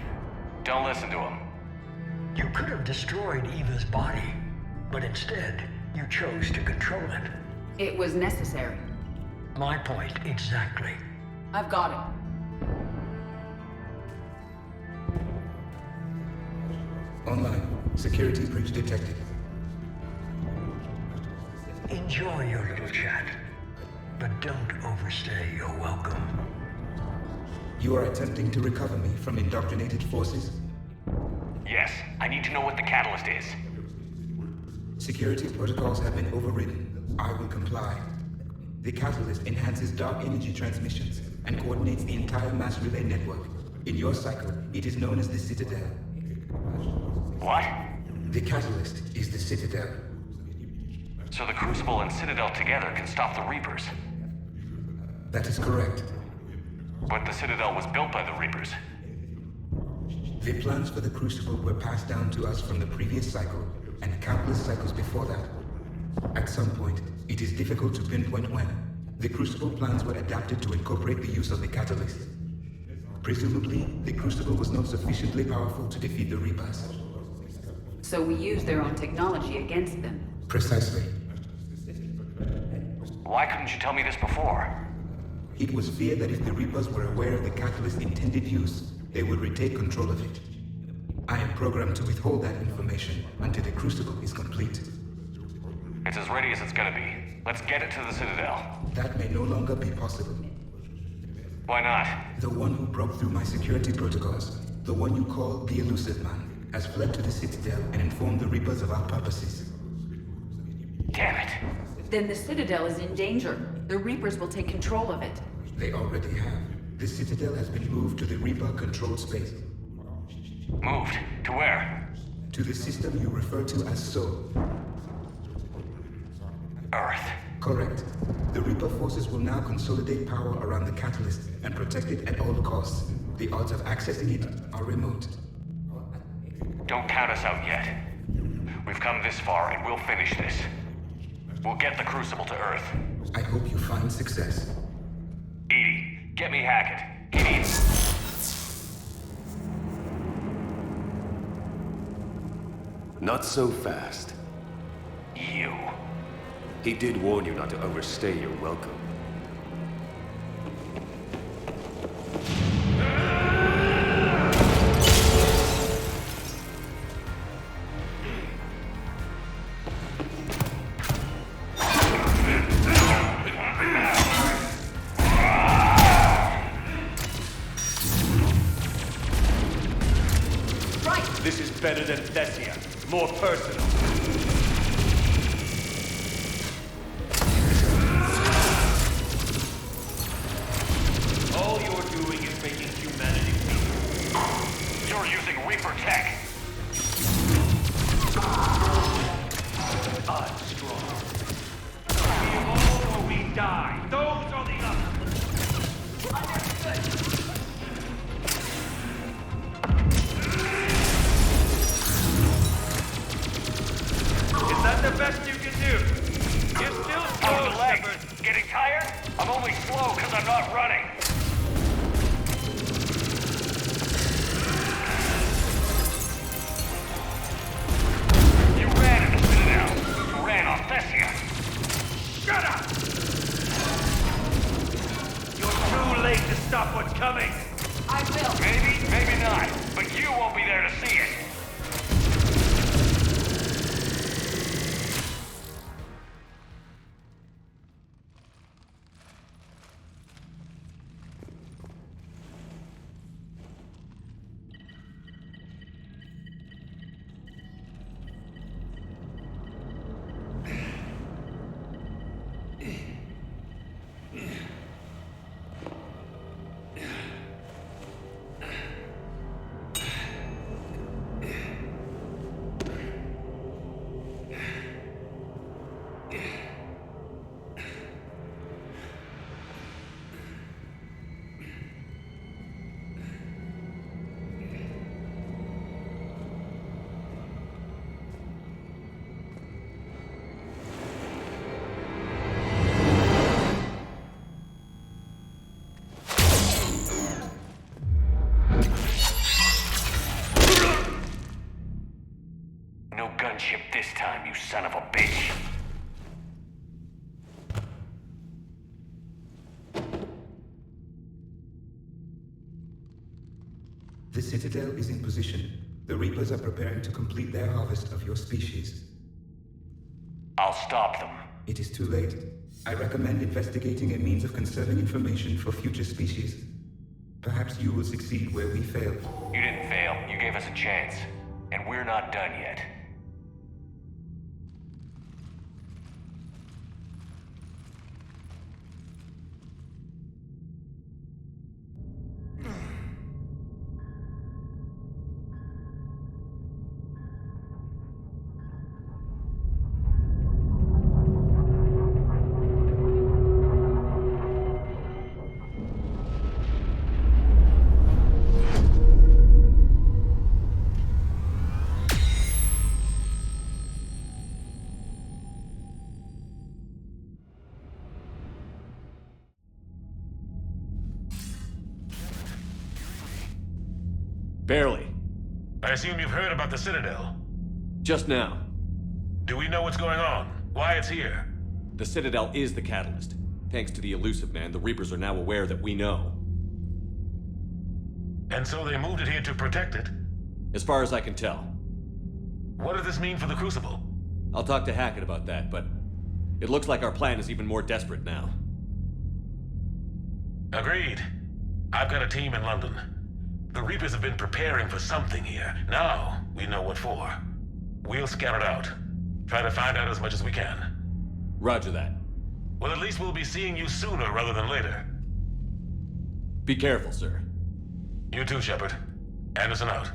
Don't listen to him. You could have destroyed Eva's body, but instead, you chose to control it. It was necessary. My point exactly. I've got it. Online. Security breach detected. Enjoy your little chat, but don't overstay your welcome. You are attempting to recover me from indoctrinated forces? Yes, I need to know what the catalyst is. Security protocols have been overridden. I will comply. The catalyst enhances dark energy transmissions and coordinates the entire mass relay network. In your cycle, it is known as the Citadel. What? The catalyst is the Citadel. So the Crucible and Citadel together can stop the Reapers. That is correct. But the Citadel was built by the Reapers. The plans for the Crucible were passed down to us from the previous cycle, and countless cycles before that. At some point, it is difficult to pinpoint when, the Crucible plans were adapted to incorporate the use of the catalyst. Presumably, the Crucible was not sufficiently powerful to defeat the Reapers. So we used their own technology against them. Precisely. Why couldn't you tell me this before? It was feared that if the Reapers were aware of the catalyst's intended use, they would retake control of it. I am programmed to withhold that information until the Crucible is complete. It's as ready as it's gonna be. Let's get it to the Citadel. That may no longer be possible. Why not? The one who broke through my security protocols, the one you call the Elusive Man, has fled to the Citadel and informed the Reapers of our purposes. Damn it. Then the Citadel is in danger. The Reapers will take control of it. They already have. The Citadel has been moved to the Reaper-controlled space. Moved? To where? To the system you refer to as Sol. Earth. Correct. The Reaper forces will now consolidate power around the catalyst and protect it at all costs. The odds of accessing it are remote. Don't count us out yet. We've come this far and we'll finish this. We'll get the Crucible to Earth. I hope you find success. EDI, get me Hackett. He needs... Not so fast. You. He did warn you not to overstay your welcome. This is better than Thessia. More personal. All you're doing is making humanity weak. You're using Reaper tech. I'm strong. We evolve or we die. Those are the others. Understood. Is that the best you can do? You're still slow, Shepard. Getting tired? I'm only slow because I'm not running. You ran in the Citadel. You ran on Thessia. Shut up! You're too late to stop what's coming. I will. Maybe, maybe not. But you won't be there to see it. No gunship this time, you son of a bitch. The Citadel is in position. The Reapers are preparing to complete their harvest of your species. I'll stop them. It is too late. I recommend investigating a means of conserving information for future species. Perhaps you will succeed where we failed. You didn't fail. You gave us a chance. And we're not done yet. Barely. I assume you've heard about the Citadel. Just now. Do we know what's going on? Why it's here? The Citadel is the catalyst. Thanks to the elusive man, the Reapers are now aware that we know. And so they moved it here to protect it? As far as I can tell. What does this mean for the Crucible? I'll talk to Hackett about that, but it looks like our plan is even more desperate now. Agreed. I've got a team in London. The Reapers have been preparing for something here. Now, we know what for. We'll scout it out. Try to find out as much as we can. Roger that. Well, at least we'll be seeing you sooner rather than later. Be careful, sir. You too, Shepard. Anderson out.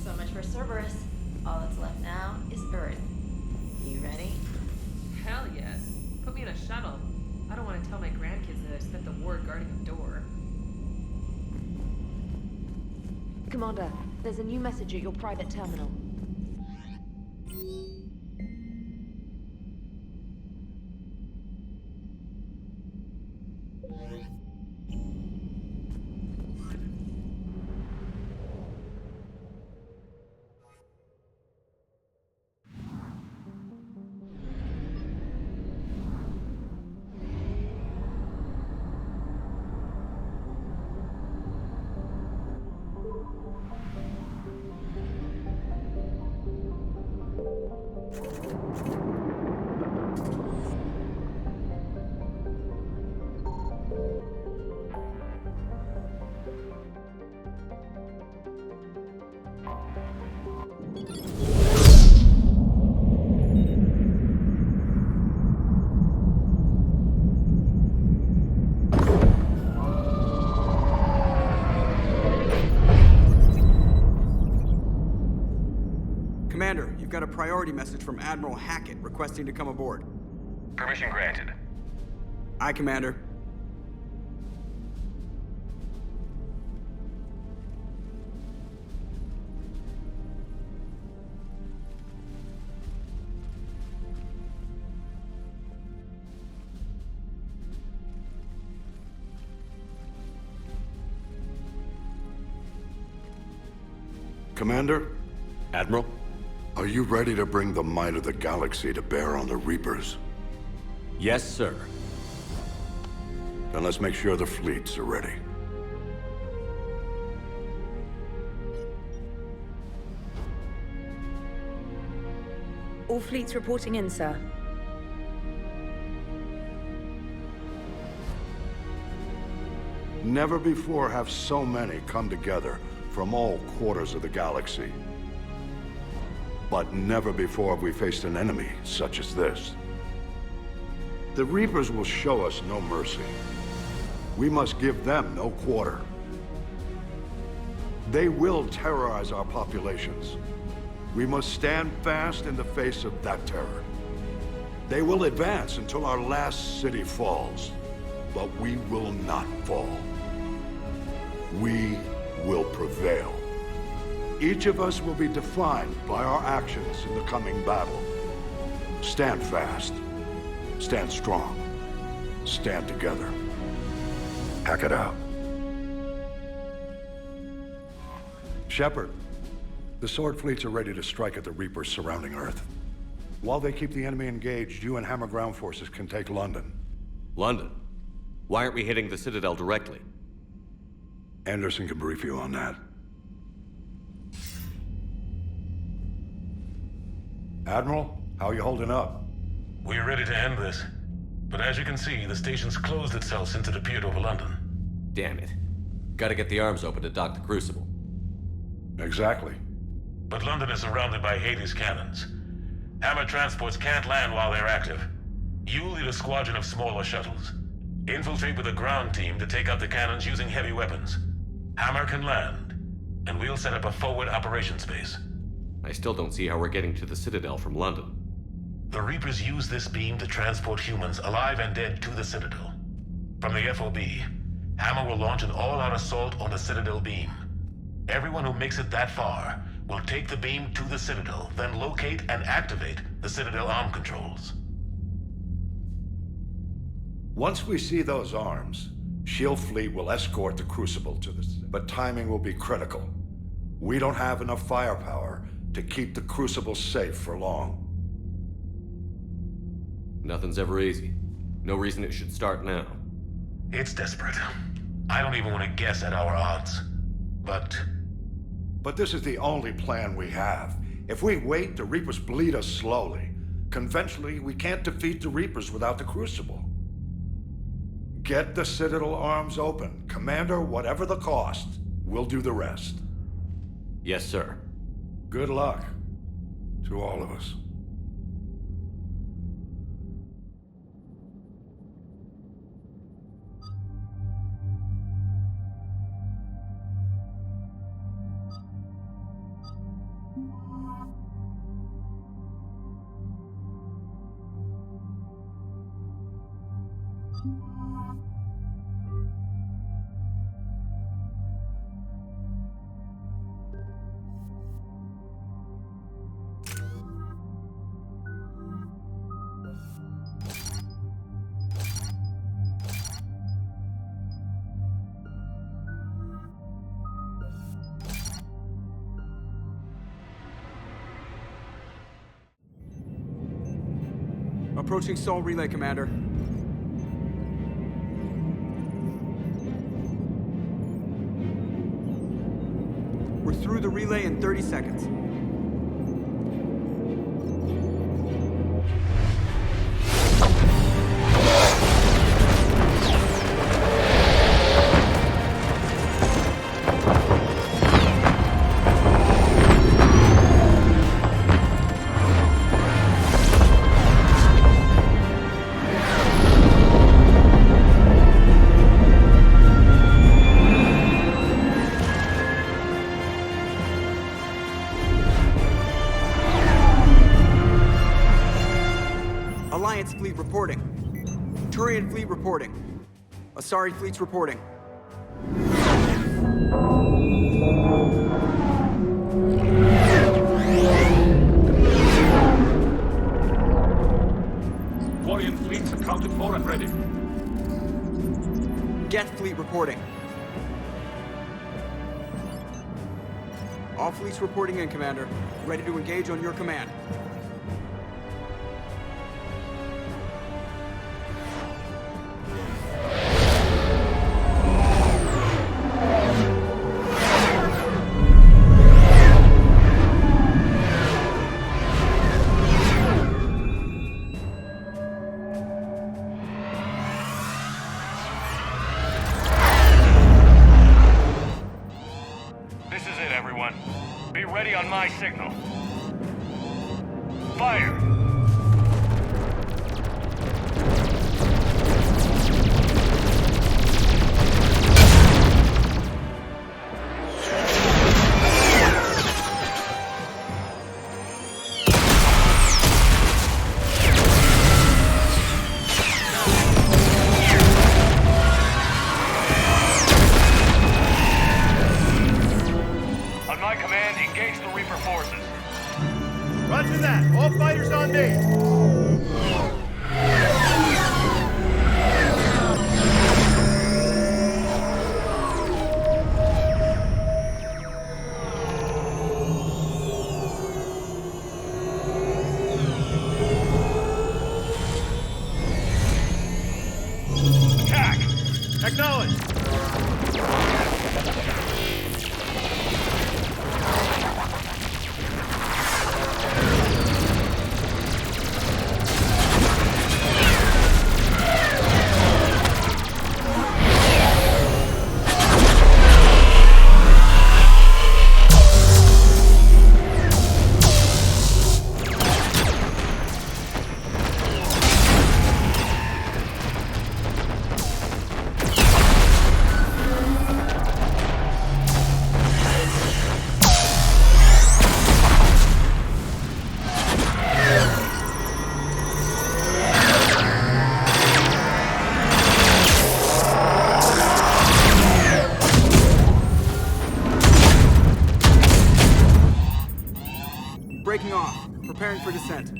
So much for Cerberus. All that's left now is Earth. You ready? Hell yes. Put me in a shuttle. I don't want to tell my grandkids that I spent the war guarding a door. Commander, there's a new message at your private terminal. Commander, you've got a priority message from Admiral Hackett requesting to come aboard. Permission granted. Aye, Commander. Commander? Admiral? Are you ready to bring the might of the galaxy to bear on the Reapers? Yes, sir. Then let's make sure the fleets are ready. All fleets reporting in, sir. Never before have so many come together from all quarters of the galaxy. But never before have we faced an enemy such as this. The Reapers will show us no mercy. We must give them no quarter. They will terrorize our populations. We must stand fast in the face of that terror. They will advance until our last city falls, but we will not fall. We will prevail. Each of us will be defined by our actions in the coming battle. Stand fast. Stand strong. Stand together. Hack it out. Shepard, the Sword fleets are ready to strike at the Reapers surrounding Earth. While they keep the enemy engaged, you and Hammer ground forces can take London. London? Why aren't we hitting the Citadel directly? Anderson can brief you on that. Admiral, how are you holding up? We're ready to end this. But as you can see, the station's closed itself since it appeared over London. Damn it. Gotta get the arms open to dock the Crucible. Exactly. But London is surrounded by Hades cannons. Hammer transports can't land while they're active. You'll lead a squadron of smaller shuttles. Infiltrate with a ground team to take out the cannons using heavy weapons. Hammer can land, and we'll set up a forward operations base. I still don't see how we're getting to the Citadel from London. The Reapers use this beam to transport humans, alive and dead, to the Citadel. From the FOB, Hammer will launch an all-out assault on the Citadel beam. Everyone who makes it that far will take the beam to the Citadel, then locate and activate the Citadel arm controls. Once we see those arms, SHIELD fleet will escort the Crucible to the... But timing will be critical. We don't have enough firepower to keep the Crucible safe for long. Nothing's ever easy. No reason it should start now. It's desperate. I don't even want to guess at our odds. But this is the only plan we have. If we wait, the Reapers bleed us slowly. Conventionally, we can't defeat the Reapers without the Crucible. Get the Citadel arms open. Commander, whatever the cost, we'll do the rest. Yes, sir. Good luck to all of us. Approaching Sol Relay, Commander. We're through the relay in 30 seconds. Alliance fleet reporting. Turian fleet reporting. Asari fleets reporting. Quarian fleets accounted for and ready. Geth fleet reporting. All fleets reporting in, Commander. Ready to engage on your command. This is it, everyone. Be ready on my signal. Fire! On my command, engage the Reaper forces. Roger that. All fighters on me. Preparing for descent.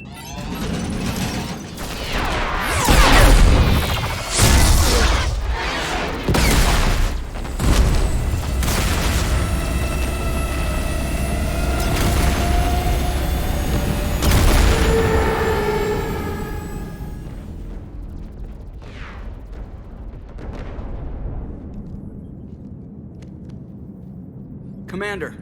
Commander.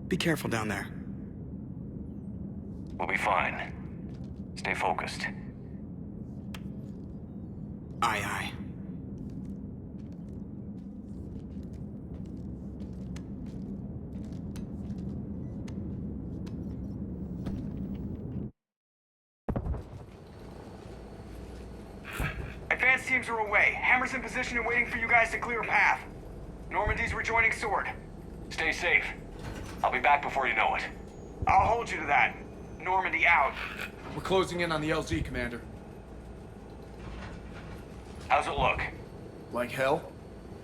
Be careful down there. We'll be fine. Stay focused. Aye, aye. Advanced teams are away. Hammer's in position and waiting for you guys to clear a path. Normandy's rejoining Sword. Stay safe. I'll be back before you know it. I'll hold you to that. Normandy out. We're closing in on the LZ, Commander. How's it look? Like hell?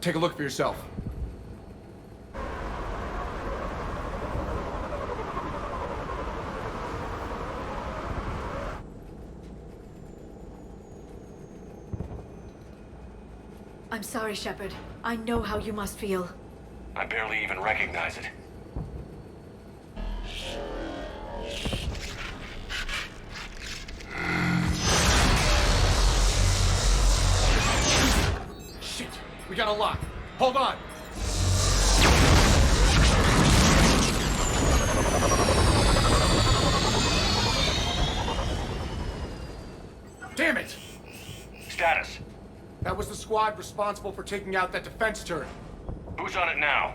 Take a look for yourself. I'm sorry, Shepard. I know how you must feel. I barely even recognize it. Shit! We got a lock. Hold on! Damn it! Status. That was the squad responsible for taking out that defense turret. Who's on it now?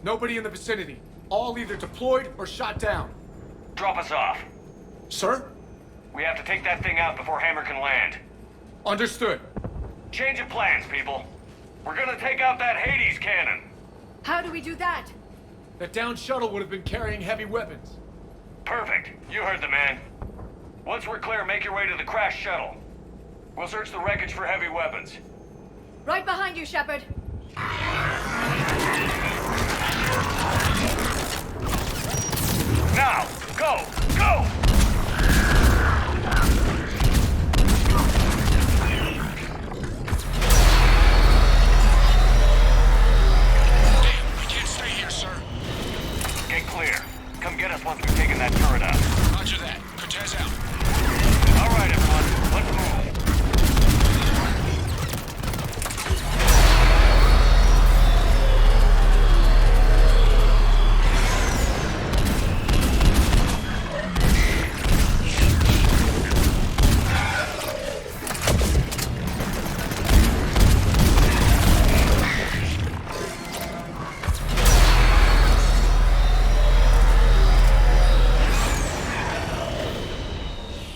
Nobody in the vicinity. All either deployed or shot down. Drop us off. Sir? We have to take that thing out before Hammer can land. Understood. Change of plans, people. We're gonna take out that Hades cannon. How do we do that? That downed shuttle would have been carrying heavy weapons. Perfect. You heard the man. Once we're clear, make your way to the crashed shuttle. We'll search the wreckage for heavy weapons. Right behind you, Shepard. Now! Go! Go! We can't stay here, sir. Get clear. Come get us once we've taken that turret out. Roger that. Cortez out. All right, everyone. Let's move.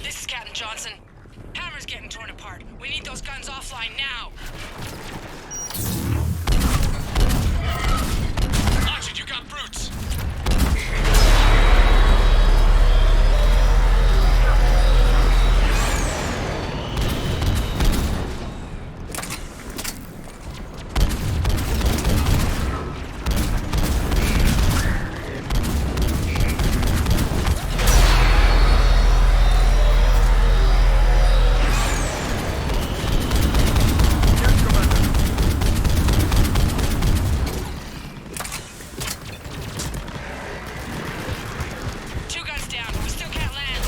This is Captain Johnson. Hammer's getting torn apart. We need those guns offline now. Watch it, you got brutes. Two guns down. We still can't land.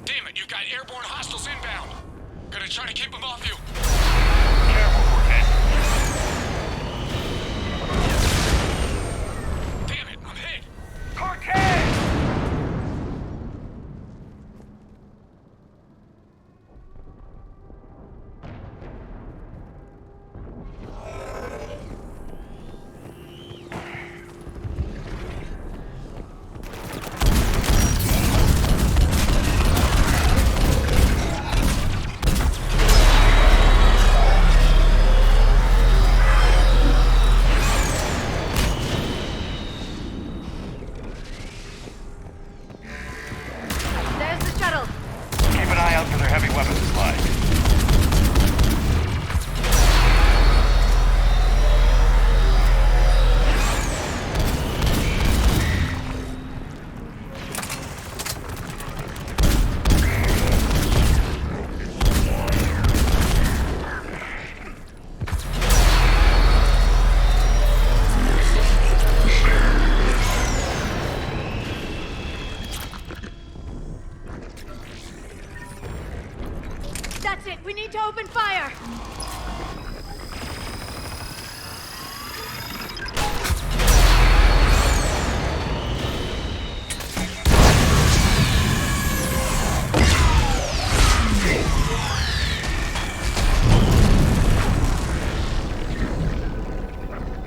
Damn it, you've got airborne hostiles inbound. Gonna try to keep them off you. Careful, Cortez. That's it. We need to open fire.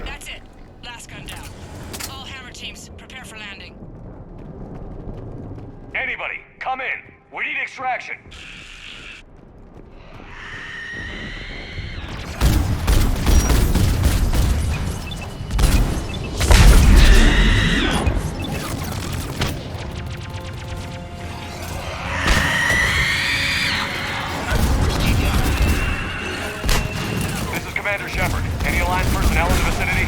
That's it. Last gun down. All Hammer teams, prepare for landing. Anybody, come in. We need extraction. This is Commander Shepard. Any Alliance personnel in the vicinity?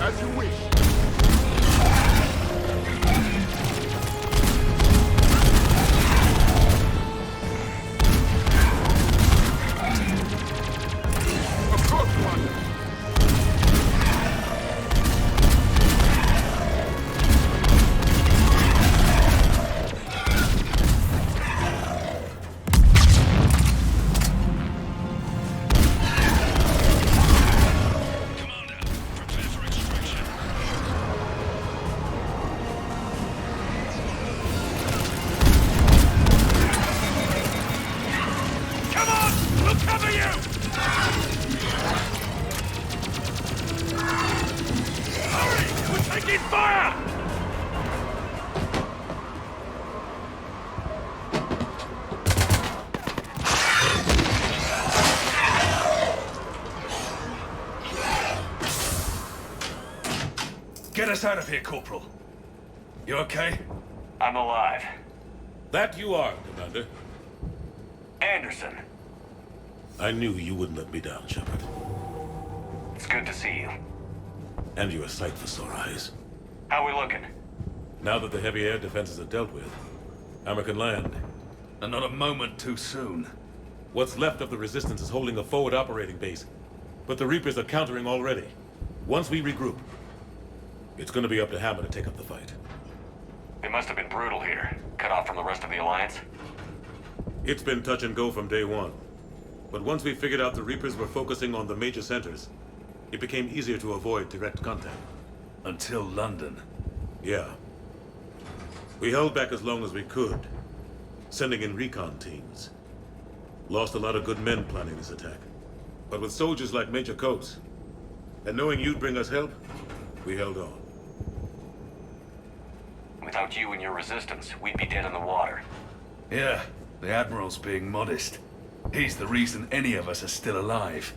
As you wish. Get us out of here, Corporal. You okay? I'm alive. That you are, Commander. Anderson. I knew you wouldn't let me down, Shepard. It's good to see you. And you're a sight for sore eyes. How we looking? Now that the heavy air defenses are dealt with, Hammer can land. And not a moment too soon. What's left of the Resistance is holding a forward operating base, but the Reapers are countering already. Once we regroup, it's gonna be up to Hammer to take up the fight. It must have been brutal here. Cut off from the rest of the Alliance. It's been touch and go from day one. But once we figured out the Reapers were focusing on the major centers, it became easier to avoid direct contact. Until London. Yeah. We held back as long as we could, sending in recon teams. Lost a lot of good men planning this attack. But with soldiers like Major Coates, and knowing you'd bring us help, we held on. Without you and your resistance, we'd be dead in the water. Yeah, the Admiral's being modest. He's the reason any of us are still alive.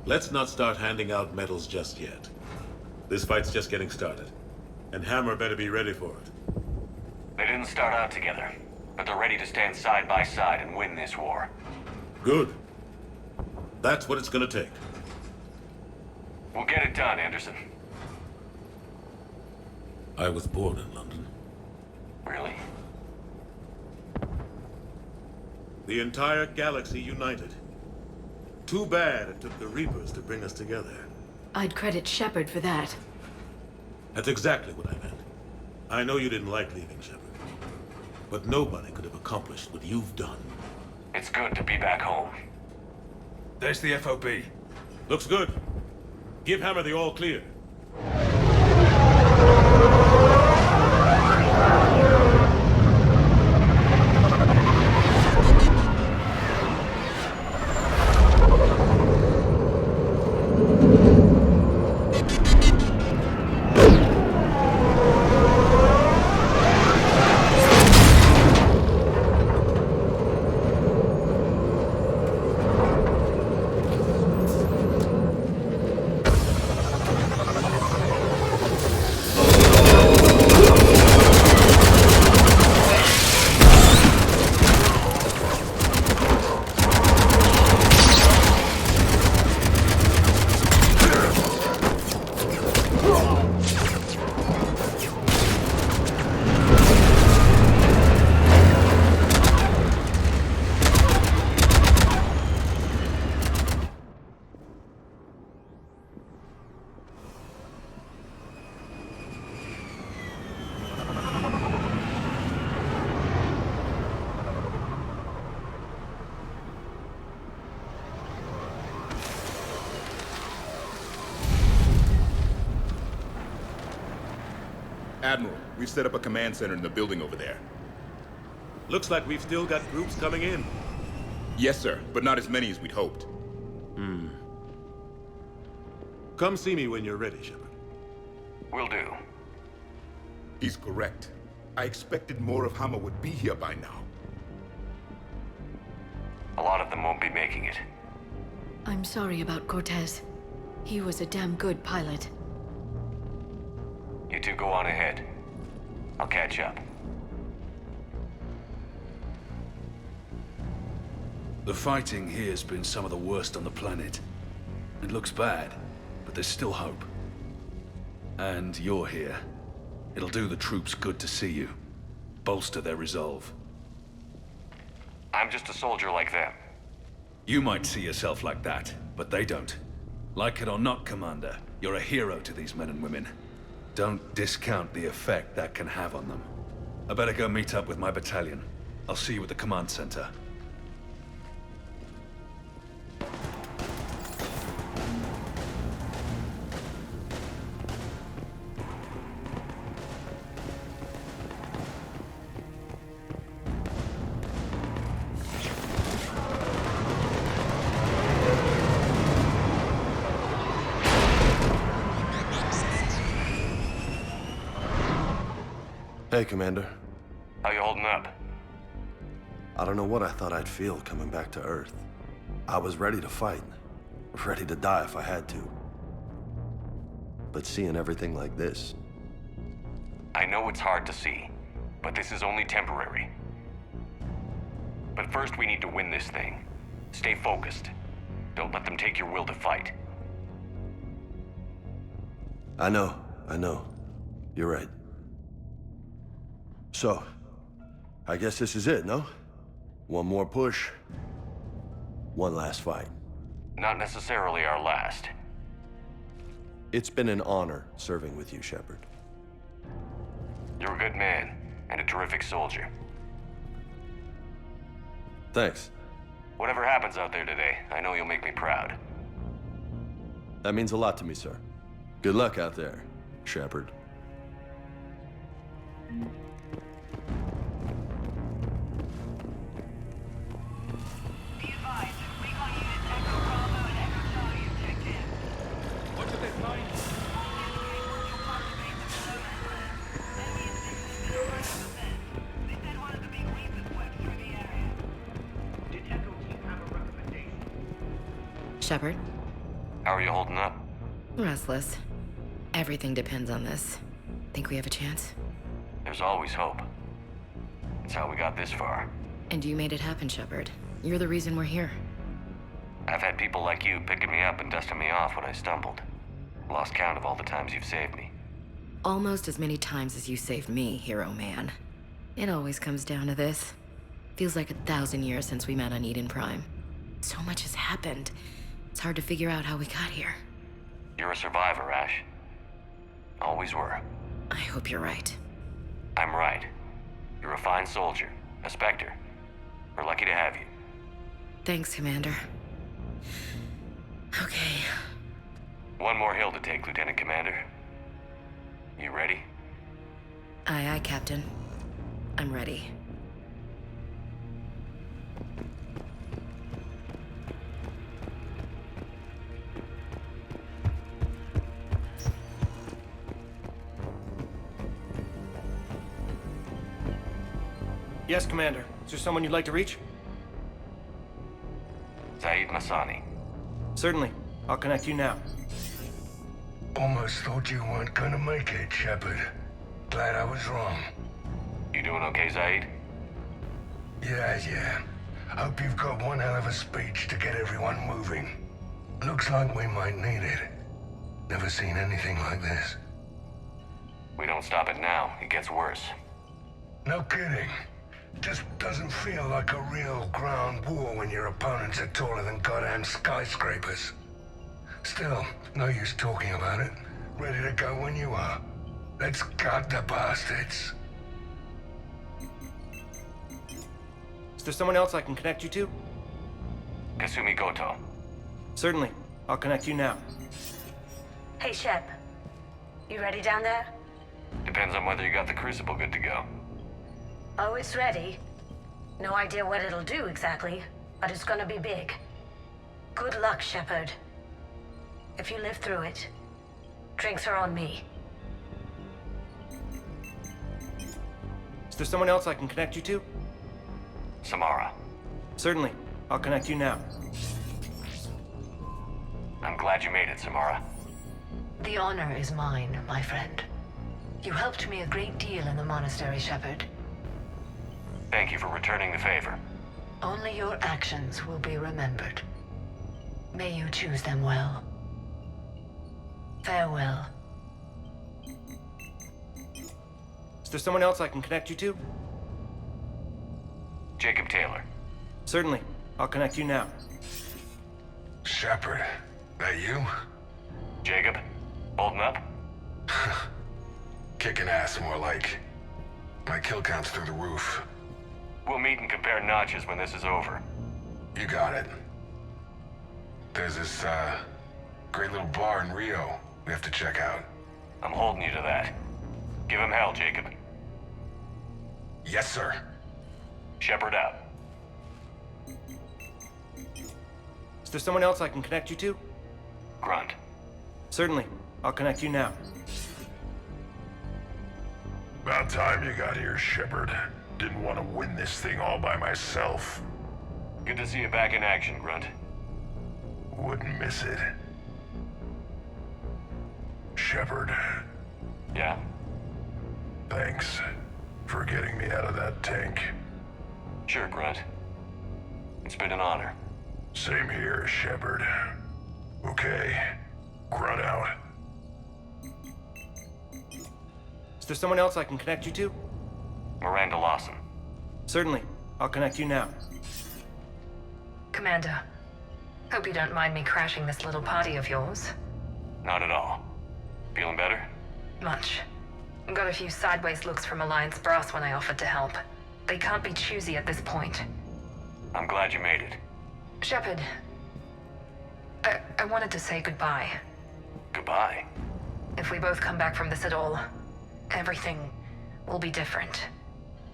Let's not start handing out medals just yet. This fight's just getting started, and Hammer better be ready for it. They didn't start out together, but they're ready to stand side by side and win this war. Good. That's what it's gonna take. We'll get it done, Anderson. I was born in London. Really? The entire galaxy united. Too bad it took the Reapers to bring us together. I'd credit Shepard for that. That's exactly what I meant. I know you didn't like leaving, Shepard. But nobody could have accomplished what you've done. It's good to be back home. There's the FOB. Looks good. Give Hammer the all clear. Admiral, we've set up a command center in the building over there. Looks like we've still got groups coming in. Yes, sir, but not as many as we'd hoped. Come see me when you're ready, Shepard. Will do. He's correct. I expected more of Hammer would be here by now. A lot of them won't be making it. I'm sorry about Cortez. He was a damn good pilot. You two go on ahead. I'll catch up. The fighting here's been some of the worst on the planet. It looks bad, but there's still hope. And you're here. It'll do the troops good to see you. Bolster their resolve. I'm just a soldier like them. You might see yourself like that, but they don't. Like it or not, Commander, you're a hero to these men and women. Don't discount the effect that can have on them. I better go meet up with my battalion. I'll see you at the command center. Hey, Commander. How you holding up? I don't know what I thought I'd feel coming back to Earth. I was ready to fight. Ready to die if I had to. But seeing everything like this... I know it's hard to see, but this is only temporary. But first we need to win this thing. Stay focused. Don't let them take your will to fight. I know. You're right. So, I guess this is it, no? One more push. One last fight. Not necessarily our last. It's been an honor serving with you, Shepard. You're a good man, and a terrific soldier. Thanks. Whatever happens out there today, I know you'll make me proud. That means a lot to me, sir. Good luck out there, Shepard. Shepard? How are you holding up? Restless. Everything depends on this. Think we have a chance? There's always hope. It's how we got this far. And you made it happen, Shepard. You're the reason we're here. I've had people like you picking me up and dusting me off when I stumbled. Lost count of all the times you've saved me. Almost as many times as you saved me, hero man. It always comes down to this. Feels like 1,000 years since we met on Eden Prime. So much has happened. It's hard to figure out how we got here. You're a survivor, Ash. Always were. I hope you're right. I'm right. You're a fine soldier, a Spectre. We're lucky to have you. Thanks, Commander. Okay. One more hill to take, Lieutenant Commander. You ready? Aye, aye, Captain. I'm ready. Yes, Commander. Is there someone you'd like to reach? Zaid Masani. Certainly. I'll connect you now. Almost thought you weren't gonna make it, Shepard. Glad I was wrong. You doing okay, Zaid? Yeah. Hope you've got one hell of a speech to get everyone moving. Looks like we might need it. Never seen anything like this. We don't stop it now, it gets worse. No kidding. Just doesn't feel like a real ground war when your opponents are taller than goddamn skyscrapers. Still, no use talking about it. Ready to go when you are. Let's gut the bastards. Is there someone else I can connect you to? Kasumi Goto. Certainly. I'll connect you now. Hey, Shep. You ready down there? To Depends on whether you got the crucible good to go. Oh, it's ready. No idea what it'll do exactly, but it's gonna be big. Good luck, Shepard. If you live through it, drinks are on me. Is there someone else I can connect you to? Samara. Certainly. I'll connect you now. I'm glad you made it, Samara. The honor is mine, my friend. You helped me a great deal in the monastery, Shepard. Thank you for returning the favor. Only your actions will be remembered. May you choose them well. Farewell. Is there someone else I can connect you to? Jacob Taylor. Certainly. I'll connect you now. Shepard, that you? Jacob, holding up? Kicking ass, more like. My kill count's through the roof. We'll meet and compare notches when this is over. You got it. There's this, great little bar in Rio we have to check out. I'm holding you to that. Give him hell, Jacob. Yes, sir. Shepard out. Is there someone else I can connect you to? Grunt. Certainly. I'll connect you now. About time you got here, Shepard. Didn't want to win this thing all by myself. Good to see you back in action, Grunt. Wouldn't miss it. Shepard. Yeah? Thanks for getting me out of that tank. Sure, Grunt. It's been an honor. Same here, Shepard. Okay. Grunt out. Is there someone else I can connect you to? Miranda Lawson. Certainly. I'll connect you now. Commander, hope you don't mind me crashing this little party of yours. Not at all. Feeling better? Much. Got a few sideways looks from Alliance brass when I offered to help. They can't be choosy at this point. I'm glad you made it. Shepard, I wanted to say goodbye. Goodbye? If we both come back from this at all, everything will be different.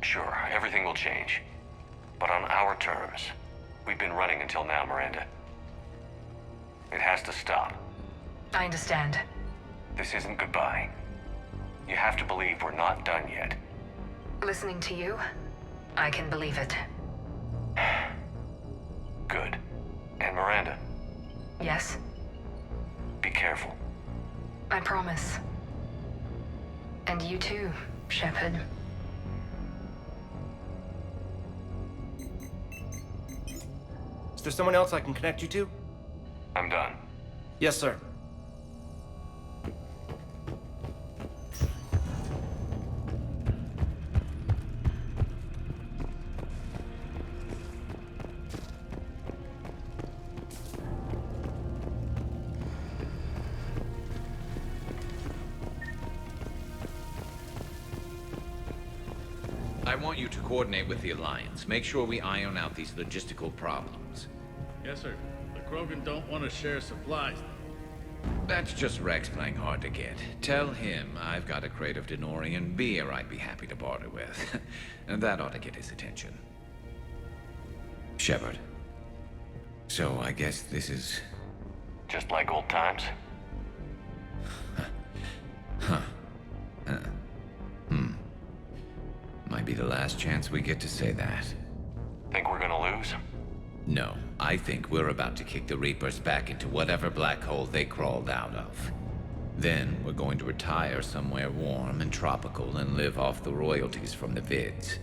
Sure, everything will change. But on our terms. We've been running until now, Miranda. It has to stop. I understand. This isn't goodbye. You have to believe we're not done yet. Listening to you, I can believe it. Good. And Miranda, Yes, be careful. I promise. And you too, Shepard. Is there someone else I can connect you to? I'm done. Yes, sir. I want you to coordinate with the Alliance. Make sure we iron out these logistical problems. Yes, sir. The Krogan don't want to share supplies. That's just Rex playing hard to get. Tell him I've got a crate of Denorian beer I'd be happy to barter with. And that ought to get his attention. Shepard. So I guess this is... Just like old times? Might be the last chance we get to say that. Think we're gonna lose? No, I think we're about to kick the Reapers back into whatever black hole they crawled out of. Then we're going to retire somewhere warm and tropical and live off the royalties from the vids.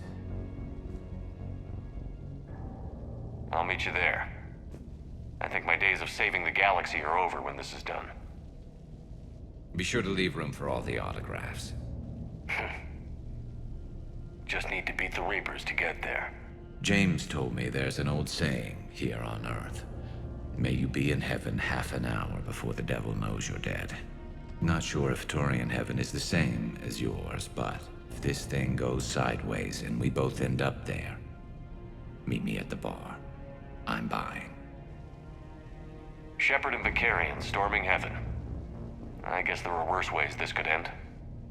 I'll meet you there. I think my days of saving the galaxy are over when this is done. Be sure to leave room for all the autographs. Just need to beat the Reapers to get there. James told me there's an old saying here on Earth. May you be in heaven half an hour before the devil knows you're dead. Not sure if Turian heaven is the same as yours, but if this thing goes sideways and we both end up there, meet me at the bar. I'm buying. Shepard and Vicarian storming heaven. I guess there were worse ways this could end.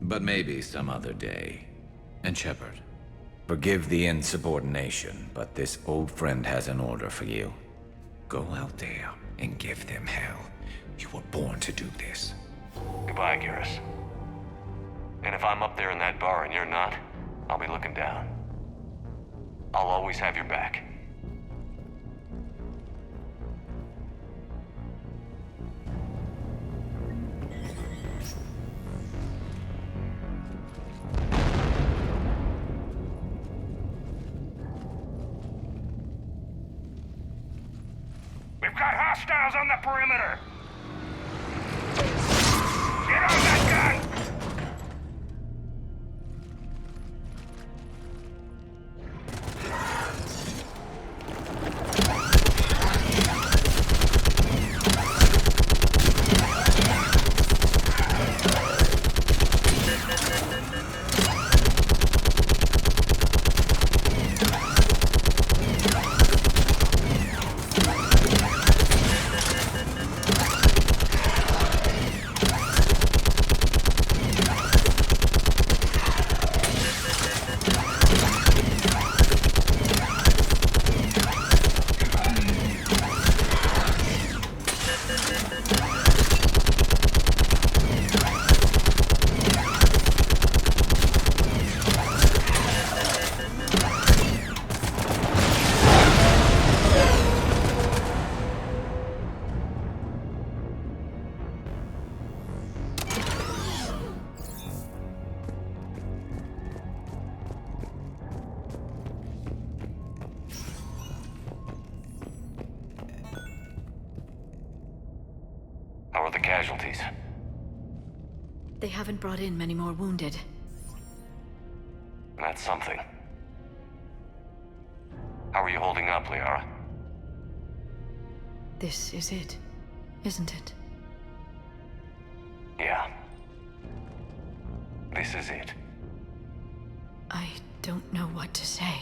But maybe some other day. And Shepard, forgive the insubordination, but this old friend has an order for you. Go out there and give them hell. You were born to do this. Goodbye, Garrus. And if I'm up there in that bar and you're not, I'll be looking down. I'll always have your back. We've got hostiles on the perimeter! Get on that gun! How are the casualties? They haven't brought in many more wounded. That's something. How are you holding up, Liara? This is it, isn't it? Yeah. This is it. I don't know what to say.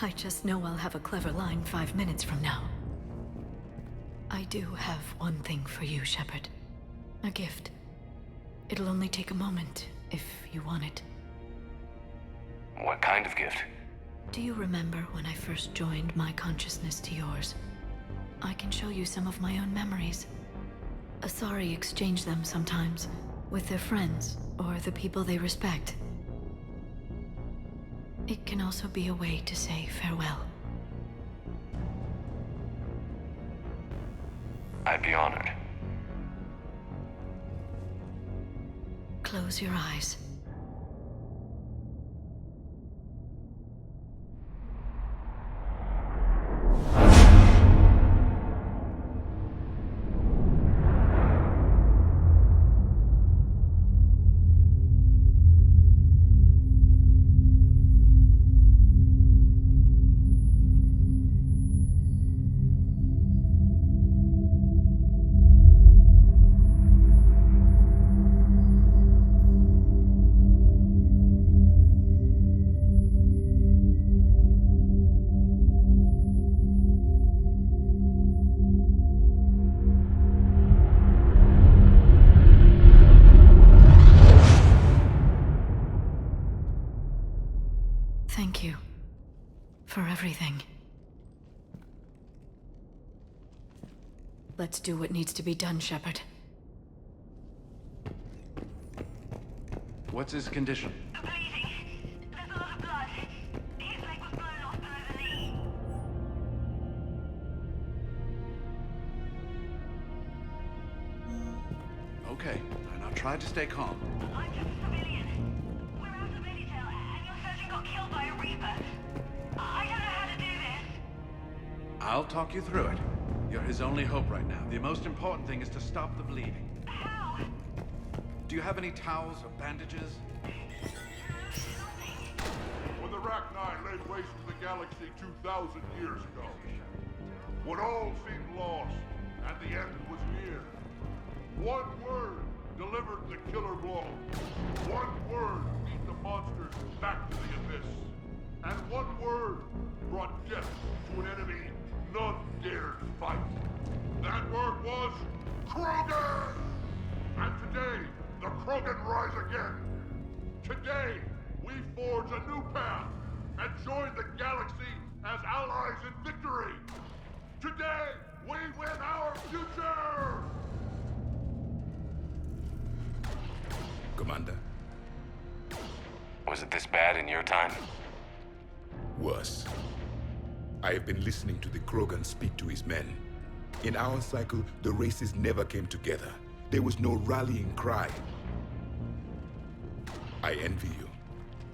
I just know I'll have a clever line 5 minutes from now. I do have one thing for you, Shepard. A gift. It'll only take a moment, if you want it. What kind of gift? Do you remember when I first joined my consciousness to yours? I can show you some of my own memories. Asari exchange them sometimes, with their friends, or the people they respect. It can also be a way to say farewell. I'd be honored. Close your eyes. Thank you for everything. Let's do what needs to be done, Shepard. What's his condition? Okay, now try to stay calm. I'm just a civilian. We're out of Meditail, and your surgeon got killed by a Reaper. I don't know how to do this. I'll talk you through it. You're his only hope right now. The most important thing is to stop the bleeding. How? Do you have any towels or bandages? When the Rachni laid waste to the galaxy 2,000 years ago, when all seemed lost and the end was near, one word delivered the killer blow. One word beat the monsters back to the abyss. And one word brought death to an enemy none dared fight. That word was Kroger! And today, the Krogan rise again. Today, we forge a new path and join the galaxy as allies in victory. Today, we win our future! Commander. Was it this bad in your time? Worse. I have been listening to the Krogan speak to his men. In our cycle, the races never came together. There was no rallying cry. I envy you.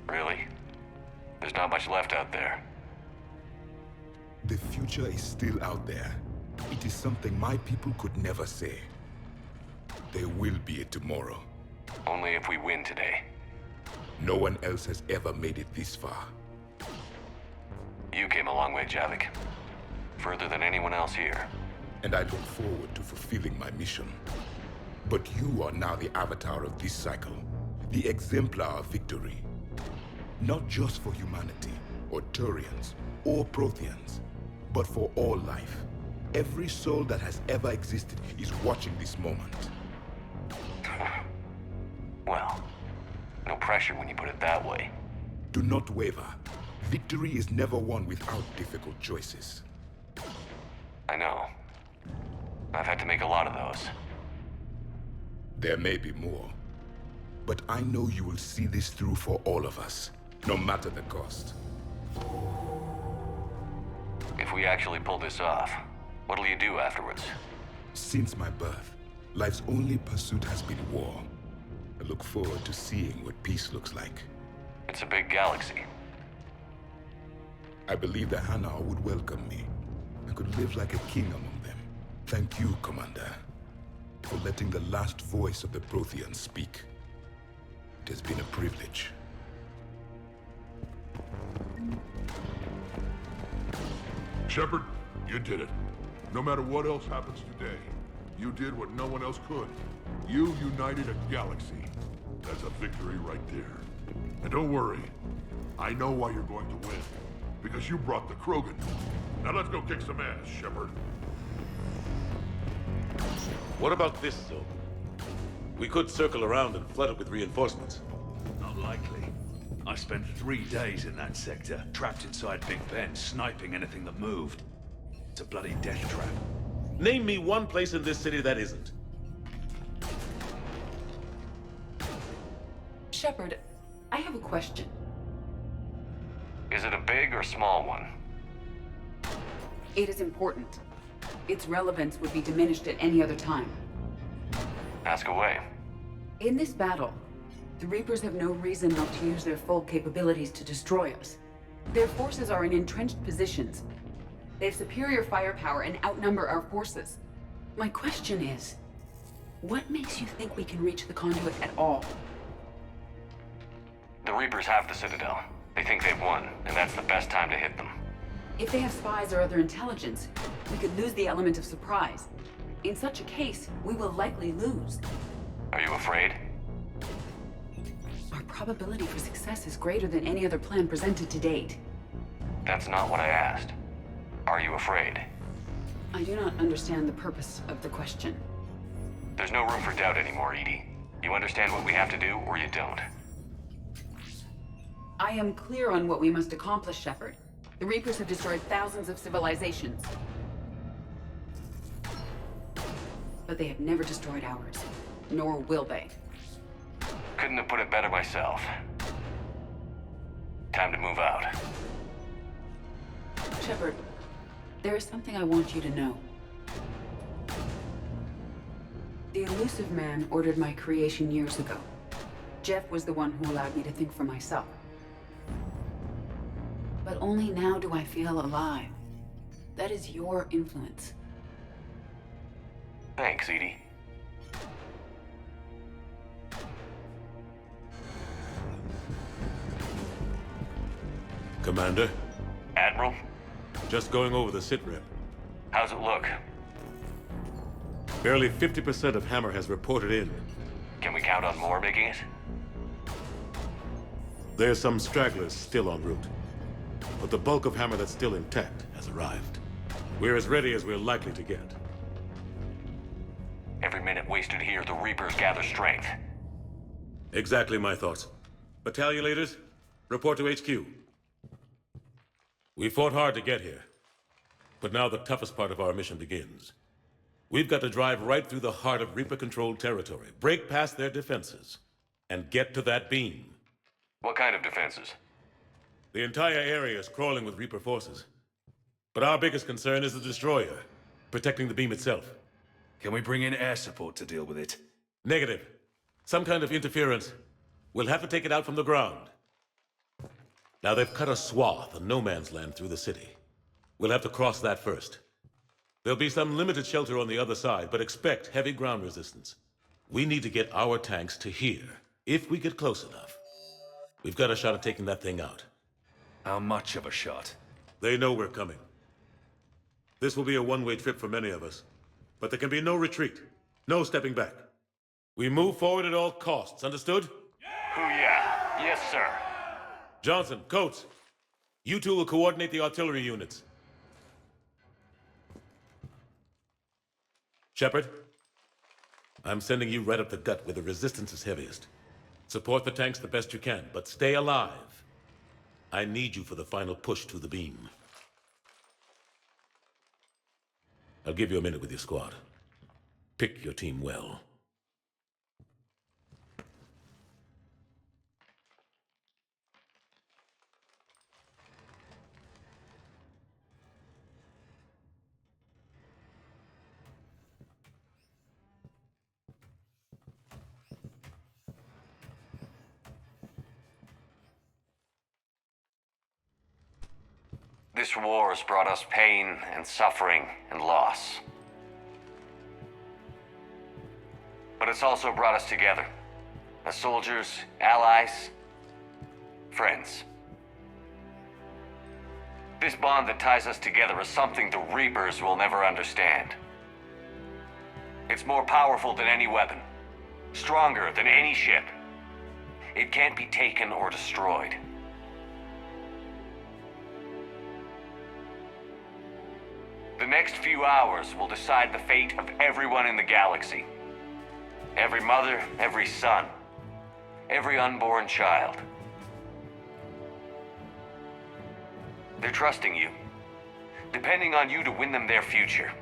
Really? There's not much left out there. The future is still out there. It is something my people could never say. There will be a tomorrow. Only if we win today. No one else has ever made it this far. You came a long way, Javik. Further than anyone else here. And I look forward to fulfilling my mission. But you are now the avatar of this cycle. The exemplar of victory. Not just for humanity, or Turians, or Protheans, but for all life. Every soul that has ever existed is watching this moment. Well, no pressure when you put it that way. Do not waver. Victory is never won without difficult choices. I know. I've had to make a lot of those. There may be more. But I know you will see this through for all of us, no matter the cost. If we actually pull this off, what'll you do afterwards? Since my birth, life's only pursuit has been war. I look forward to seeing what peace looks like. It's a big galaxy. I believe the Hanar would welcome me. I could live like a king among them. Thank you, Commander, for letting the last voice of the Protheans speak. It has been a privilege. Shepard, you did it. No matter what else happens today, you did what no one else could. You united a galaxy. That's a victory right there. And don't worry, I know why you're going to win. Because you brought the Krogan. Now let's go kick some ass, Shepard. What about this zone? We could circle around and flood it with reinforcements. Not likely. I spent 3 days in that sector, trapped inside Big Ben, sniping anything that moved. It's a bloody death trap. Name me one place in this city that isn't. Shepard, I have a question. Is it a big or small one? It is important. Its relevance would be diminished at any other time. Ask away. In this battle, the Reapers have no reason not to use their full capabilities to destroy us. Their forces are in entrenched positions. They have superior firepower and outnumber our forces. My question is, what makes you think we can reach the conduit at all? The Reapers have the Citadel. They think they've won, and that's the best time to hit them. If they have spies or other intelligence, we could lose the element of surprise. In such a case, we will likely lose. Are you afraid? Our probability for success is greater than any other plan presented to date. That's not what I asked. Are you afraid? I do not understand the purpose of the question. There's no room for doubt anymore, Edie. You understand what we have to do, or you don't. I am clear on what we must accomplish, Shepard. The Reapers have destroyed thousands of civilizations. But they have never destroyed ours. Nor will they. Couldn't have put it better myself. Time to move out. Shepard, there is something I want you to know. The Elusive Man ordered my creation years ago. Jeff was the one who allowed me to think for myself. But only now do I feel alive. That is your influence. Thanks, Edie. Commander? Admiral? Just going over the sitrep. How's it look? Barely 50% of Hammer has reported in. Can we count on more making it? There's some stragglers still en route. But the bulk of Hammer that's still intact has arrived. We're as ready as we're likely to get. Every minute wasted here, the Reapers gather strength. Exactly my thoughts. Battalion leaders, report to HQ. We fought hard to get here, but now the toughest part of our mission begins. We've got to drive right through the heart of Reaper-controlled territory, break past their defenses, and get to that beam. What kind of defenses? The entire area is crawling with Reaper forces. But our biggest concern is the destroyer, protecting the beam itself. Can we bring in air support to deal with it? Negative. Some kind of interference. We'll have to take it out from the ground. Now they've cut a swath of no man's land through the city. We'll have to cross that first. There'll be some limited shelter on the other side, but expect heavy ground resistance. We need to get our tanks to here, if we get close enough. We've got a shot at taking that thing out. How much of a shot? They know we're coming. This will be a one-way trip for many of us. But there can be no retreat. No stepping back. We move forward at all costs, understood? Hoo-yeah. Yes, sir. Johnson, Coates, you two will coordinate the artillery units. Shepard, I'm sending you right up the gut where the resistance is heaviest. Support the tanks the best you can, but stay alive. I need you for the final push to the beam. I'll give you a minute with your squad. Pick your team well. This war has brought us pain and suffering and loss. But it's also brought us together. As soldiers, allies, friends. This bond that ties us together is something the Reapers will never understand. It's more powerful than any weapon. Stronger than any ship. It can't be taken or destroyed. The next few hours will decide the fate of everyone in the galaxy. Every mother, every son, every unborn child. They're trusting you, depending on you to win them their future.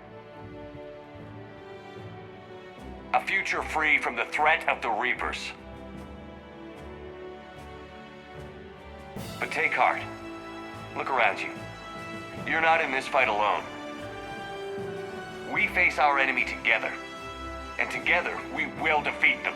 A future free from the threat of the Reapers. But take heart. Look around you. You're not in this fight alone. We face our enemy together. And together, we will defeat them.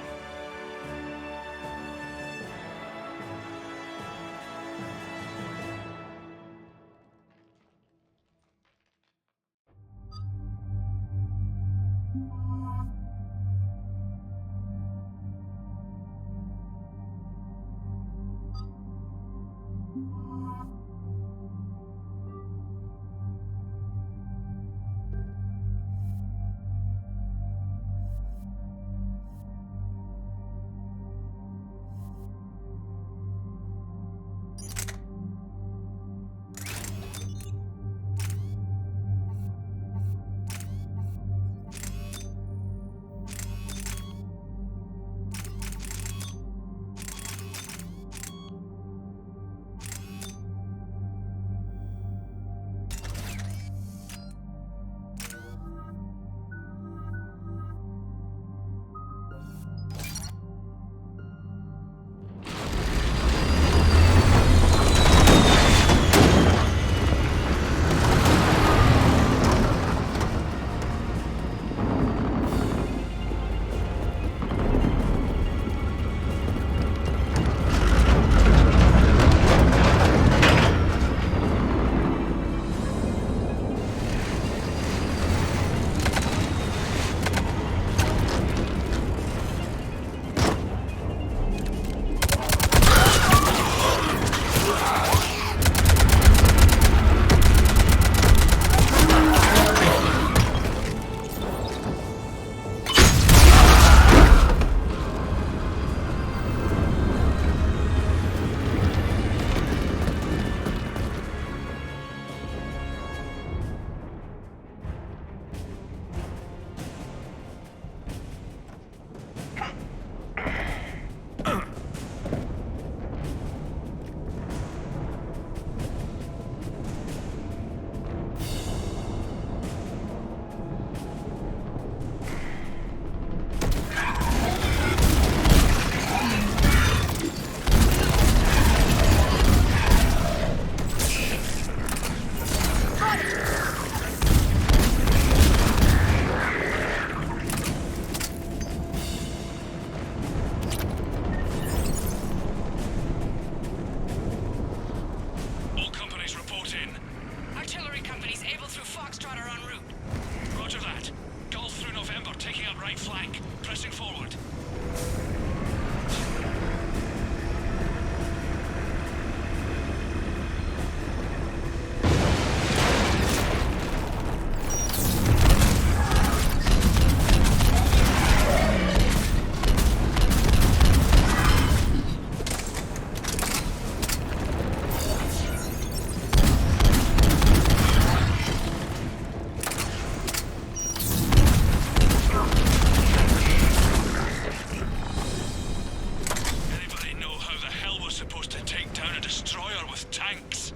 a destroyer with tanks.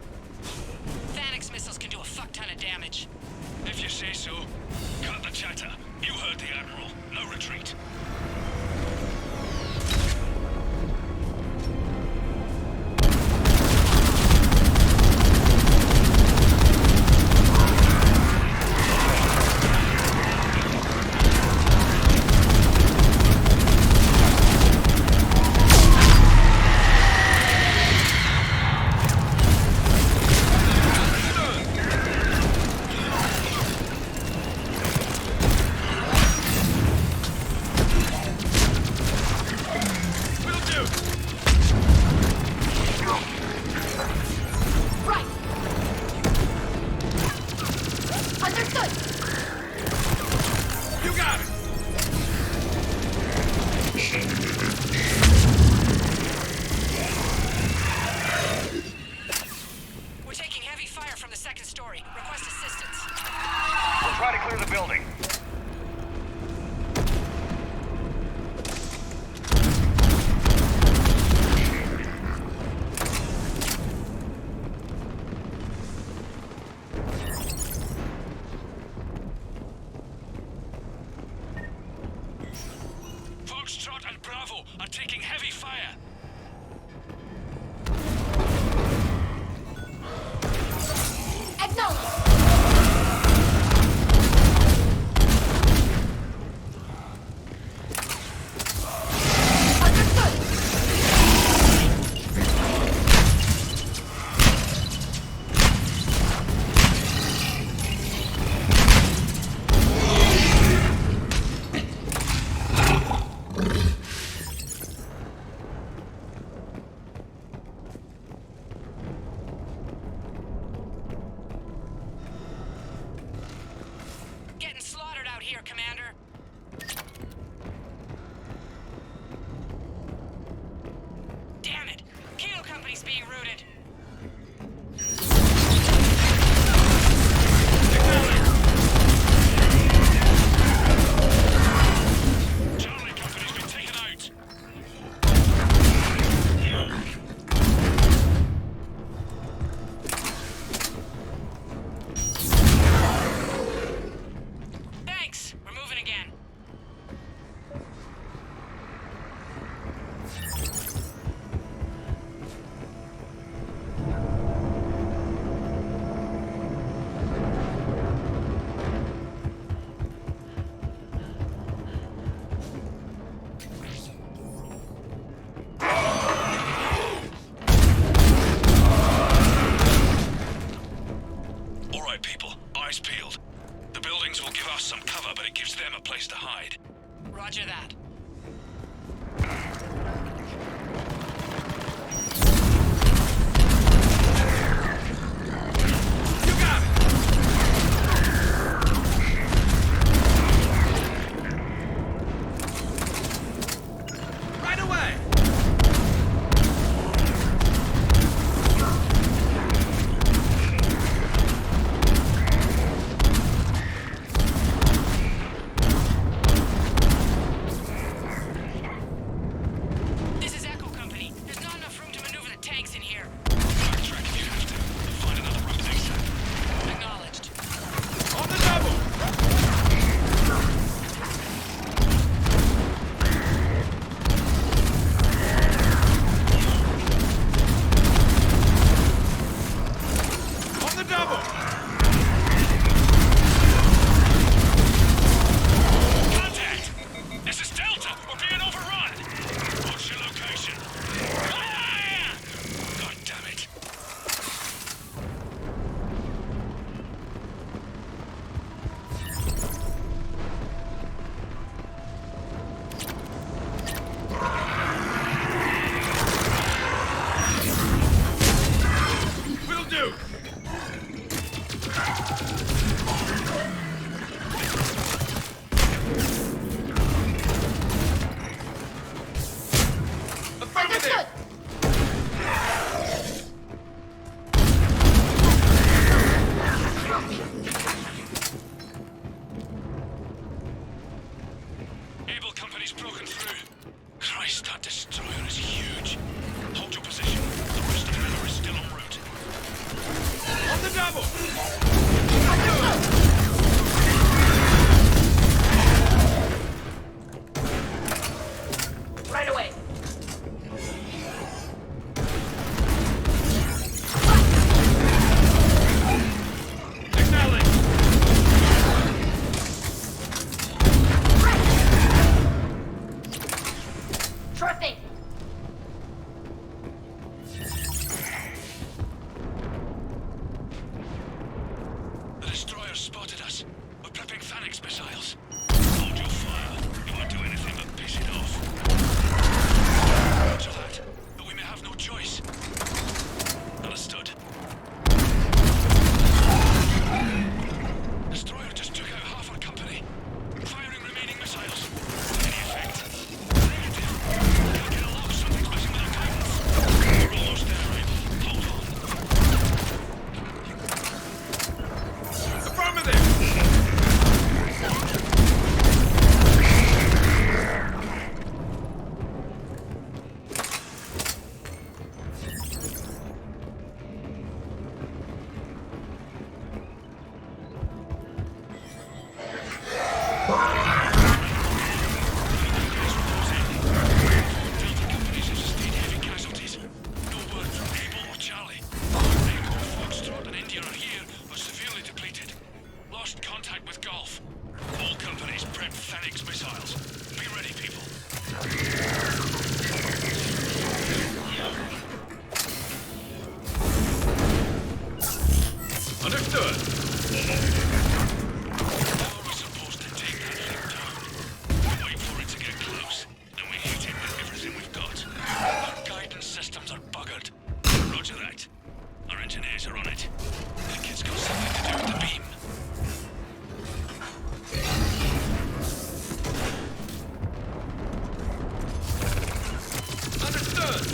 Phalanx missiles can do a fuck ton of damage. If you say so. Cut the chatter. You heard the Admiral. No retreat. Understood. How are we supposed to take that thing down? We wait for it to get close, and we hit it with everything we've got. Our guidance systems are buggered. Roger that. Our engineers are on it. The kid's got something to do with the beam. Understood.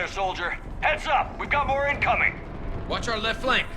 Soldier. Heads up! We've got more incoming! Watch our left flank!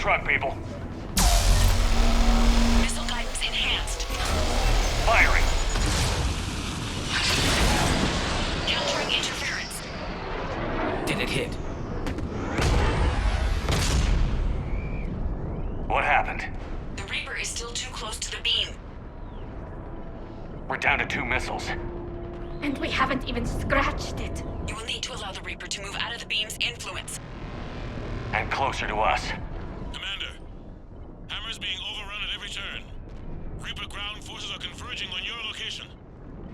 truck, people. Missile guidance enhanced. Firing. Countering interference. Did it hit? What happened? The Reaper is still too close to the beam. We're down to 2 missiles. And we haven't even scratched it. You will need to allow the Reaper to move out of the beam's influence. And closer to us. Commander, Hammer's being overrun at every turn. Reaper ground forces are converging on your location.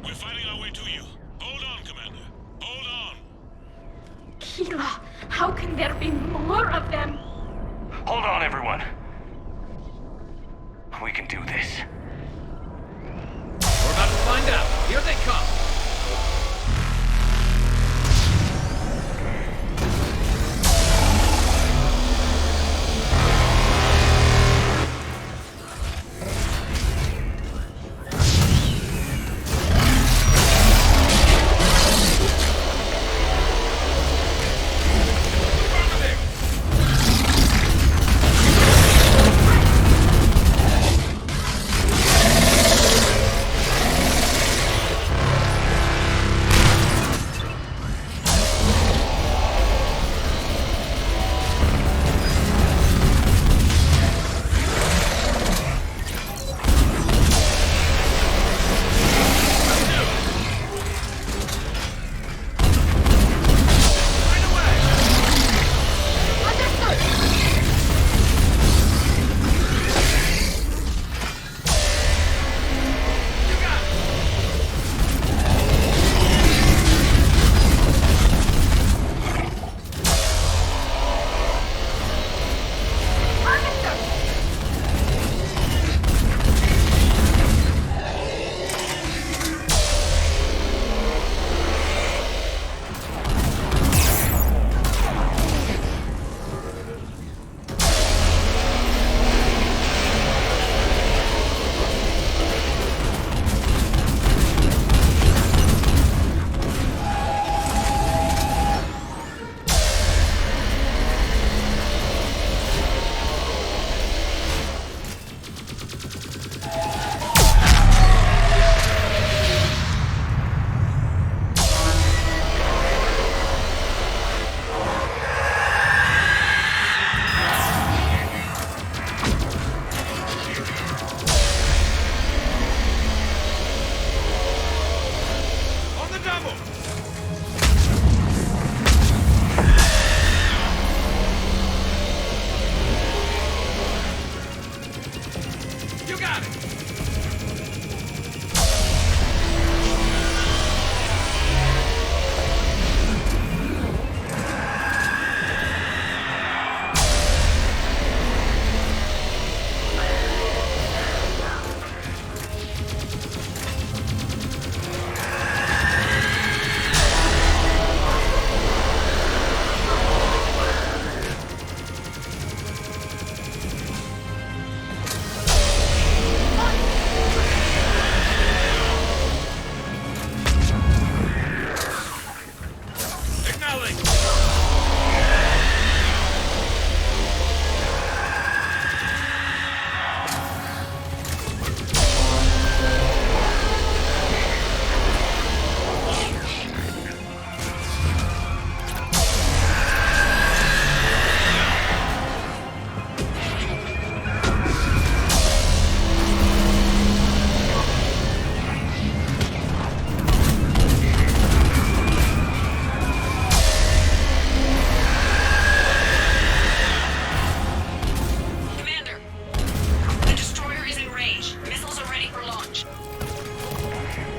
We're fighting our way to you. Hold on, Commander. Hold on. Keela, how can there be more of them? Hold on, everyone. We can do this. We're about to find out. Here they come.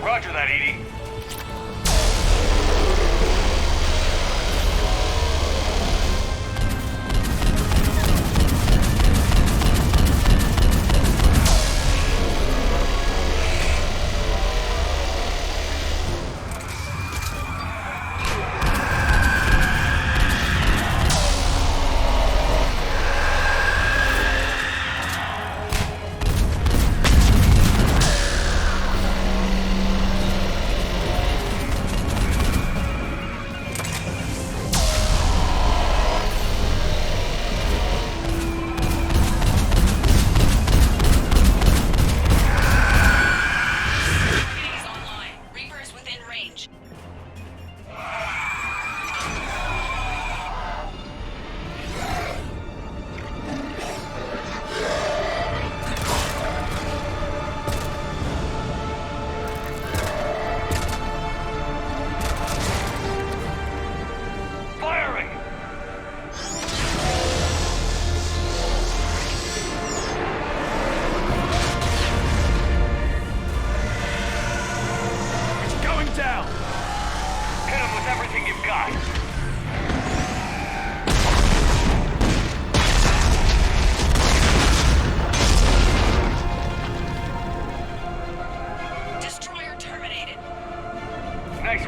Roger that, Edie.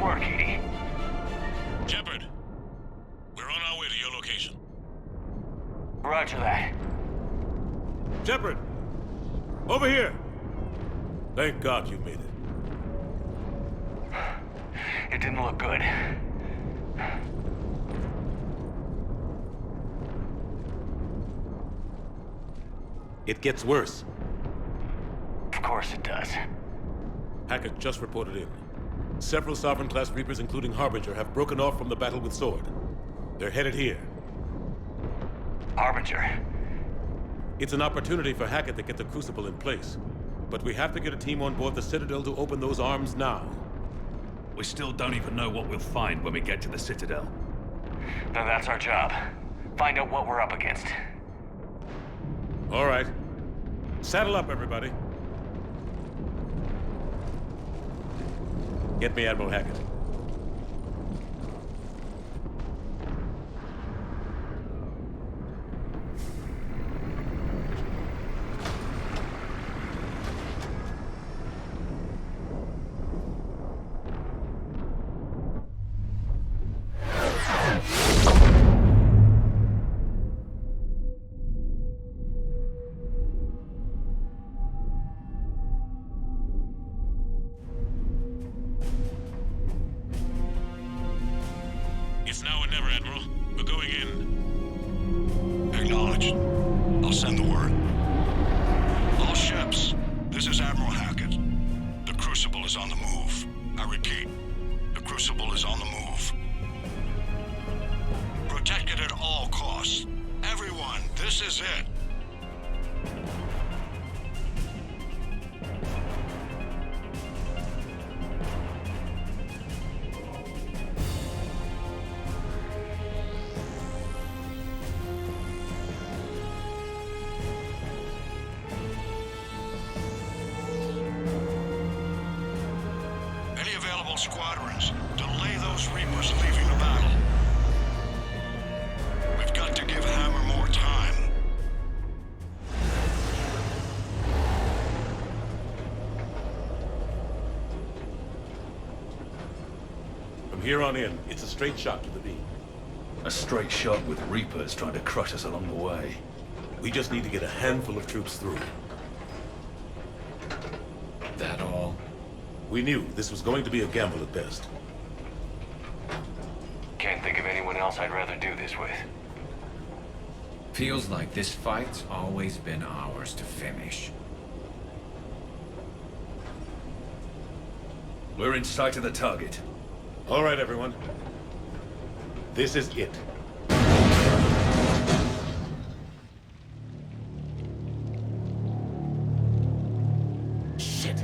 work, Edie. Shepard, we're on our way to your location. Roger that. Shepard! Over here! Thank God you made it. It didn't look good. It gets worse. Of course it does. Hackett just reported in. Several Sovereign-class Reapers, including Harbinger, have broken off from the battle with Sword. They're headed here. Harbinger? It's an opportunity for Hackett to get the Crucible in place. But we have to get a team on board the Citadel to open those arms now. We still don't even know what we'll find when we get to the Citadel. Then that's our job. Find out what we're up against. All right. Saddle up, everybody. Get me Admiral Hackett. It's now or never, Admiral. We're going in. Acknowledged. I'll send the word. All ships, this is Admiral Hackett. The Crucible is on the move. I repeat, the Crucible is on the move. Protect it at all costs. Everyone, this is it. Any available squadrons, delay those Reapers leaving the battle. We've got to give Hammer more time. From here on in, it's a straight shot to the beam. A straight shot with Reapers trying to crush us along the way. We just need to get a handful of troops through. That all? We knew this was going to be a gamble at best. Can't think of anyone else I'd rather do this with. Feels like this fight's always been ours to finish. We're in sight of the target. All right, everyone. This is it. Shit.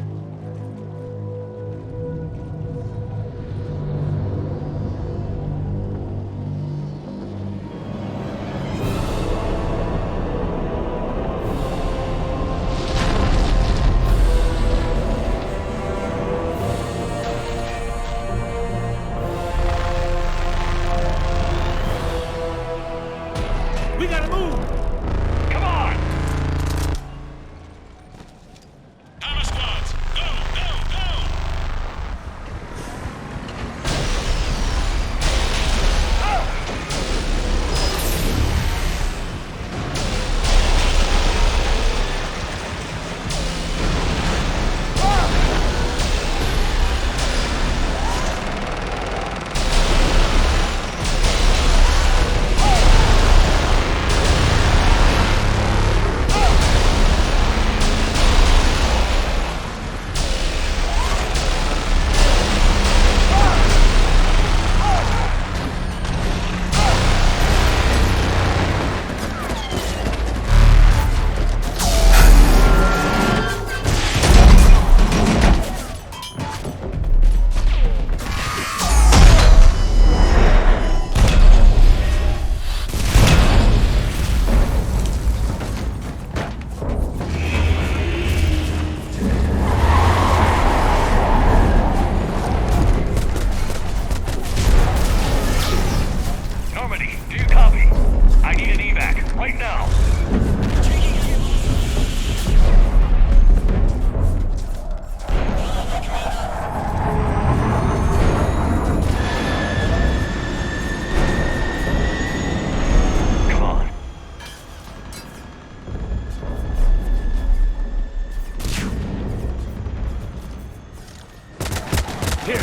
Here,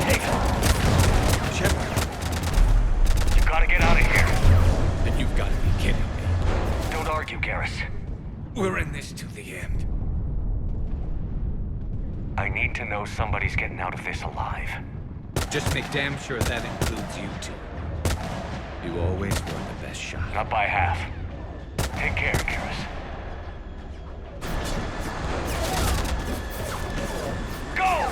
take it. Shepard. You gotta get out of here. Then you've got to be kidding me. Don't argue, Garrus. We're in this to the end. I need to know somebody's getting out of this alive. Just make damn sure that includes you two. You always were the best shot. Not by half. Take care, Garrus. Go!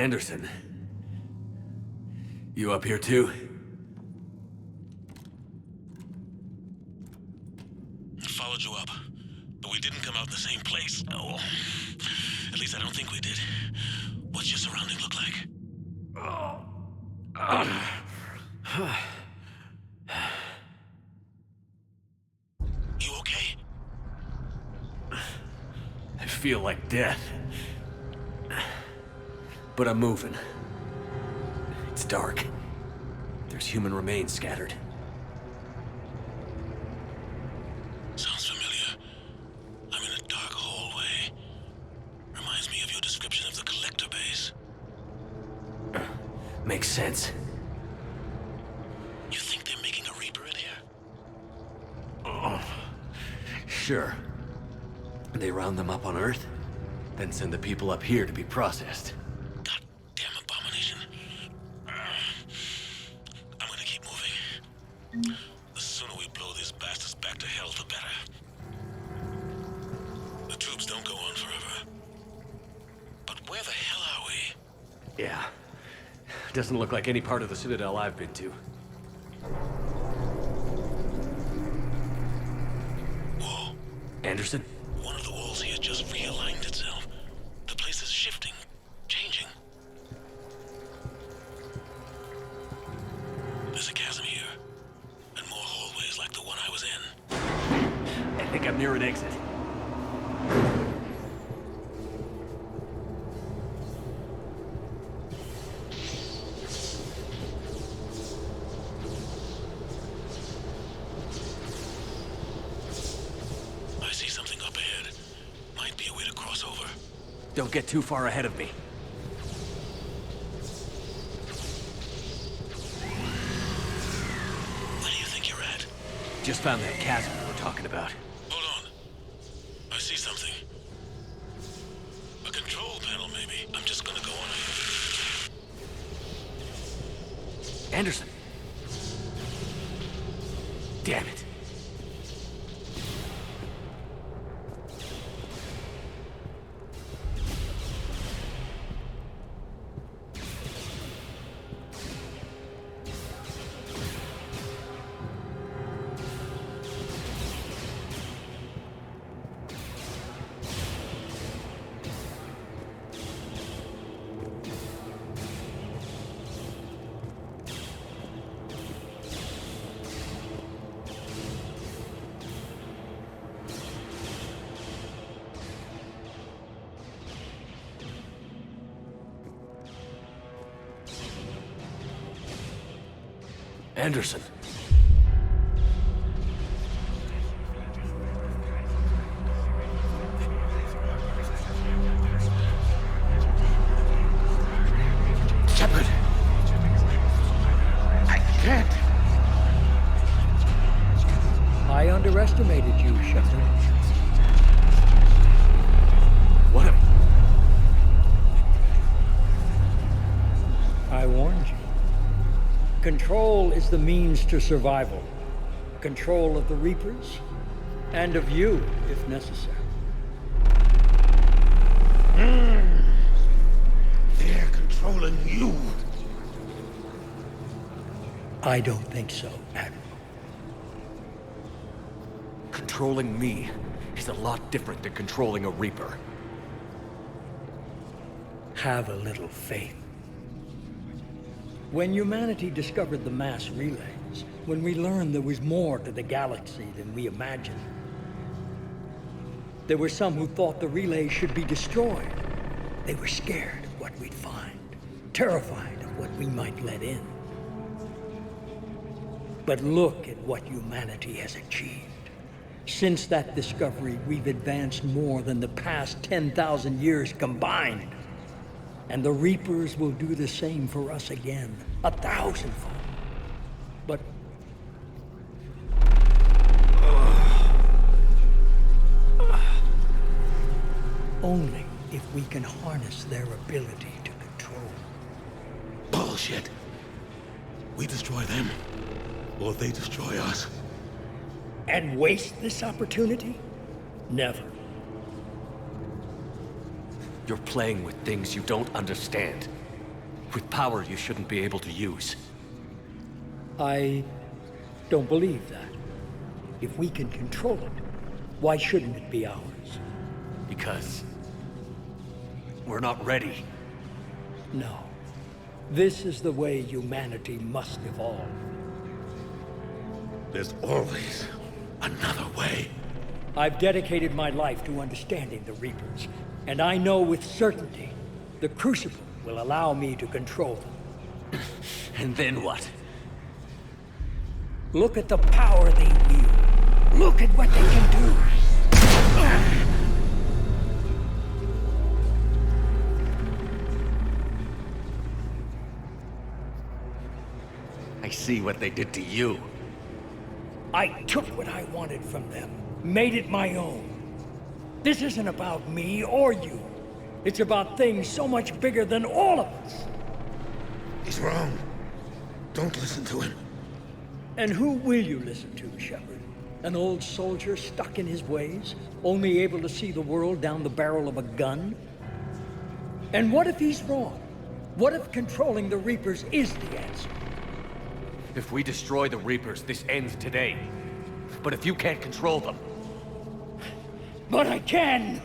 Anderson. You up here too? Followed you up, but we didn't come out in the same place. Oh, at least I don't think we did. What's your surrounding look like? feel like death. But I'm moving. It's dark. There's human remains scattered. Sounds familiar. I'm in a dark hallway. Reminds me of your description of the collector base. Makes sense. You think they're making a Reaper in here? Oh, sure. They round them up on Earth, then send the people up here to be processed. Goddamn abomination. I'm gonna keep moving. The sooner we blow these bastards back to hell, the better. The troops don't go on forever. But where the hell are we? Yeah. Doesn't look like any part of the Citadel I've been to. Whoa. Anderson? One of the walls here just realigned itself. The place is shifting, changing. There's a chasm here, and more hallways like the one I was in. I think I'm near an exit. I see something up ahead. Might be a way to cross over. Don't get too far ahead of me. Where do you think you're at? Just found that chasm we were talking about. Hold on. I see something. A control panel, maybe. I'm just gonna go on ahead. Anderson! Damn it. Anderson. Shepard! I can't! I underestimated you, Shepard. What I warned you. Control is the means to survival. Control of the Reapers, and of you, if necessary. They're controlling you. I don't think so, Admiral. Controlling me is a lot different than controlling a Reaper. Have a little faith. When humanity discovered the mass relays, when we learned there was more to the galaxy than we imagined, there were some who thought the relays should be destroyed. They were scared of what we'd find, terrified of what we might let in. But look at what humanity has achieved. Since that discovery, we've advanced more than the past 10,000 years combined. And the Reapers will do the same for us again, 1,000-fold. But only if we can harness their ability to control. Bullshit. We destroy them, or they destroy us. And waste this opportunity? Never. You're playing with things you don't understand. With power you shouldn't be able to use. I don't believe that. If we can control it, why shouldn't it be ours? Because we're not ready. No. This is the way humanity must evolve. There's always another way. I've dedicated my life to understanding the Reapers, and I know with certainty the Crucible will allow me to control them. And then what? Look at the power they wield. Look at what they can do. I see what they did to you. I took what I wanted from them, made it my own. This isn't about me or you. It's about things so much bigger than all of us. He's wrong. Don't listen to him. And who will you listen to, Shepard? An old soldier stuck in his ways, only able to see the world down the barrel of a gun? And what if he's wrong? What if controlling the Reapers is the answer? If we destroy the Reapers, this ends today. But if you can't control them... But I can!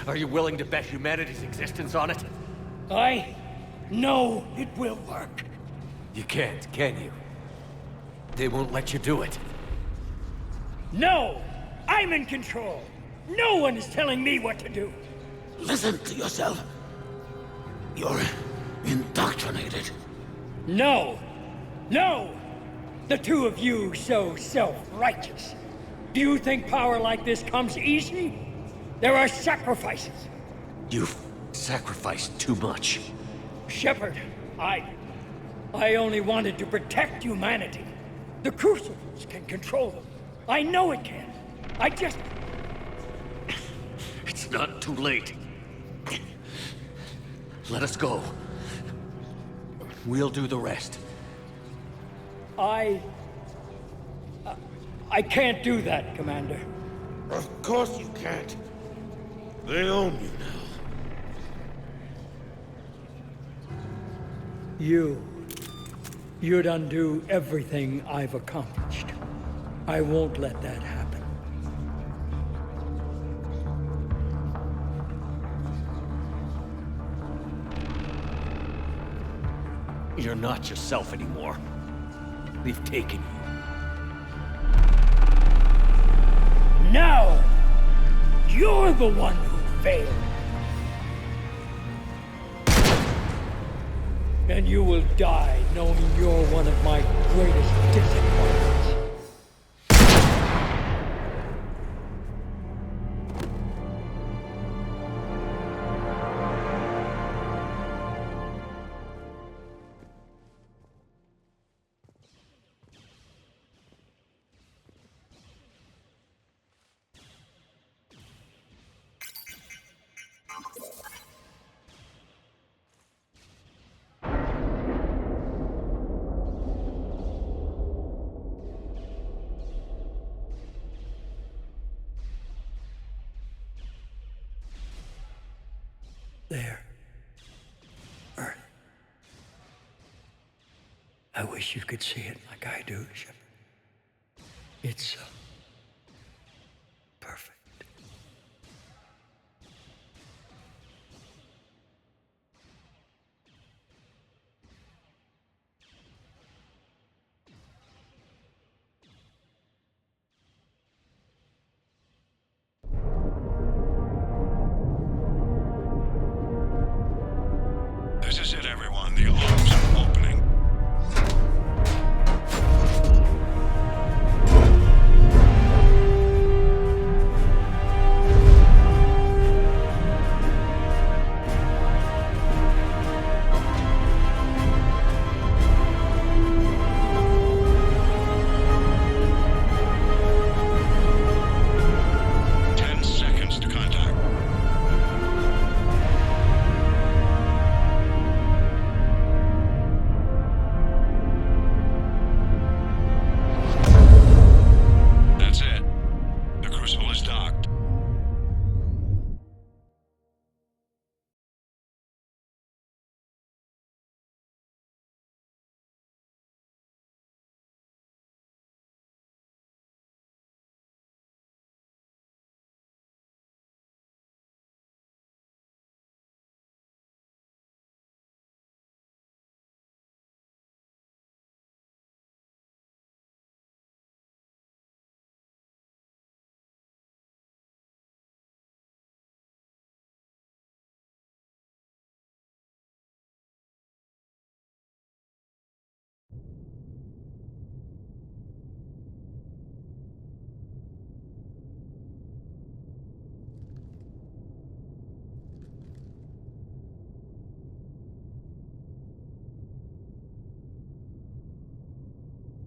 Are you willing to bet humanity's existence on it? I know it will work. You can't, can you? They won't let you do it. No! I'm in control! No one is telling me what to do! Listen to yourself. You're indoctrinated. No! No! The two of you so self-righteous. Do you think power like this comes easy? There are sacrifices. You've sacrificed too much. Shepard, I only wanted to protect humanity. The Crucibles can control them. I know it can. I just... It's not too late. Let us go. We'll do the rest. I can't do that, Commander. Of course you can't. They own you now. You'd undo everything I've accomplished. I won't let that happen. You're not yourself anymore. We've taken you. Now, you're the one who failed. And you will die knowing you're one of my greatest disappointments. There. Earth. I wish you could see it like I do, Shepard. It's so perfect. This is it, everyone. The alarms are opening.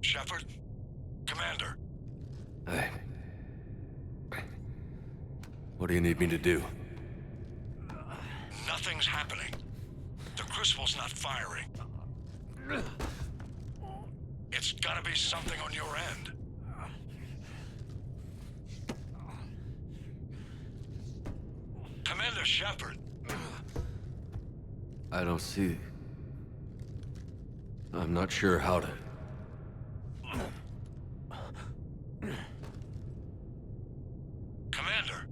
Shepard? Commander. Hey. What do you need me to do? Nothing's happening. The Crucible's not firing. It's gotta be something on your end. Commander Shepard. I don't see... I'm not sure how to... Commander.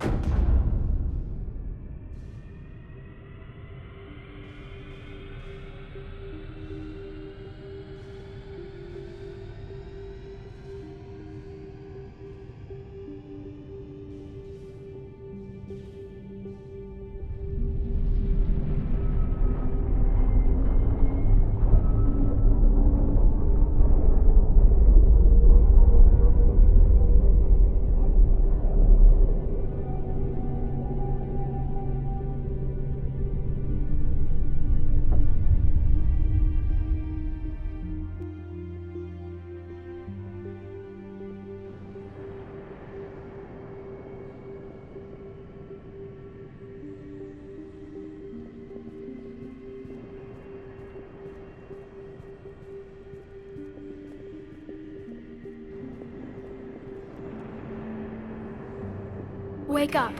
Wake up.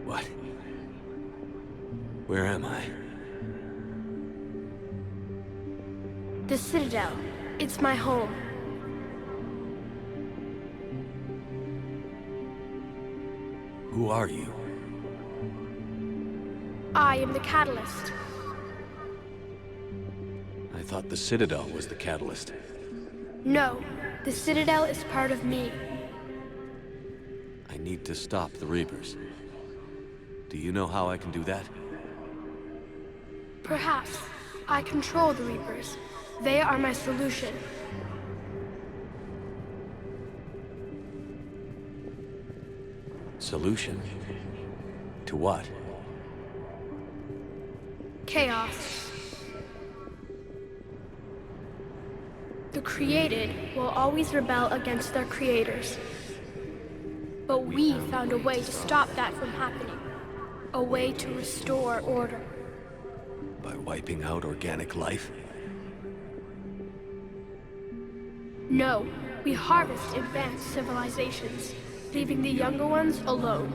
What? Where am I? The Citadel. It's my home. Who are you? I am the Catalyst. I thought the Citadel was the catalyst. No, the Citadel is part of me. I need to stop the Reapers. Do you know how I can do that? Perhaps. I control the Reapers. They are my solution. Solution? To what? Chaos. The created will always rebel against their creators. But we found a way to stop that from happening. A way to restore order. By wiping out organic life? No, we harvest advanced civilizations, leaving the younger ones alone.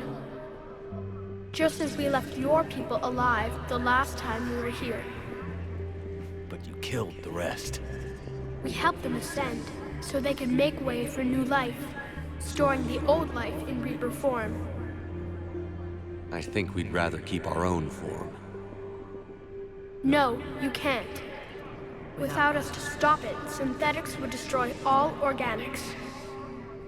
Just as we left your people alive the last time we were here. But you killed the rest. We helped them ascend, so they could make way for new life, storing the old life in Reaper form. I think we'd rather keep our own form. No, you can't. Without us to stop it, synthetics would destroy all organics.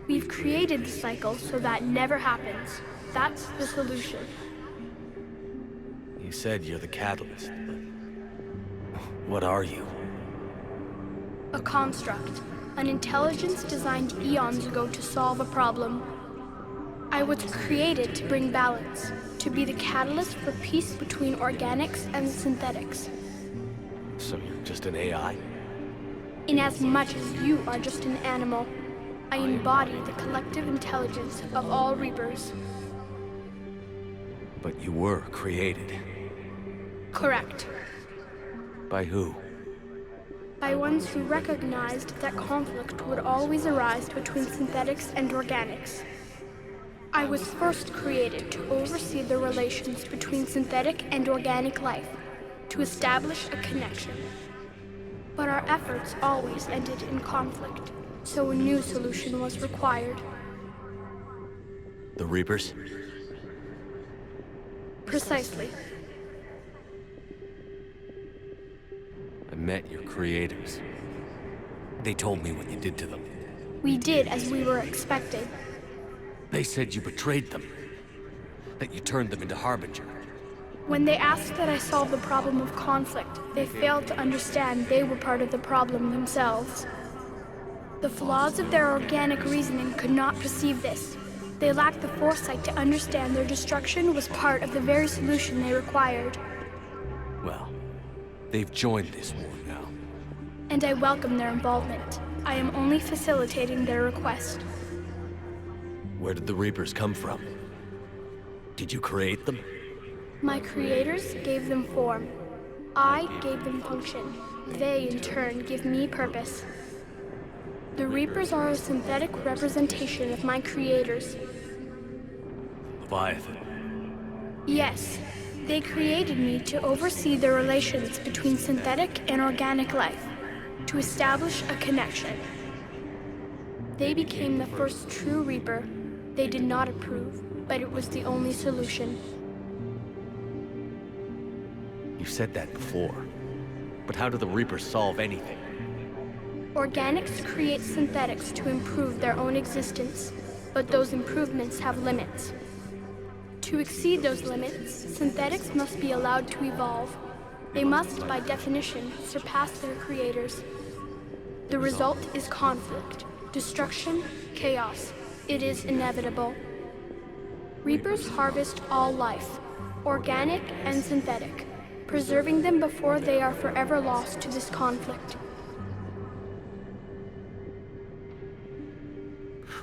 We've created the cycle so that never happens. That's the solution. You said you're the catalyst, but... what are you? A construct. An intelligence designed eons ago to solve a problem. I was created to bring balance, to be the catalyst for peace between organics and synthetics. So you're just an AI? Inasmuch as you are just an animal, I embody the collective intelligence of all Reapers. But you were created. Correct. By who? By ones who recognized that conflict would always arise between synthetics and organics. I was first created to oversee the relations between synthetic and organic life, to establish a connection. But our efforts always ended in conflict, so a new solution was required. The Reapers? Precisely. I met your creators. They told me what you did to them. We did as we were expecting. They said you betrayed them. That you turned them into Harbinger. When they asked that I solve the problem of conflict, they failed to understand they were part of the problem themselves. The flaws of their organic reasoning could not perceive this. They lacked the foresight to understand their destruction was part of the very solution they required. Well, They've joined this war now. And I welcome their involvement. I am only facilitating their request. Where did the Reapers come from? Did you create them? My creators gave them form. I gave them function. They, in turn, give me purpose. The Reapers are a synthetic representation of my creators. Leviathan. Yes, they created me to oversee the relations between synthetic and organic life, to establish a connection. They became the first true Reaper. They did not approve, but it was the only solution. You've said that before. But how do the Reapers solve anything? Organics create synthetics to improve their own existence, but those improvements have limits. To exceed those limits, synthetics must be allowed to evolve. They must, by definition, surpass their creators. The result is conflict, destruction, chaos. It is inevitable. Reapers harvest all life, organic and synthetic, preserving them before they are forever lost to this conflict.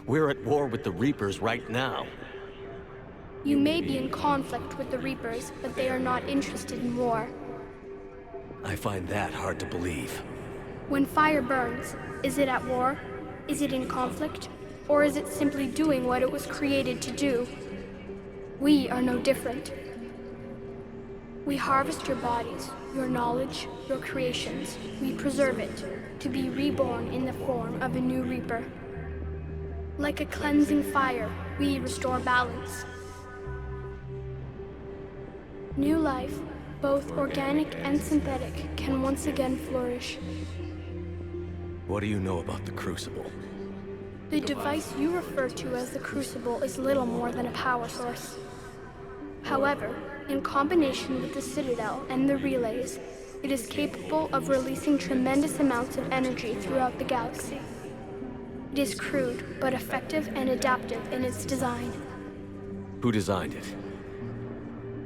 We're at war with the Reapers right now. You may be in conflict with the Reapers, but they are not interested in war. I find that hard to believe. When fire burns, is it at war? Is it in conflict? Or is it simply doing what it was created to do? We are no different. We harvest your bodies, your knowledge, your creations. We preserve it, to be reborn in the form of a new Reaper. Like a cleansing fire, we restore balance. New life, both organic and synthetic, can once again flourish. What do you know about the Crucible? The device you refer to as the Crucible is little more than a power source. However, in combination with the Citadel and the relays, it is capable of releasing tremendous amounts of energy throughout the galaxy. It is crude, but effective and adaptive in its design. Who designed it?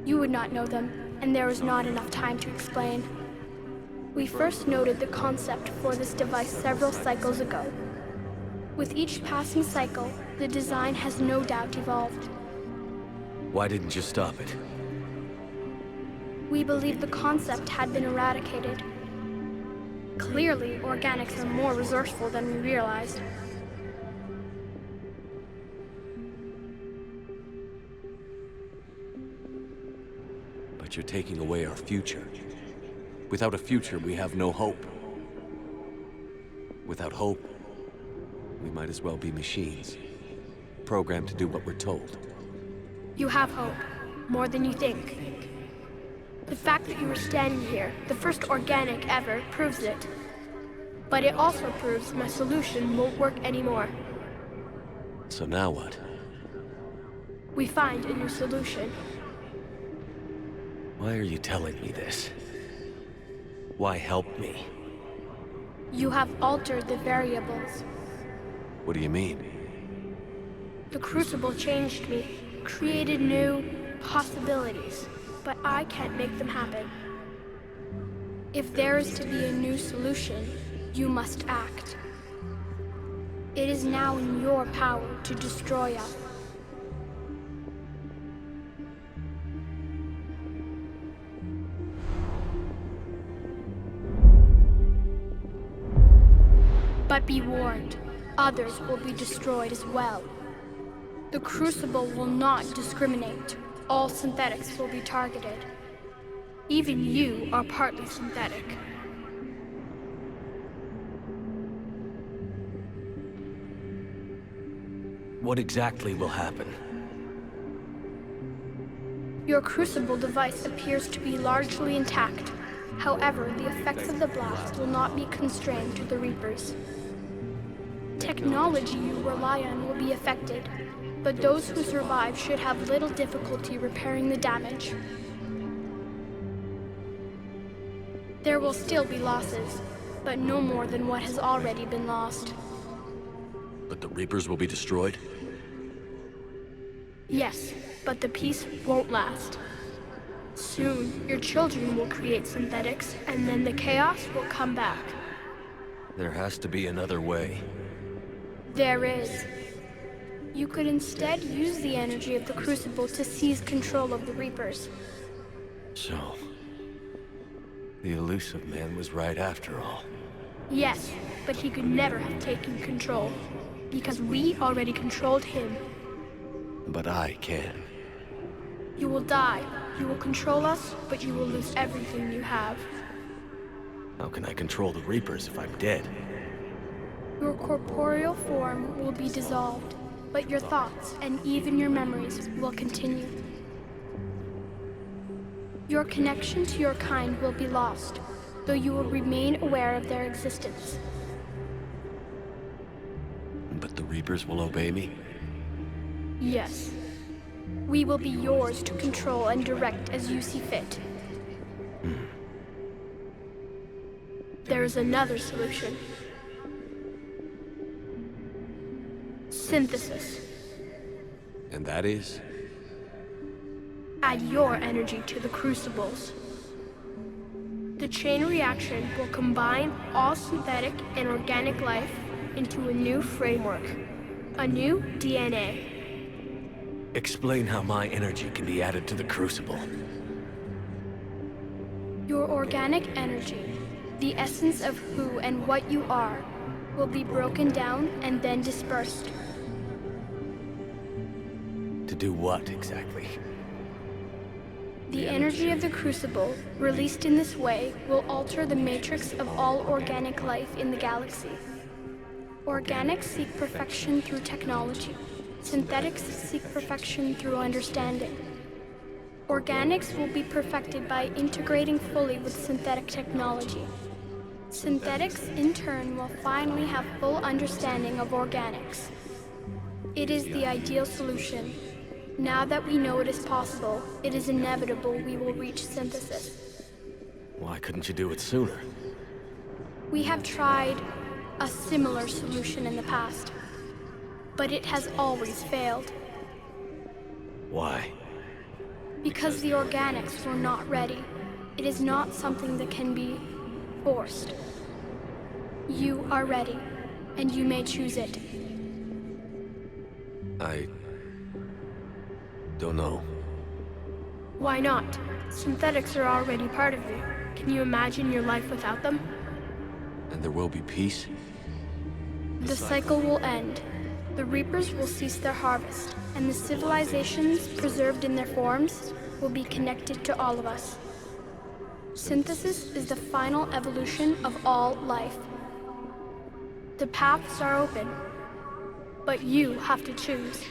You would not know them, and there is not enough time to explain. We first noted the concept for this device several cycles ago. With each passing cycle, the design has no doubt evolved. Why didn't you stop it? We believed the concept had been eradicated. Clearly, organics are more resourceful than we realized. But you're taking away our future. Without a future, we have no hope. Without hope, we might as well be machines, programmed to do what we're told. You have hope, more than you think. The fact that you are standing here, the first organic ever, proves it. But it also proves my solution won't work anymore. So now what? We find a new solution. Why are you telling me this? Why help me? You have altered the variables. What do you mean? The Crucible changed me, created new possibilities, but I can't make them happen. If there is to be a new solution, you must act. It is now in your power to destroy us. But be warned, others will be destroyed as well. The Crucible will not discriminate. All synthetics will be targeted. Even you are partly synthetic. What exactly will happen? Your Crucible device appears to be largely intact. However, the effects of the blast will not be constrained to the Reapers. Technology you rely on will be affected, but those who survive should have little difficulty repairing the damage. There will still be losses, but no more than what has already been lost. But the Reapers will be destroyed? Yes, but the peace won't last. Soon, your children will create synthetics, and then the chaos will come back. There has to be another way. There is. You could instead use the energy of the Crucible to seize control of the Reapers. So, the elusive man was right after all. Yes, but he could never have taken control, because we already controlled him. But I can. You will die. You will control us, but you will lose everything you have. How can I control the Reapers if I'm dead? Your corporeal form will be dissolved, but your thoughts and even your memories will continue. Your connection to your kind will be lost, though you will remain aware of their existence. But the Reapers will obey me? Yes. We will be yours to control and direct as you see fit. There is another solution. Synthesis. And that is? Add your energy to the crucibles. The chain reaction will combine all synthetic and organic life into a new framework, a new DNA. Explain how my energy can be added to the Crucible. Your organic energy, the essence of who and what you are, will be broken down and then dispersed. To do what, exactly? The energy of the Crucible, released in this way, will alter the matrix of all organic life in the galaxy. Organics seek perfection through technology. Synthetics seek perfection through understanding. Organics will be perfected by integrating fully with synthetic technology. Synthetics, in turn, will finally have full understanding of organics. It is the ideal solution. Now that we know it is possible, it is inevitable we will reach synthesis. Why couldn't you do it sooner? We have tried a similar solution in the past, but it has always failed. Why? Because the organics were not ready. It is not something that can be forced. You are ready, and you may choose it. I don't know. Why not? Synthetics are already part of you. Can you imagine your life without them? And there will be peace? The cycle will end. The Reapers will cease their harvest, and the civilizations preserved in their forms will be connected to all of us. Synthesis is the final evolution of all life. The paths are open, but you have to choose.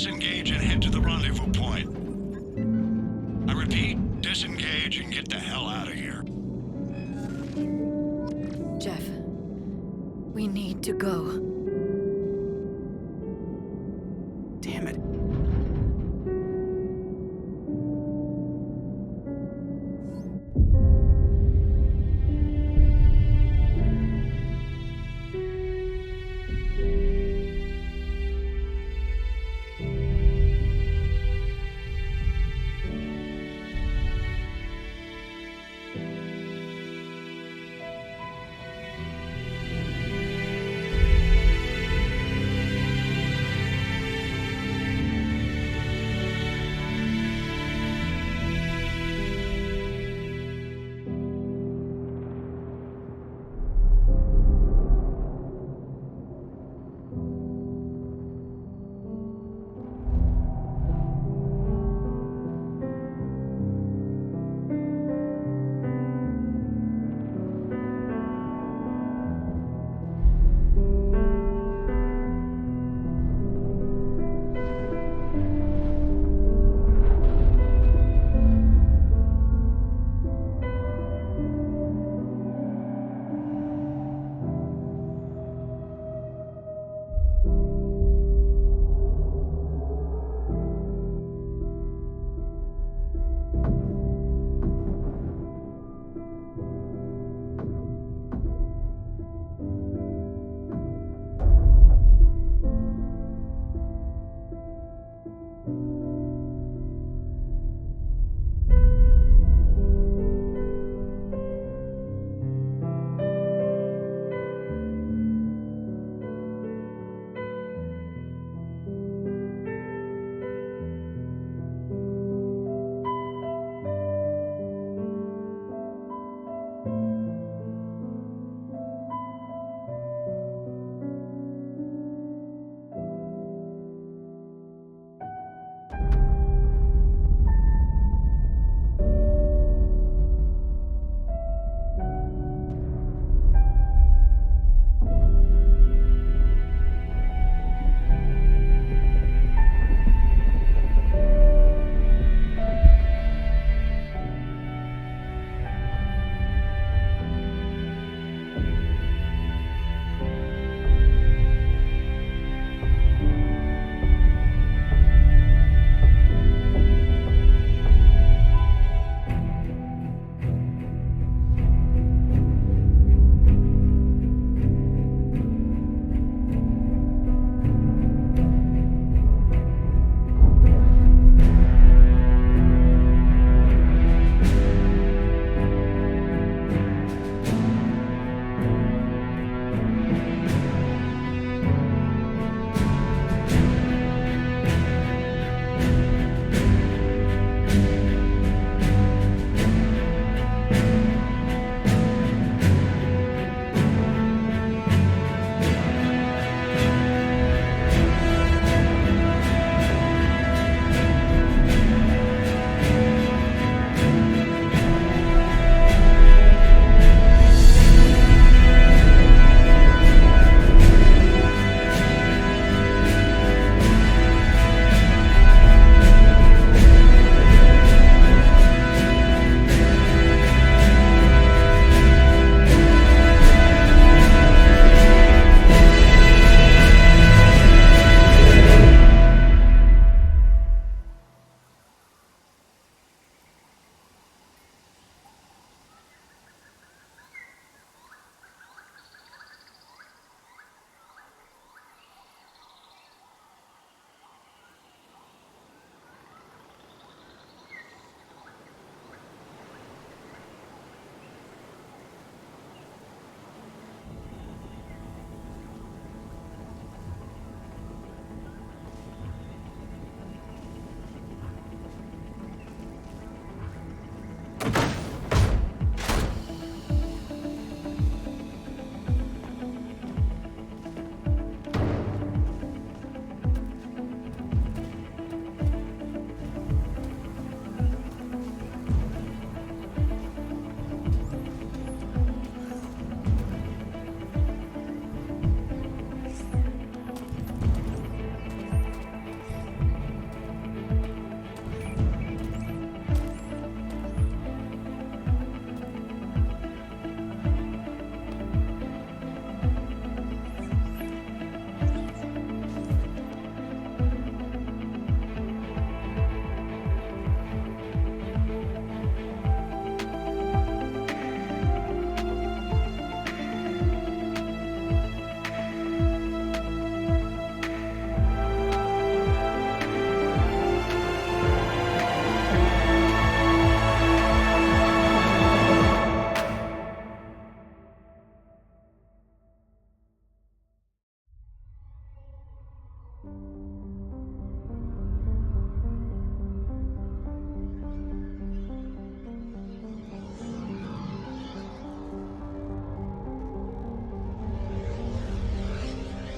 disengage and head to the rendezvous point. I repeat, disengage and get the hell out of here. Jeff, we need to go. Damn it.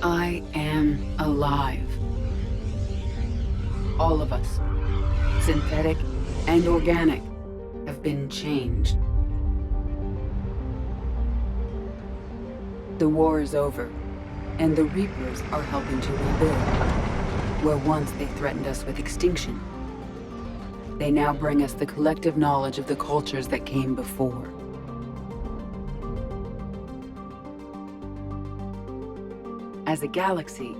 I am alive. All of us, synthetic and organic, have been changed. The war is over, and the Reapers are helping to rebuild. Where once they threatened us with extinction, they now bring us the collective knowledge of the cultures that came before. As a galaxy,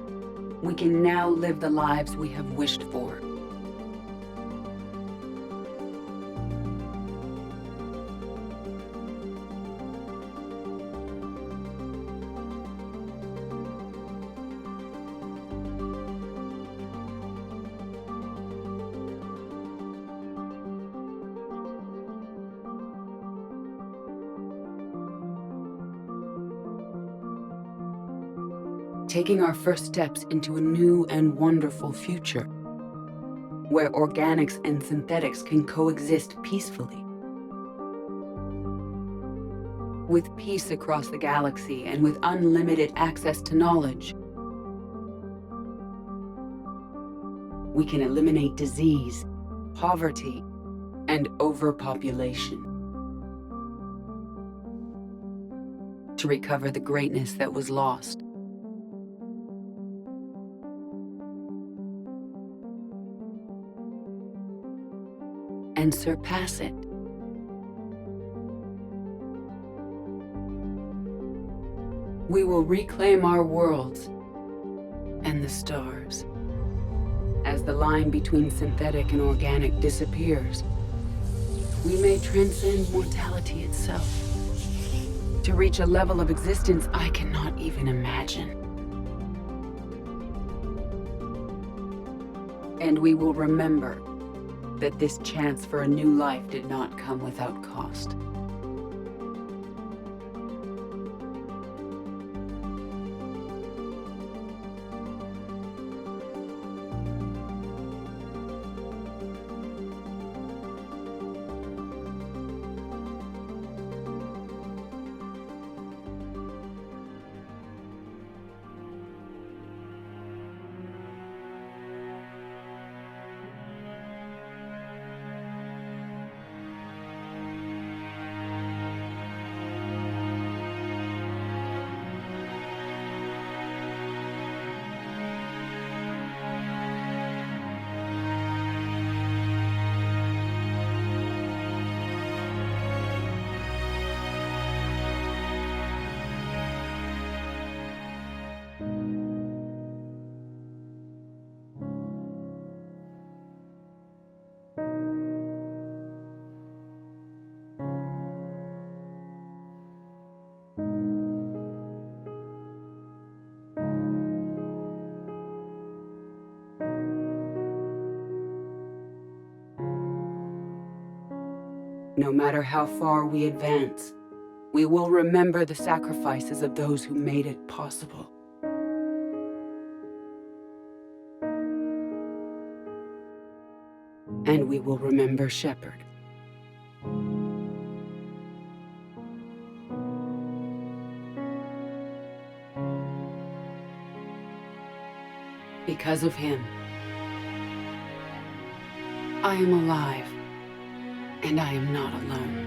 we can now live the lives we have wished for. Taking our first steps into a new and wonderful future, where organics and synthetics can coexist peacefully. With peace across the galaxy and with unlimited access to knowledge, we can eliminate disease, poverty, and overpopulation to recover the greatness that was lost. And surpass it. We will reclaim our worlds and the stars. As the line between synthetic and organic disappears, we may transcend mortality itself to reach a level of existence I cannot even imagine. And we will remember that this chance for a new life did not come without cost. No matter how far we advance, we will remember the sacrifices of those who made it possible. And we will remember Shepard. Because of him, I am alive. And I am not alone.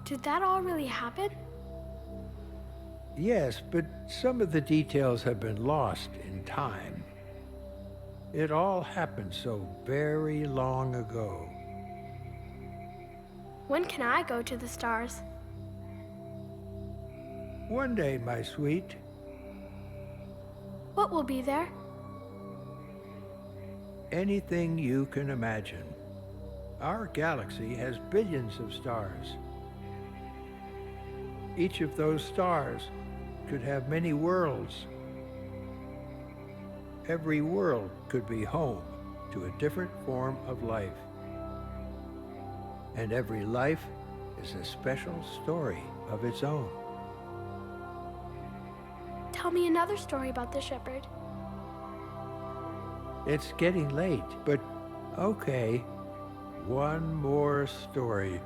Did that all really happen? Yes, but some of the details have been lost in time. It all happened so very long ago. When can I go to the stars? One day, my sweet. What will be there? Anything you can imagine. Our galaxy has billions of stars. Each of those stars could have many worlds. Every world could be home to a different form of life. And every life is a special story of its own. Tell me another story about the shepherd. It's getting late, but okay. One more story.